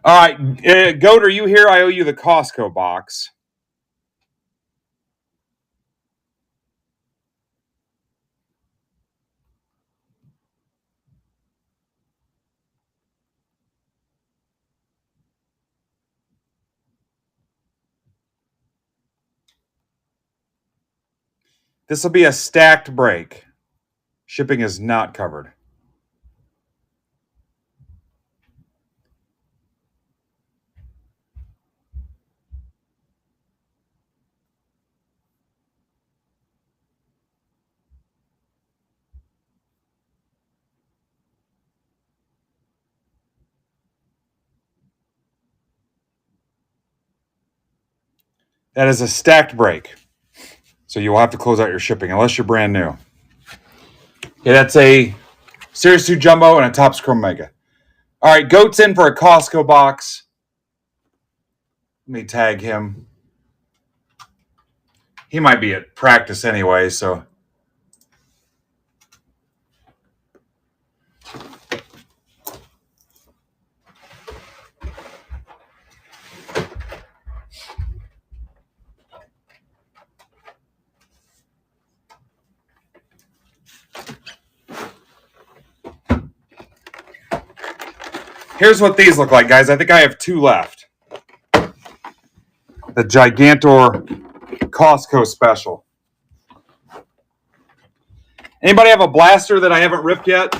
All right, Goat, are you here? I owe you the Costco box. This will be a stacked break. Shipping is not covered. That is a stacked break. So you will have to close out your shipping unless you're brand new. Yeah, that's a Series 2 Jumbo and a Topps Chrome Mega. All right, Goat's in for a Costco box. Let me tag him. He might be at practice anyway, so. Here's what these look like, guys. I think I have 2 left. The Gigantor Costco special. Anybody have a blaster that I haven't ripped yet?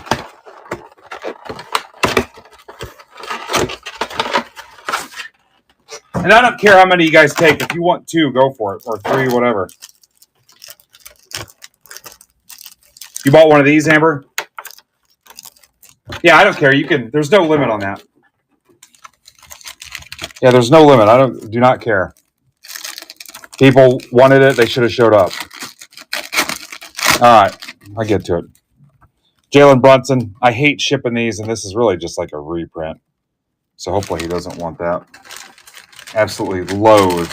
And And I don't care how many you guys take. If you want 2, go for it. Or 3, whatever. You bought one of these, Amber? Yeah, I don't care. You can. There's no limit on that. Yeah, there's no limit. Do not care. People wanted it. They should have showed up. All right. I'll get to it. Jalen Brunson. I hate shipping these, and this is really just like a reprint. So hopefully he doesn't want that. Absolutely loathe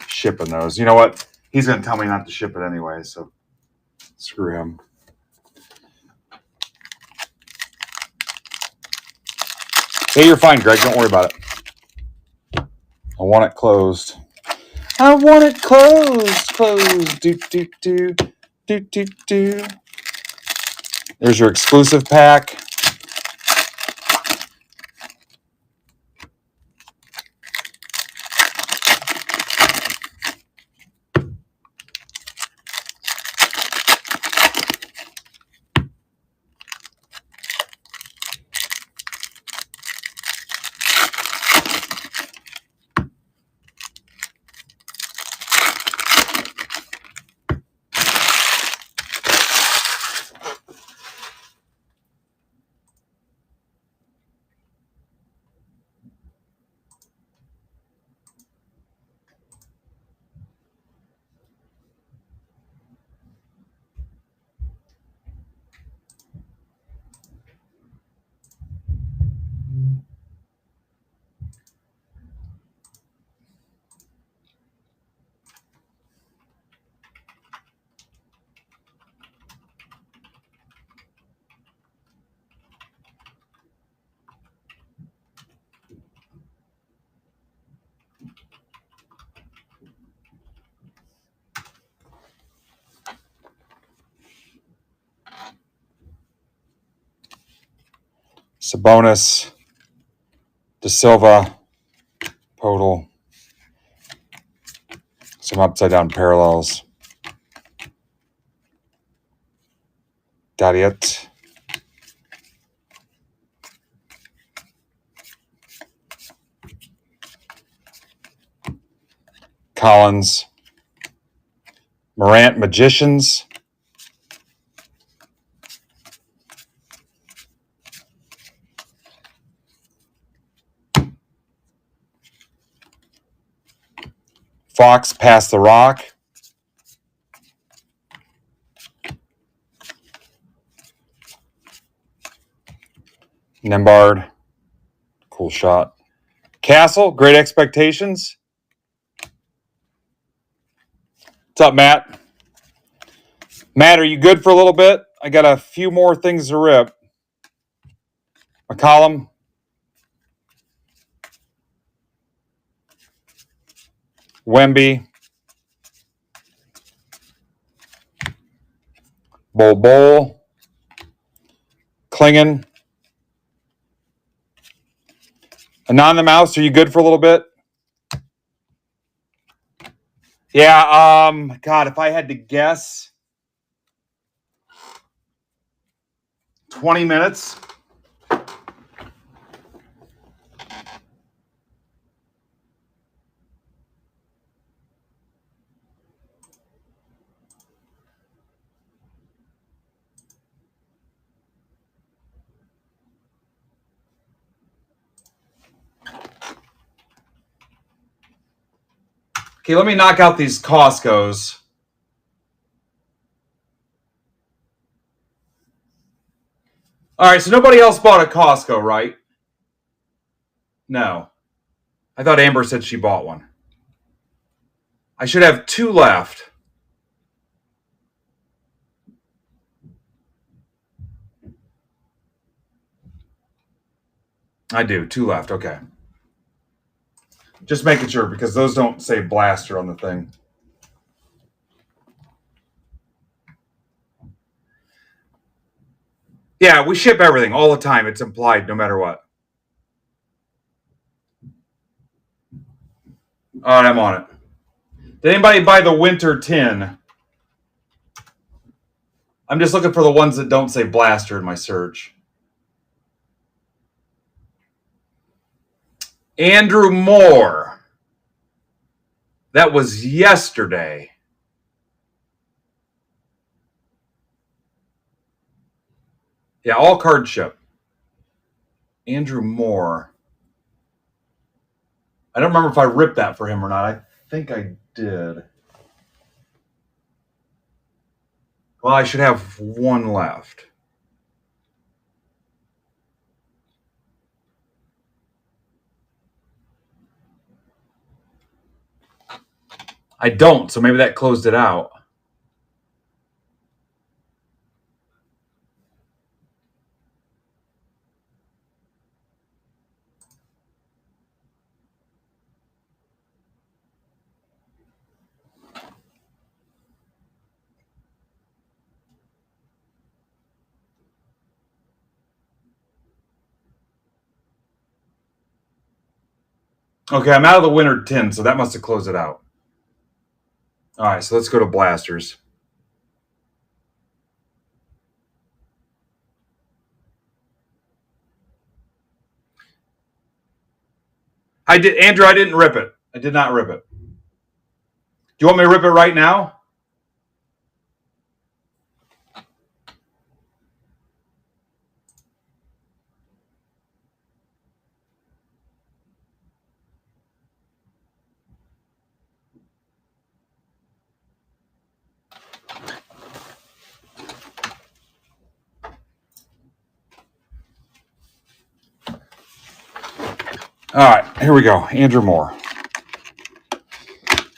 shipping those. You know what? He's going to tell me not to ship it anyway, so screw him. Hey, you're fine, Greg. Don't worry about it. I want it closed. I want it closed. Closed. Do, do, do. Do, do, do. There's your exclusive pack. Sabonis, De Silva, Podol. Some upside down parallels. Dariet. Collins. Morant Magicians. Fox Pass the Rock. Nembhard. Cool shot. Castle, Great Expectations. What's up, Matt? Matt, are you good for a little bit? I got a few more things to rip. McCollum. Wemby. Bol. Klingon. Anon the Mouse, are you good for a little bit? Yeah, God, if I had to guess, 20 minutes. Okay, let me knock out these Costco's. All right, so nobody else bought a Costco, right? No. I thought Amber said she bought one. I should have 2 left. I do. 2 left. Okay. Just making sure because those don't say blaster on the thing. Yeah, we ship everything all the time. It's implied no matter what. All right, I'm on it. Did anybody buy the winter tin? I'm just looking for the ones that don't say blaster in my search. Andrew Moore. That was yesterday. Yeah, all card ship. Andrew Moore. I don't remember if I ripped that for him or not. I think I did. Well, I should have one left. I don't, so maybe that closed it out. Okay, I'm out of the winter tin, so that must have closed it out. All right, so let's go to blasters. I did, Andrew. I didn't rip it. I did not rip it. Do you want me to rip it right now? All right, here we go. Andrew Moore.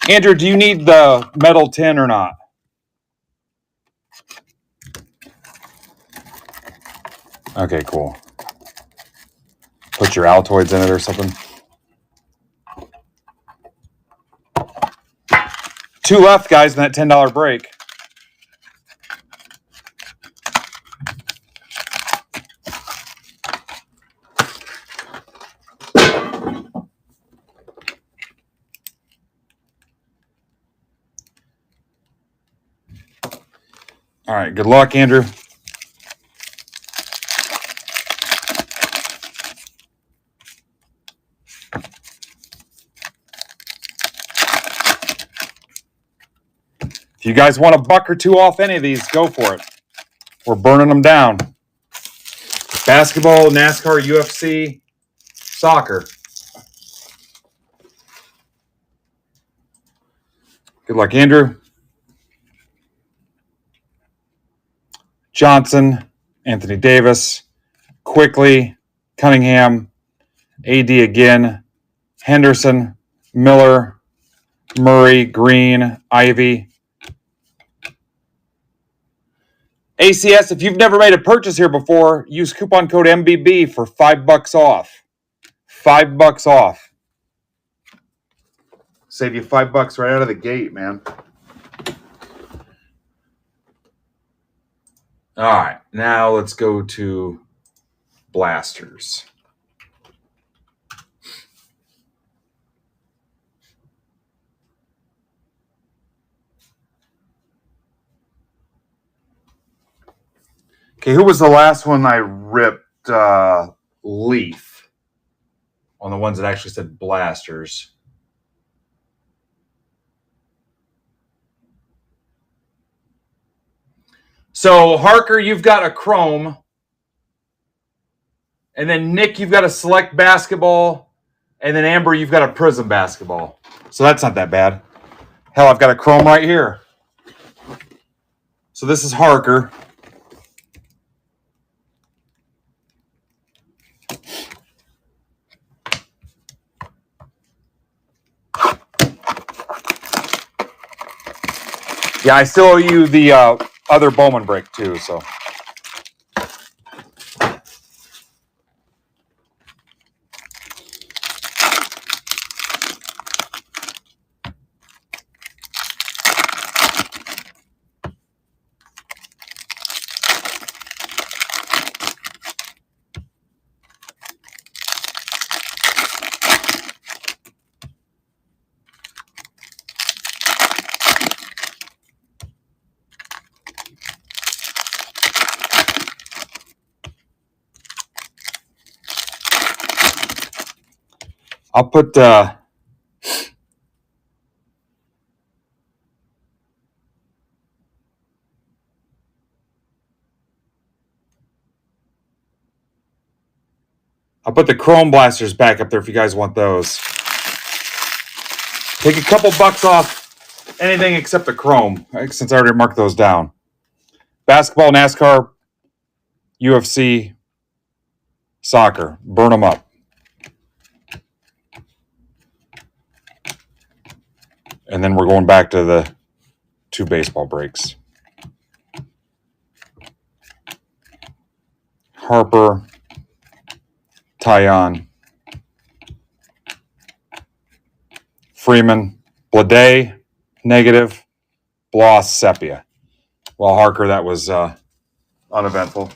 Andrew, do you need the metal tin or not? Okay, cool. Put your Altoids in it or something. 2 left, guys, in that $10 break. All right, good luck, Andrew. If you guys want a buck or two off any of these, go for it. We're burning them down. Basketball, NASCAR, UFC, soccer. Good luck, Andrew. Johnson, Anthony Davis, Quickly, Cunningham, AD again, Henderson, Miller, Murray, Green, Ivy. ACS, if you've never made a purchase here before, use coupon code MBB for $5 off. $5 off. Save you $5 right out of the gate, man. All right, now let's go to blasters. Okay, who was the last one I ripped? Leaf on the ones that actually said blasters. So, Harker, you've got a chrome. And then, Nick, you've got a select basketball. And then, Amber, you've got a prism basketball. So that's not that bad. Hell, I've got a chrome right here. So this is Harker. Yeah, I still owe you the other Bowman break, too, so... I'll put I'll put the chrome blasters back up there if you guys want those. Take a couple bucks off anything except the chrome, since I already marked those down. Basketball, NASCAR, UFC, soccer. Burn them up. And then we're going back to the 2 baseball breaks. Harper, Tyon, Freeman, Blade, negative, Bloss, Sepia. Well, Harker, that was uneventful.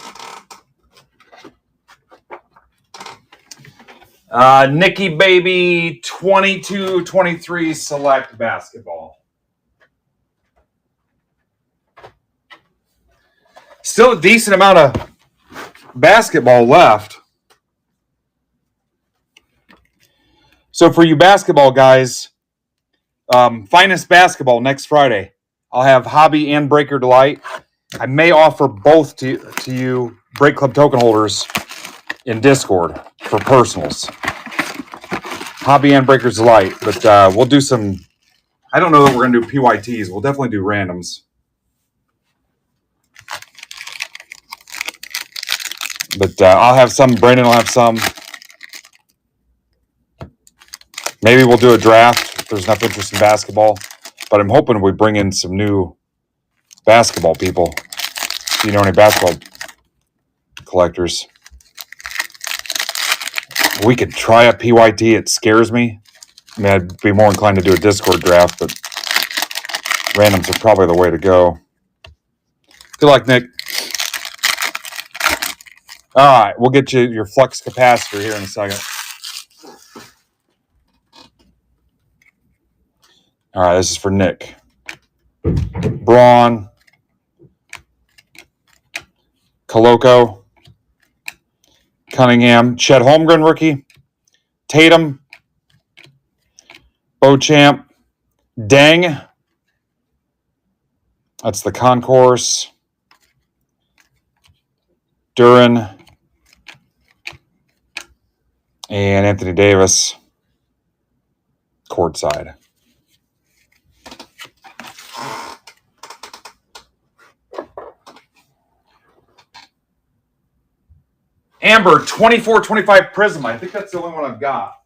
Nikki Baby 22-23 select basketball. Still a decent amount of basketball left. So for you basketball guys, Finest Basketball next Friday. I'll have Hobby and Breaker Delight. I may offer both to you Break Club token holders in Discord for personals. Hobby and Breaker's Delight. But we'll do some... I don't know that we're going to do PYTs. We'll definitely do randoms. But I'll have some. Brandon will have some. Maybe we'll do a draft if there's enough interest in basketball. But I'm hoping we bring in some new basketball people. If you know any basketball collectors. We could try a PYT. It scares me. I mean, I'd be more inclined to do a Discord draft, but randoms are probably the way to go. Good luck, Nick. All right, we'll get you your flux capacitor here in a second. All right, this is for Nick. Braun. Coloco. Cunningham. Chet Holmgren, rookie. Tatum. Beauchamp. Deng. That's the concourse. Duran. And Anthony Davis. Courtside. Amber, 24-25 Prism. I think that's the only one I've got.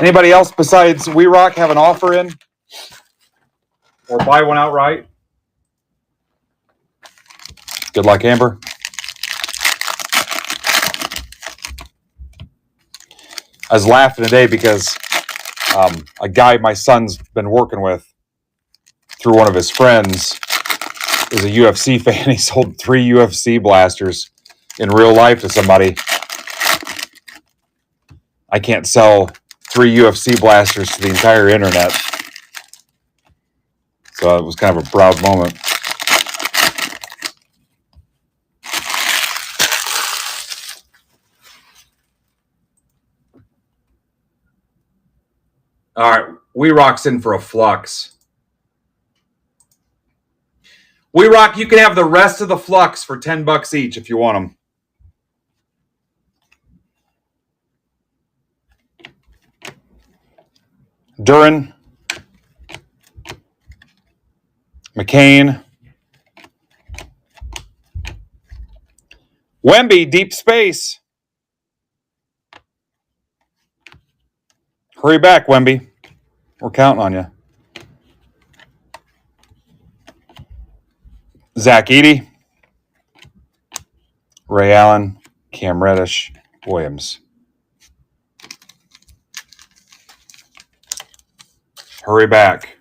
Anybody else besides We Rock have an offer in? Or buy one outright? Good luck, Amber. I was laughing today because a guy my son's been working with through one of his friends is a UFC fan. He sold 3 UFC blasters in real life to somebody. I can't sell 3 UFC blasters to the entire internet. So it was kind of a proud moment. All right, We Rock's in for a flux. We Rock, you can have the rest of the flux for $10 each if you want them. Duran. McCain. Wemby, deep space. Hurry back, Wemby. We're counting on you. Zach Edey. Ray Allen. Cam Reddish. Williams. Hurry back.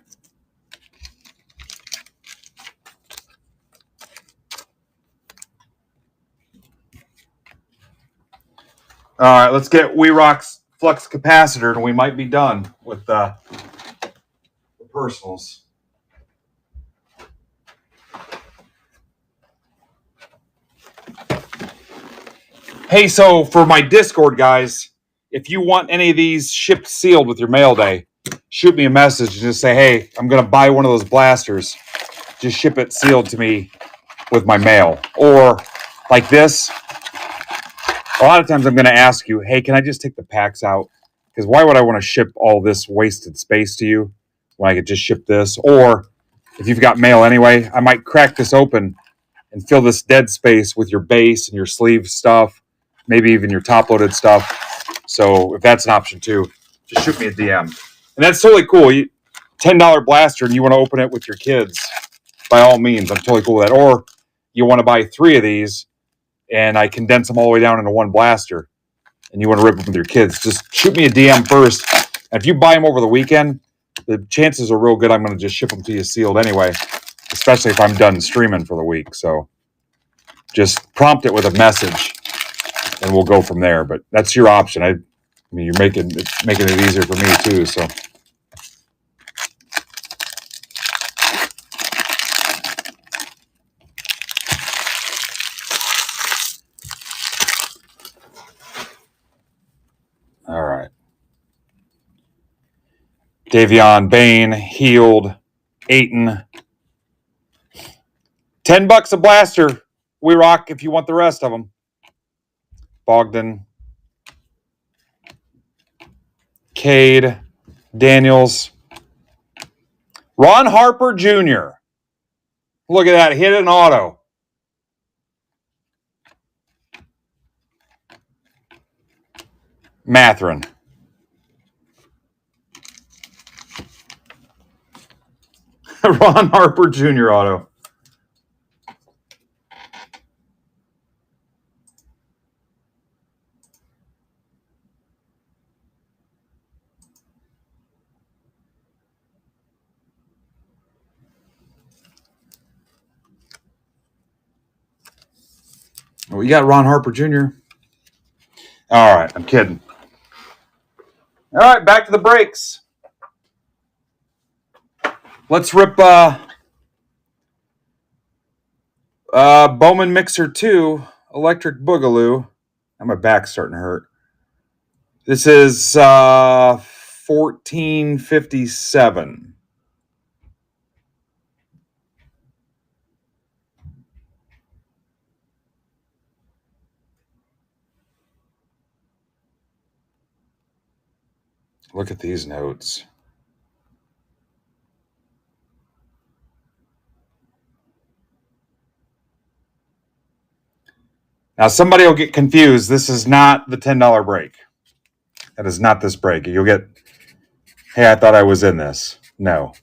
All right, let's get We Rock's flux capacitor, and we might be done with the personals. Hey, so for my Discord guys, if you want any of these shipped sealed with your mail day, shoot me a message and just say, hey, I'm going to buy one of those blasters. Just ship it sealed to me with my mail. Or like this, a lot of times I'm going to ask you, hey, can I just take the packs out? Because why would I want to ship all this wasted space to you when I could just ship this? Or if you've got mail anyway, I might crack this open and fill this dead space with your base and your sleeve stuff, maybe even your top-loaded stuff. So if that's an option too, just shoot me a DM. And that's totally cool. $10 blaster and you want to open it with your kids, by all means, I'm totally cool with that. Or you want to buy 3 of these and I condense them all the way down into one blaster and you want to rip them with your kids, just shoot me a DM first. And if you buy them over the weekend, the chances are real good I'm going to just ship them to you sealed anyway, especially if I'm done streaming for the week. So just prompt it with a message and we'll go from there. But that's your option. I mean, you're making it easier for me too. So all right. Davion, Bain, Healed, Aiton. $10 a blaster. We rock if you want the rest of them. Bogdan, Cade, Daniels, Ron Harper Jr. Look at that. Hit an auto. Matherin. Ron Harper Jr. auto. Oh, you got Ron Harper Jr. All right, I'm kidding. All right, back to the breaks. Let's rip Bowman Mixer 2, Electric Boogaloo. Now my back's starting to hurt. This is 1457. Look at these notes. Now, somebody will get confused. This is not the $10 break. That is not this break. You'll get, hey, I thought I was in this. No.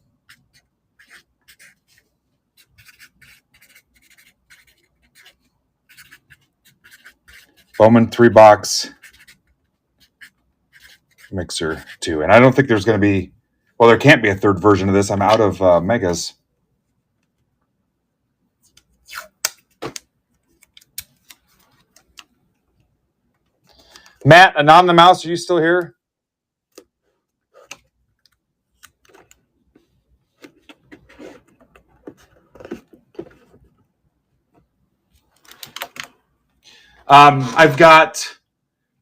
Bowman 3-box Mixer 2. And I don't think there's going to be, well, there can't be a third version of this. I'm out of megas. Matt, Anon the Mouse, are you still here? I've got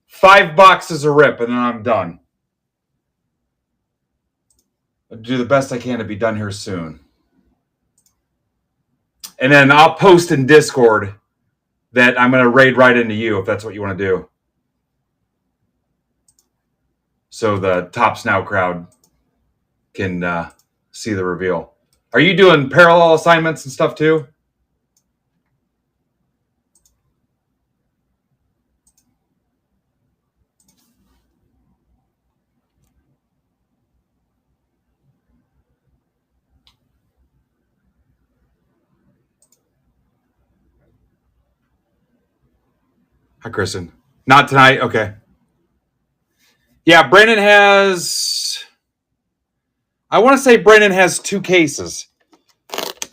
5 boxes of rip, and then I'm done. I'll do the best I can to be done here soon. And then I'll post in Discord that I'm going to raid right into you if that's what you want to do. So the Tops Now crowd can see the reveal. Are you doing parallel assignments and stuff too? Hi, Kristen. Not tonight? Okay. Yeah, Brandon has... I want to say Brandon has 2 cases.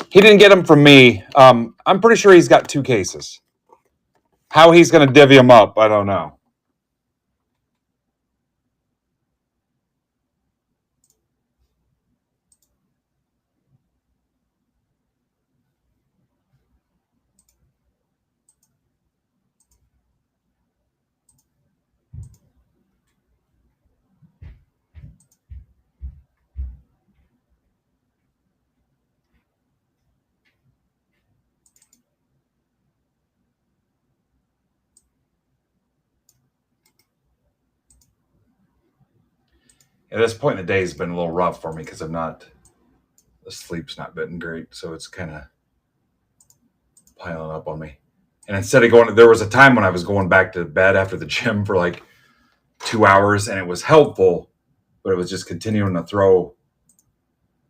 He didn't get them from me. I'm pretty sure he's got 2 cases. How he's going to divvy them up, I don't know. At this point in the day has been a little rough for me because the sleep's not been great. So it's kind of piling up on me. And instead of there was a time when I was going back to bed after the gym for like 2 hours, and it was helpful, but it was just continuing to throw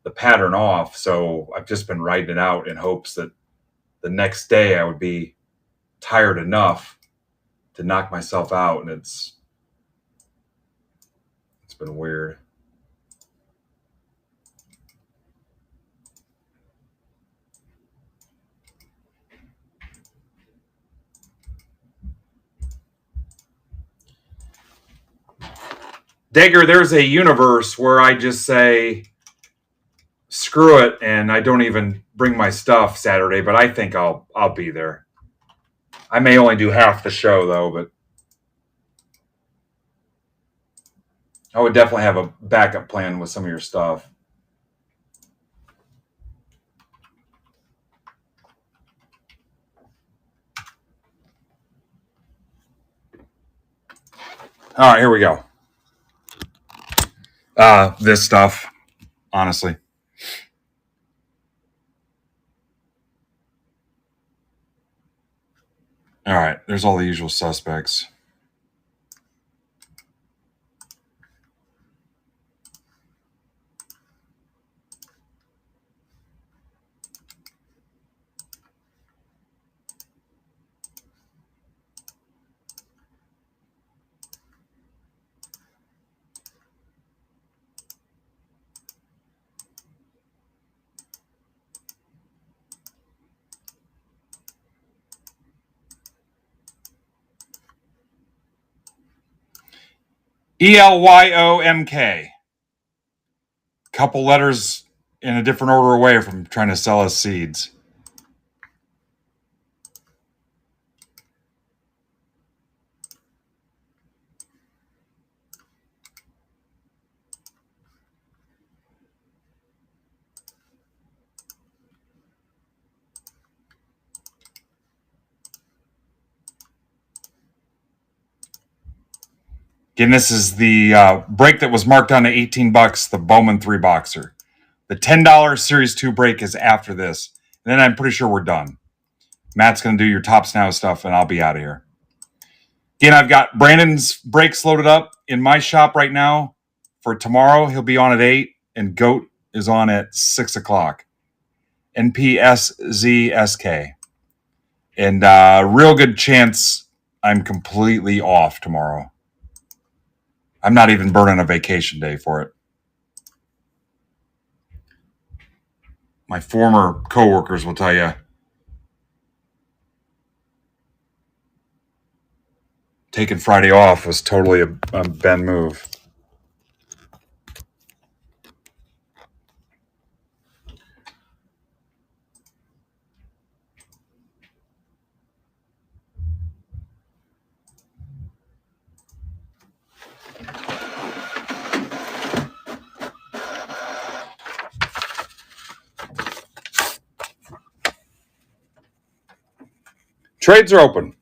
the pattern off. So I've just been riding it out in hopes that the next day I would be tired enough to knock myself out. And it's been weird. Dagger, there's a universe where I just say, screw it, and I don't even bring my stuff Saturday, but I think I'll be there. I may only do half the show though, but I would definitely have a backup plan with some of your stuff. All right, here we go. This stuff, honestly. All right, there's all the usual suspects. ELYOMK. Couple letters in a different order away from trying to sell us seeds. Again, this is the break that was marked down to $18, the Bowman 3 boxer. The $10 Series 2 break is after this. And then I'm pretty sure we're done. Matt's going to do your Tops Now stuff, and I'll be out of here. Again, I've got Brandon's breaks loaded up in my shop right now. For tomorrow, he'll be on at 8, and Goat is on at 6 o'clock. NPSZSK. And real good chance I'm completely off tomorrow. I'm not even burning a vacation day for it. My former coworkers will tell you, taking Friday off was totally a Ben move. Trades are open.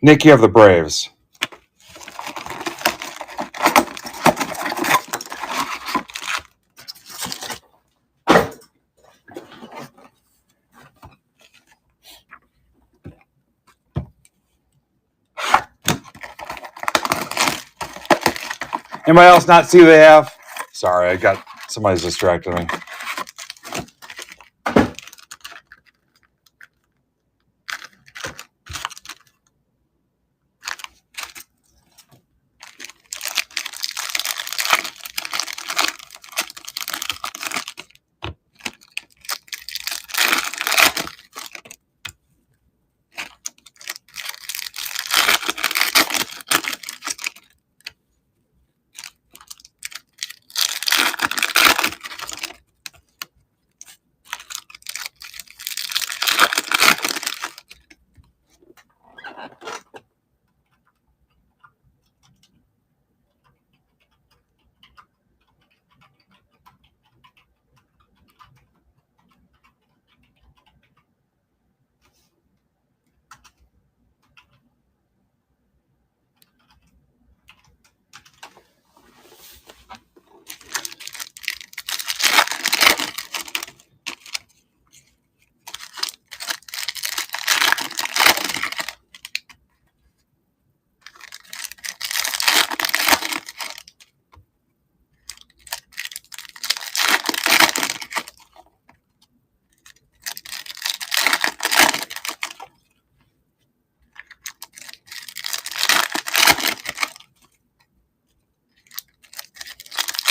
Nick, you have the Braves. Anybody else not see who they have? Sorry, somebody's distracted me.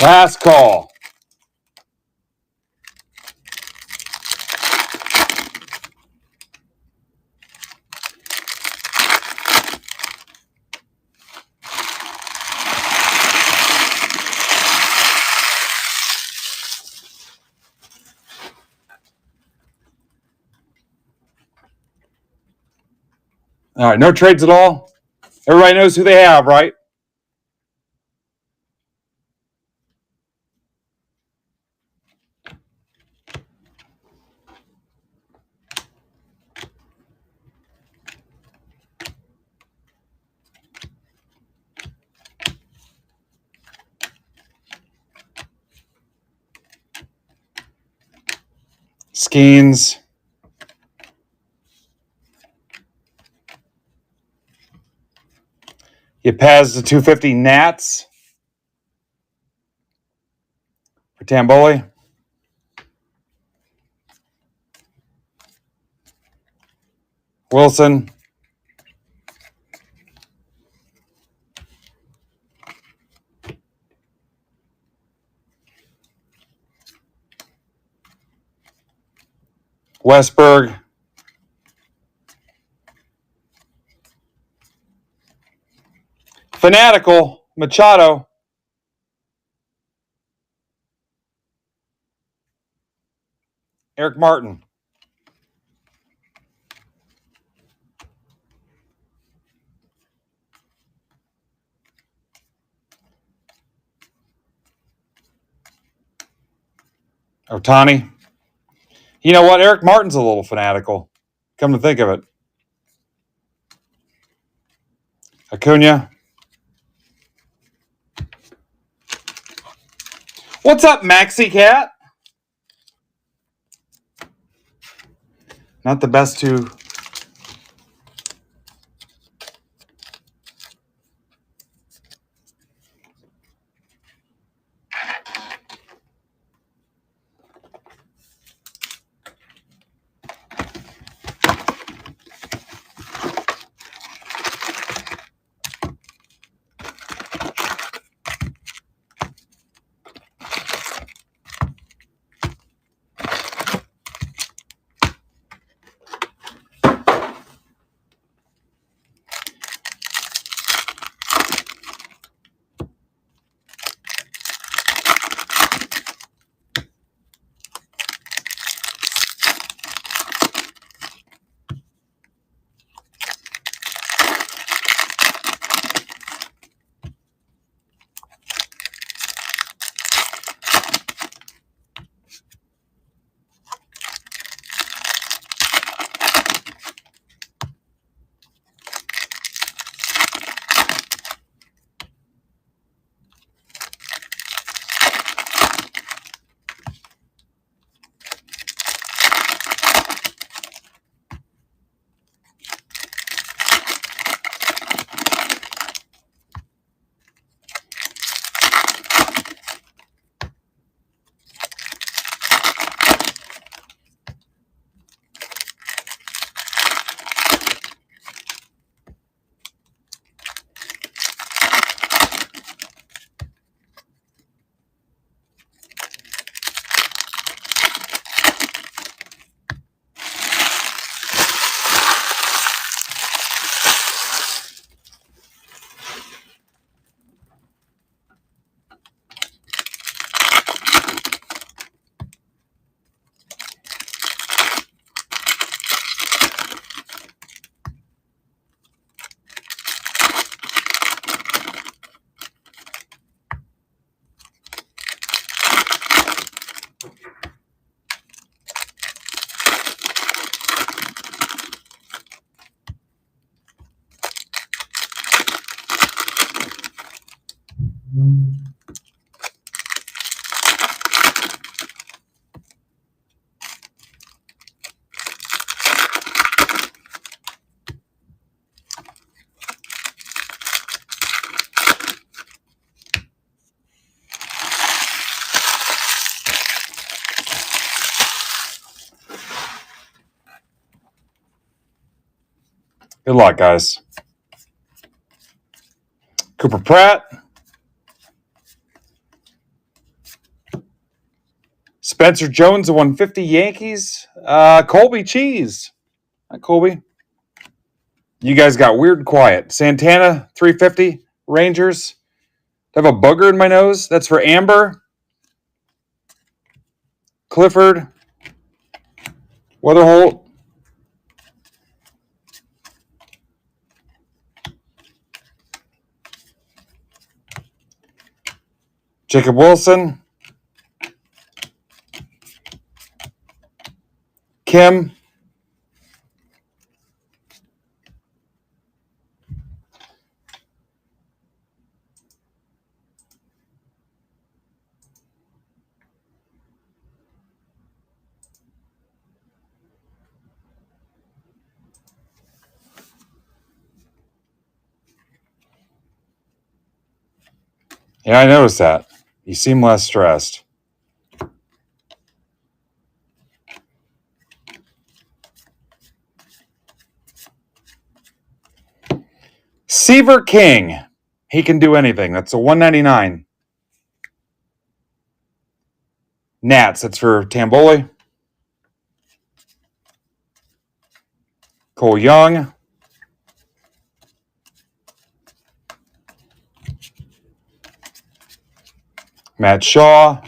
Last call. All right, no trades at all. Everybody knows who they have, right? Skeens. You pass the 250 Nats for Tamboli. Wilson. Westberg. Fanatical. Machado. Eric Martin. Otani. You know what? Eric Martin's a little fanatical. Come to think of it. Acuna. What's up, Maxi Cat? Not the best two. Good luck, guys. Cooper Pratt. Spencer Jones, the 150 Yankees. Colby Cheese. Hi, Colby. You guys got weird and quiet. Santana, 350 Rangers. I have a booger in my nose. That's for Amber. Clifford. Weatherholt. Jacob Wilson. Kim. Yeah, I noticed that. You seem less stressed. Seaver King. He can do anything. That's a 199. Nats. That's for Tamboli. Cole Young. Matt Shaw.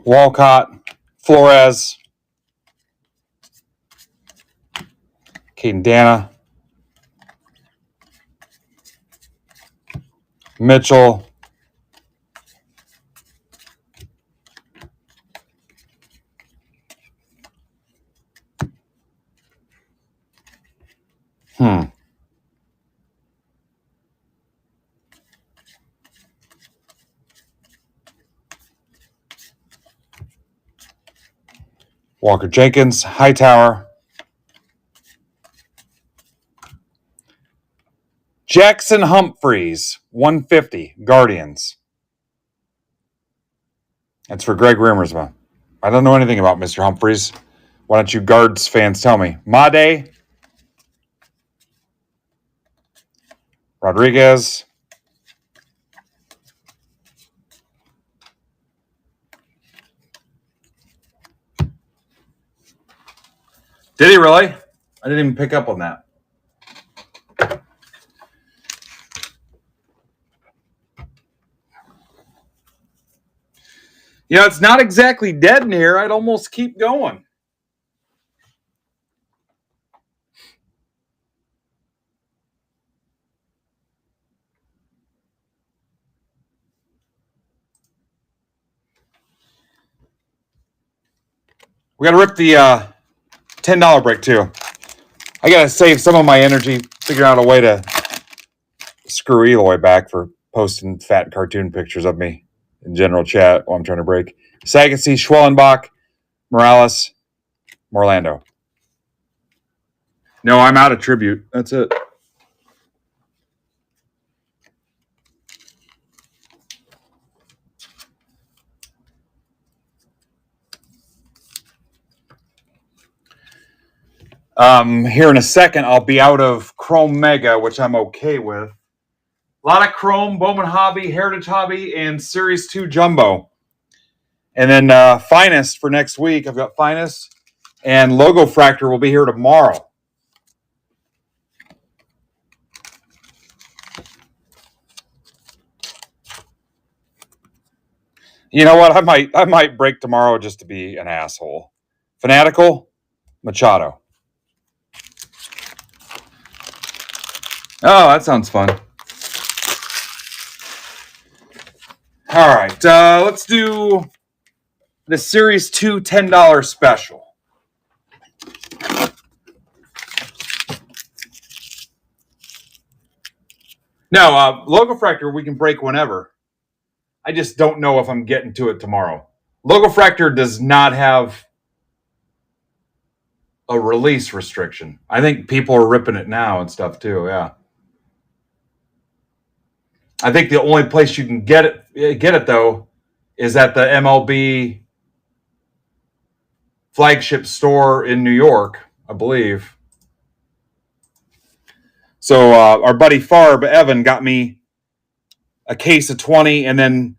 Walcott. Flores. Caden Dana. Mitchell. Walker Jenkins. Hightower. Jackson Humphreys. 150. Guardians. That's for Greg Rimmersma. I don't know anything about Mr. Humphreys. Why don't you Guards fans tell me? Made. Rodriguez. Did he really? I didn't even pick up on that. You know, it's not exactly dead in here. I'd almost keep going. We got to rip the $10 break, too. I got to save some of my energy figuring out a way to screw Eloy back for posting fat cartoon pictures of me in general chat while I'm trying to break. Sagasy, Schwellenbach, Morales, Morlando. No, I'm out of tribute. That's it. Here in a second, I'll be out of Chrome Mega, which I'm okay with. A lot of Chrome, Bowman Hobby, Heritage Hobby, and Series 2 Jumbo. And then Finest for next week. I've got Finest. And Logo Fractor will be here tomorrow. You know what? I might break tomorrow just to be an asshole. Fanatical, Machado. Oh, that sounds fun. All right, let's do the Series 2 $10 special. No, logo fractor we can break whenever. I just don't know if I'm getting to it tomorrow. Logo fractor does not have a release restriction. I think people are ripping it now and stuff too. Yeah. I think the only place you can get it though is at the MLB flagship store in New York, I believe. So our buddy Farb Evan got me a case of 20, and then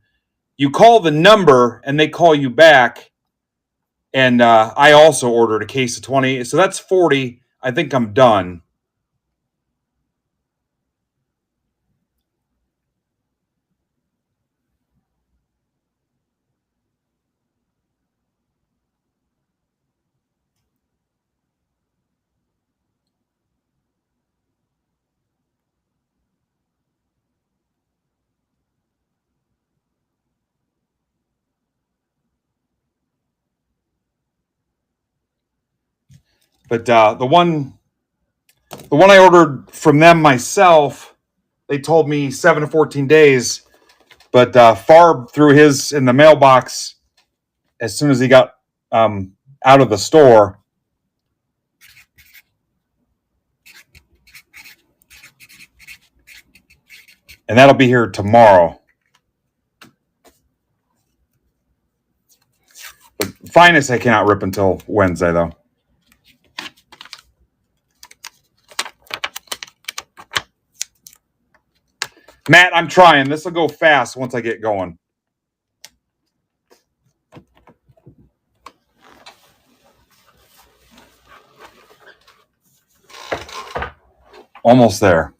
you call the number and they call you back. And I also ordered a case of 20, so that's 40. I think I'm done. But the one I ordered from them myself, they told me 7 to 14 days. But Farb threw his in the mailbox as soon as he got out of the store. And that'll be here tomorrow. But Finest I cannot rip until Wednesday, though. Matt, I'm trying. This will go fast once I get going. Almost there.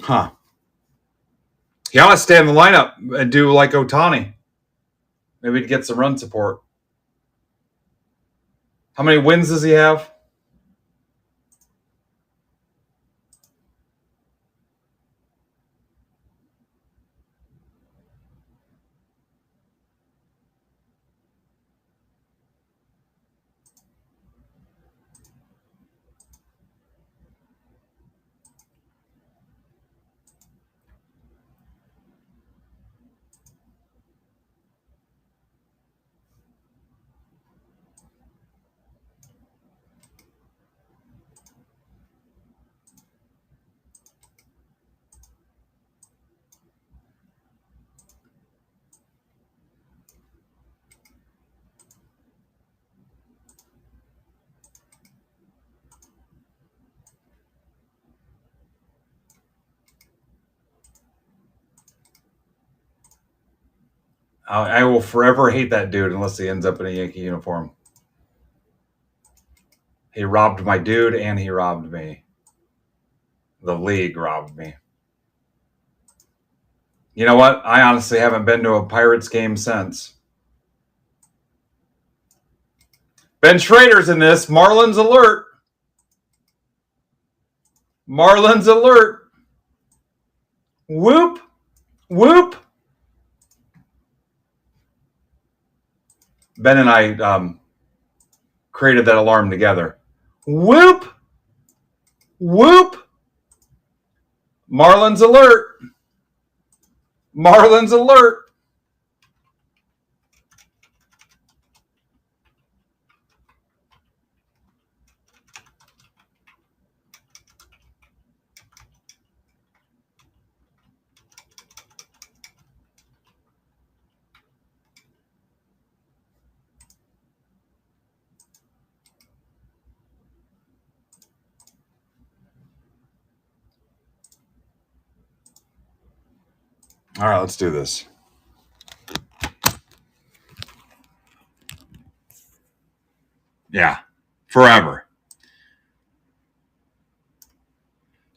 Huh. He ought to stay in the lineup and do like Otani. Maybe to get some run support. How many wins does he have? I will forever hate that dude unless he ends up in a Yankee uniform. He robbed my dude and he robbed me. The league robbed me. You know what? I honestly haven't been to a Pirates game since. Ben Schrader's in this. Marlins alert. Marlins alert. Whoop. Whoop. Ben and I created that alarm together. Whoop. Whoop. Marlins alert. Marlins alert. All right, let's do this.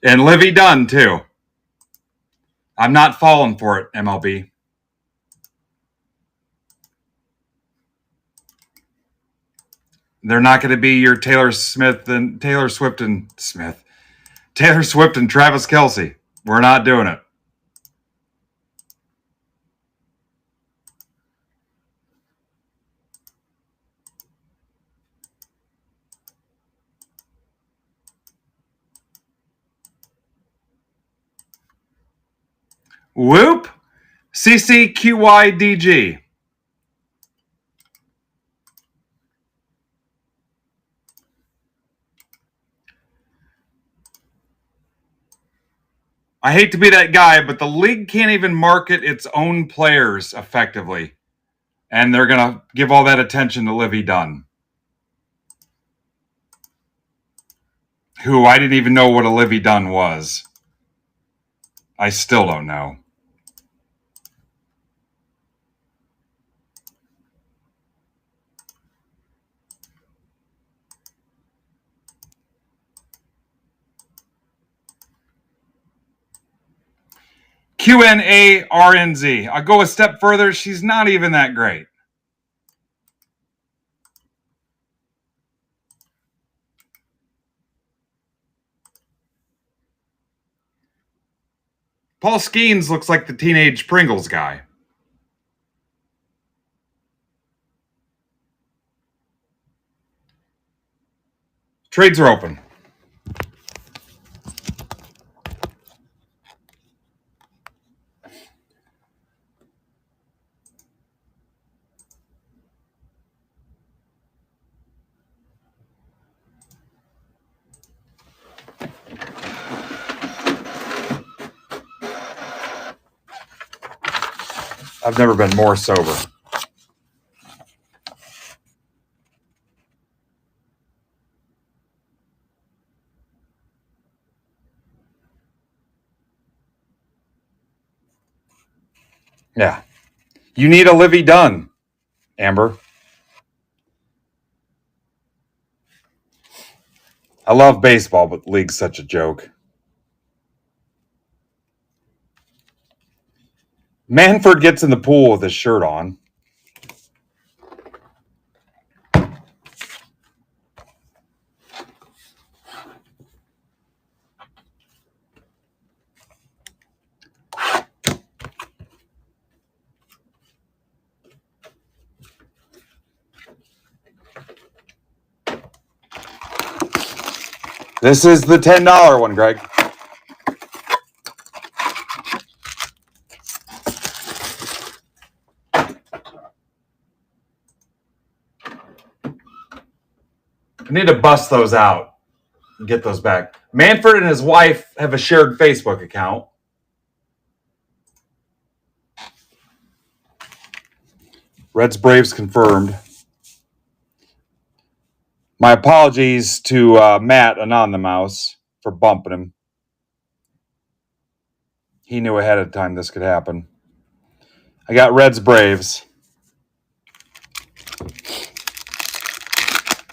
And Livy Dunn, too. I'm not falling for it, MLB. They're not going to be your Taylor Swift and Travis Kelce. We're not doing it. Whoop! CCQYDG. I hate to be that guy, but the league can't even market its own players effectively. And they're going to give all that attention to Livy Dunn, who I didn't even know what a Livy Dunn was. I still don't know. QNARNZ. I'll go a step further. She's not even that great. Paul Skeens looks like the teenage Pringles guy. Trades are open. I've never been more sober. Yeah. You need a Livy Dunn, Amber. I love baseball, but the league's such a joke. Manford gets in the pool with his shirt on. This is the $10 one, Greg. I need to bust those out and get those back. Manford and his wife have a shared Facebook account. Reds Braves confirmed. My apologies to Matt Anonymous for bumping him. He knew ahead of time this could happen. I got Reds Braves.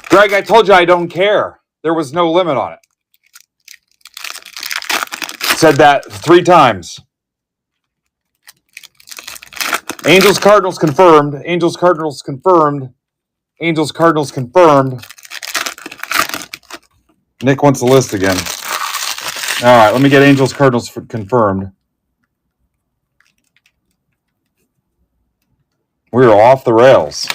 Greg, I told you I don't care. There was no limit on it. Said that 3 times. Angels Cardinals confirmed. Angels Cardinals confirmed. Angels Cardinals confirmed. Nick wants the list again. All right, let me get Angels Cardinals confirmed. We are off the rails.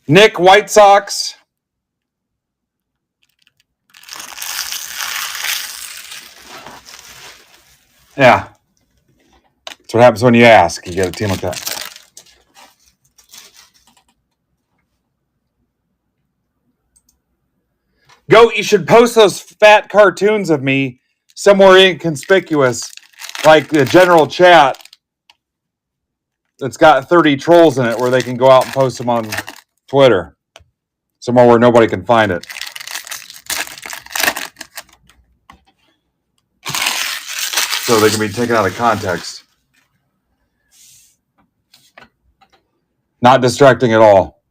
Nick, White Sox. Yeah. That's what happens when you ask. You get a team like that. Goat, you should post those fat cartoons of me somewhere inconspicuous, like the general chat that's got 30 trolls in it where they can go out and post them on Twitter. Somewhere where nobody can find it. So they can be taken out of context. Not distracting at all.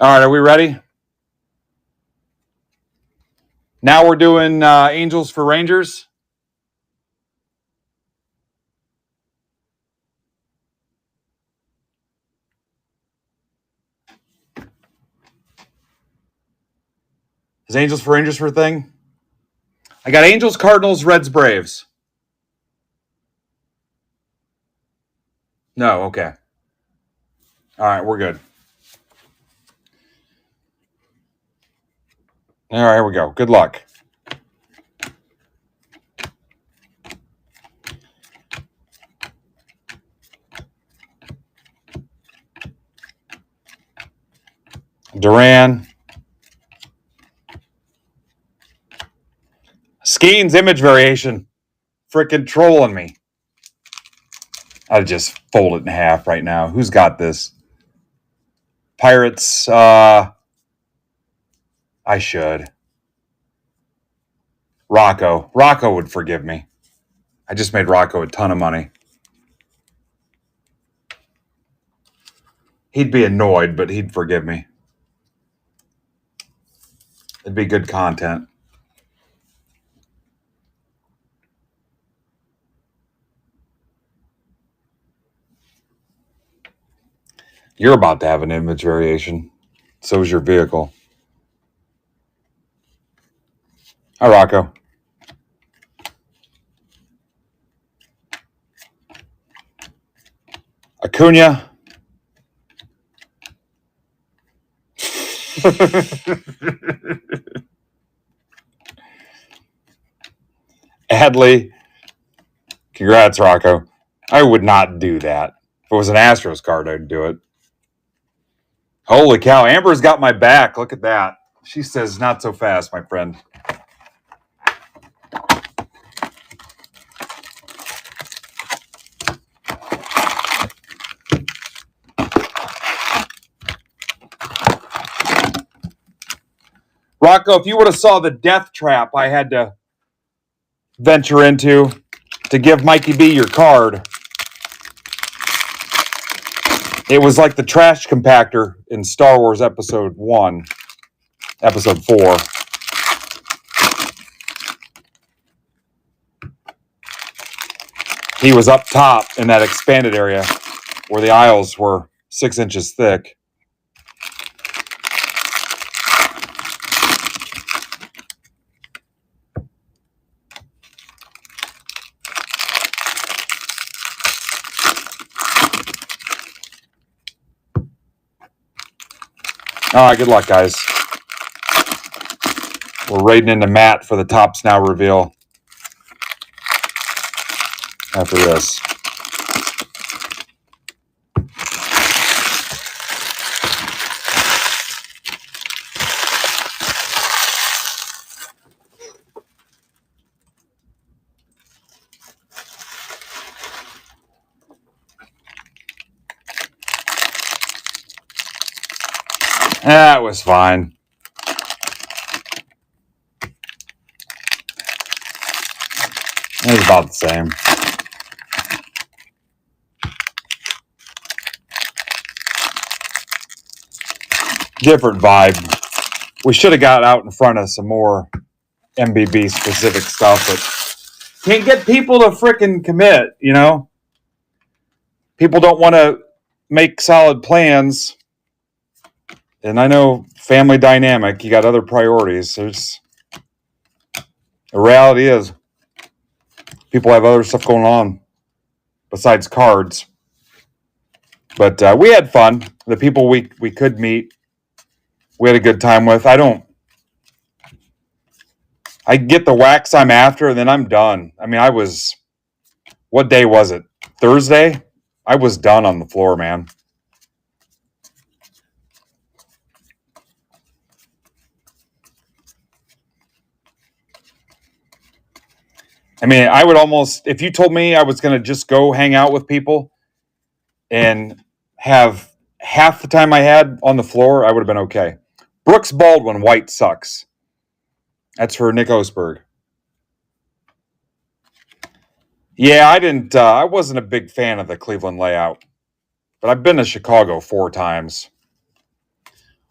All right, are we ready? Now we're doing Angels for Rangers. Is Angels for Rangers for a thing? I got Angels, Cardinals, Reds, Braves. No, okay. All right, we're good. All right, here we go. Good luck. Duran. Skeens image variation. Freaking trolling me. I'd just fold it in half right now. Who's got this? Pirates. I should. Rocco. Rocco would forgive me. I just made Rocco a ton of money. He'd be annoyed, but he'd forgive me. It'd be good content. You're about to have an image variation. So is your vehicle. Hi, Rocco. Acuna. Adley. Congrats, Rocco. I would not do that. If it was an Astros card, I'd do it. Holy cow. Amber's got my back. Look at that. She says, not so fast, my friend. Rocco, if you would have saw the death trap I had to venture into to give Mikey B your card, it was like the trash compactor in Star Wars Episode 1, Episode 4. He was up top in that expanded area where the aisles were 6 inches thick. All right, good luck, guys. We're raiding into Matt for the Tops Now reveal after this. That was fine. It was about the same. Different vibe. We should have got out in front of some more MBB specific stuff, but can't get people to frickin' commit, you know? People don't want to make solid plans. And I know family dynamic, you got other priorities. The reality is people have other stuff going on besides cards. But we had fun. The people we could meet, we had a good time with. I get the wax I'm after, and then I'm done. I mean, what day was it? Thursday? I was done on the floor, man. I mean, I would almost, if you told me I was going to just go hang out with people and have half the time I had on the floor, I would have been okay. Brooks Baldwin, white sucks. That's for Nick Osberg. Yeah, I didn't. I wasn't a big fan of the Cleveland layout, but I've been to Chicago 4 times.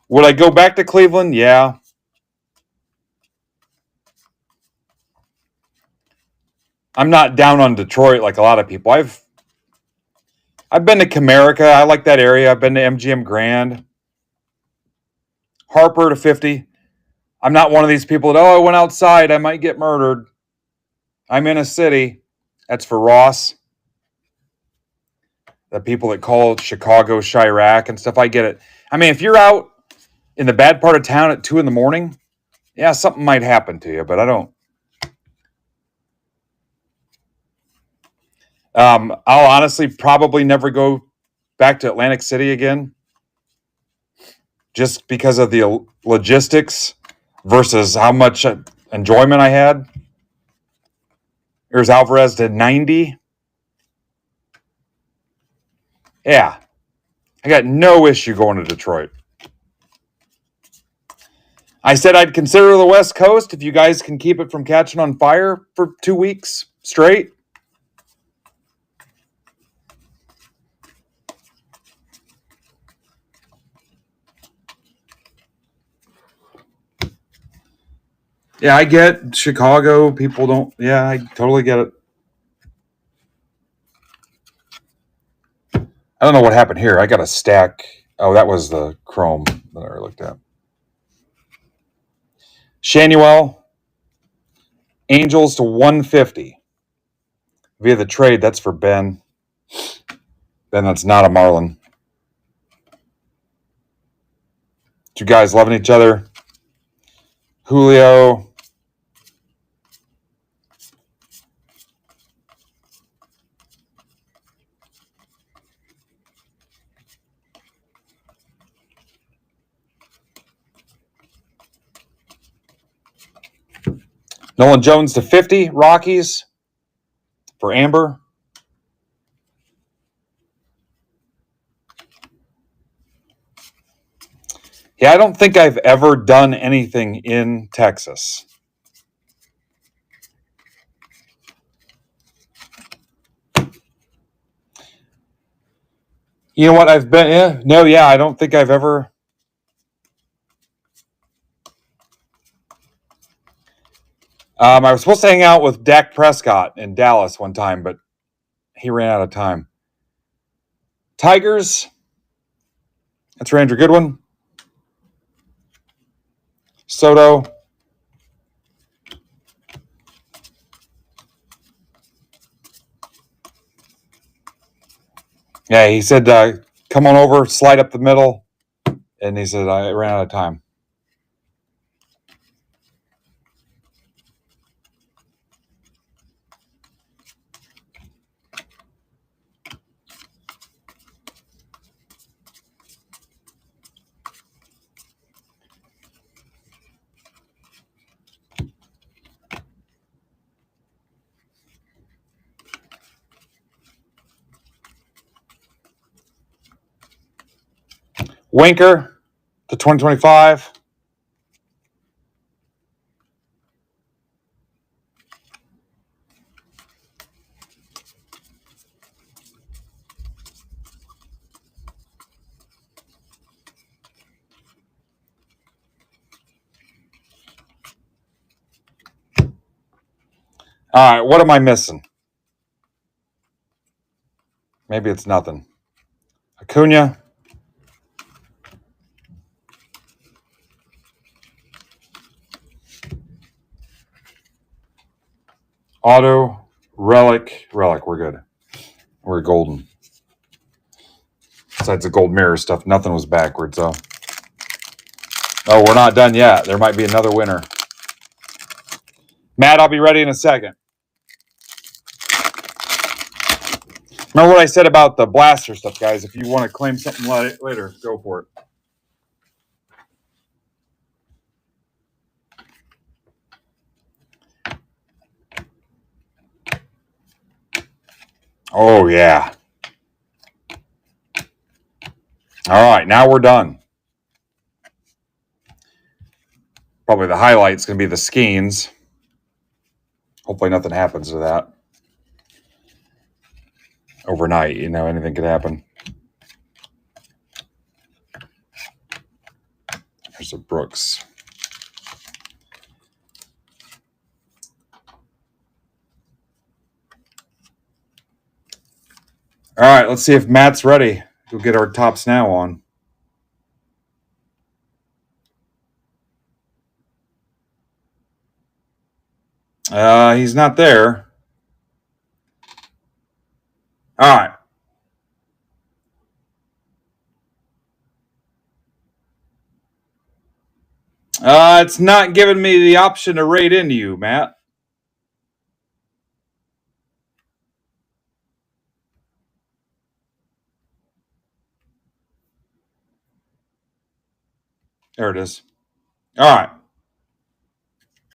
Would I go back to Cleveland? Yeah. I'm not down on Detroit like a lot of people. I've been to Comerica. I like that area. I've been to MGM Grand, Harper to 50. I'm not one of these people that, I went outside, I might get murdered. I'm in a city. That's for Ross. The people that call Chicago Chirac and stuff, I get it. I mean, if you're out in the bad part of town at 2 in the morning, yeah, something might happen to you, but I don't. I'll honestly probably never go back to Atlantic City again, just because of the logistics versus how much enjoyment I had. Here's Alvarez to 90. Yeah, I got no issue going to Detroit. I said I'd consider the West Coast if you guys can keep it from catching on fire for 2 weeks straight. Yeah, I get Chicago. People don't. Yeah, I totally get it. I don't know what happened here. I got a stack. Oh, that was the Chrome that I looked at. Shanuel, Angels to 150 via the trade. That's for Ben. Ben, that's not a Marlin. Two guys loving each other. Julio. Nolan Jones to 50. Rockies for Amber. Yeah, I don't think I've ever done anything in Texas. You know what? I've been. Yeah, no, yeah, I don't think I've ever. I was supposed to hang out with Dak Prescott in Dallas one time, but he ran out of time. Tigers. That's for Andrew Goodwin. Soto. Yeah, he said, come on over, slide up the middle. And he said, I ran out of time. Winker to 2025. All right, what am I missing? Maybe it's nothing. Acuna. Auto. Relic. We're good. We're golden. Besides the gold mirror stuff, nothing was backwards, though. Oh, we're not done yet. There might be another winner. Matt, I'll be ready in a second. Remember what I said about the blaster stuff, guys? If you want to claim something later, go for it. Oh, yeah. All right, now we're done. Probably the highlight's going to be the Skeens. Hopefully nothing happens to that. overnight. Anything could happen. There's a Brooks. All right, let's see if Matt's ready. We'll get our tops now on. He's not there. All right. It's not giving me the option to rate into you, Matt. There it is. All right.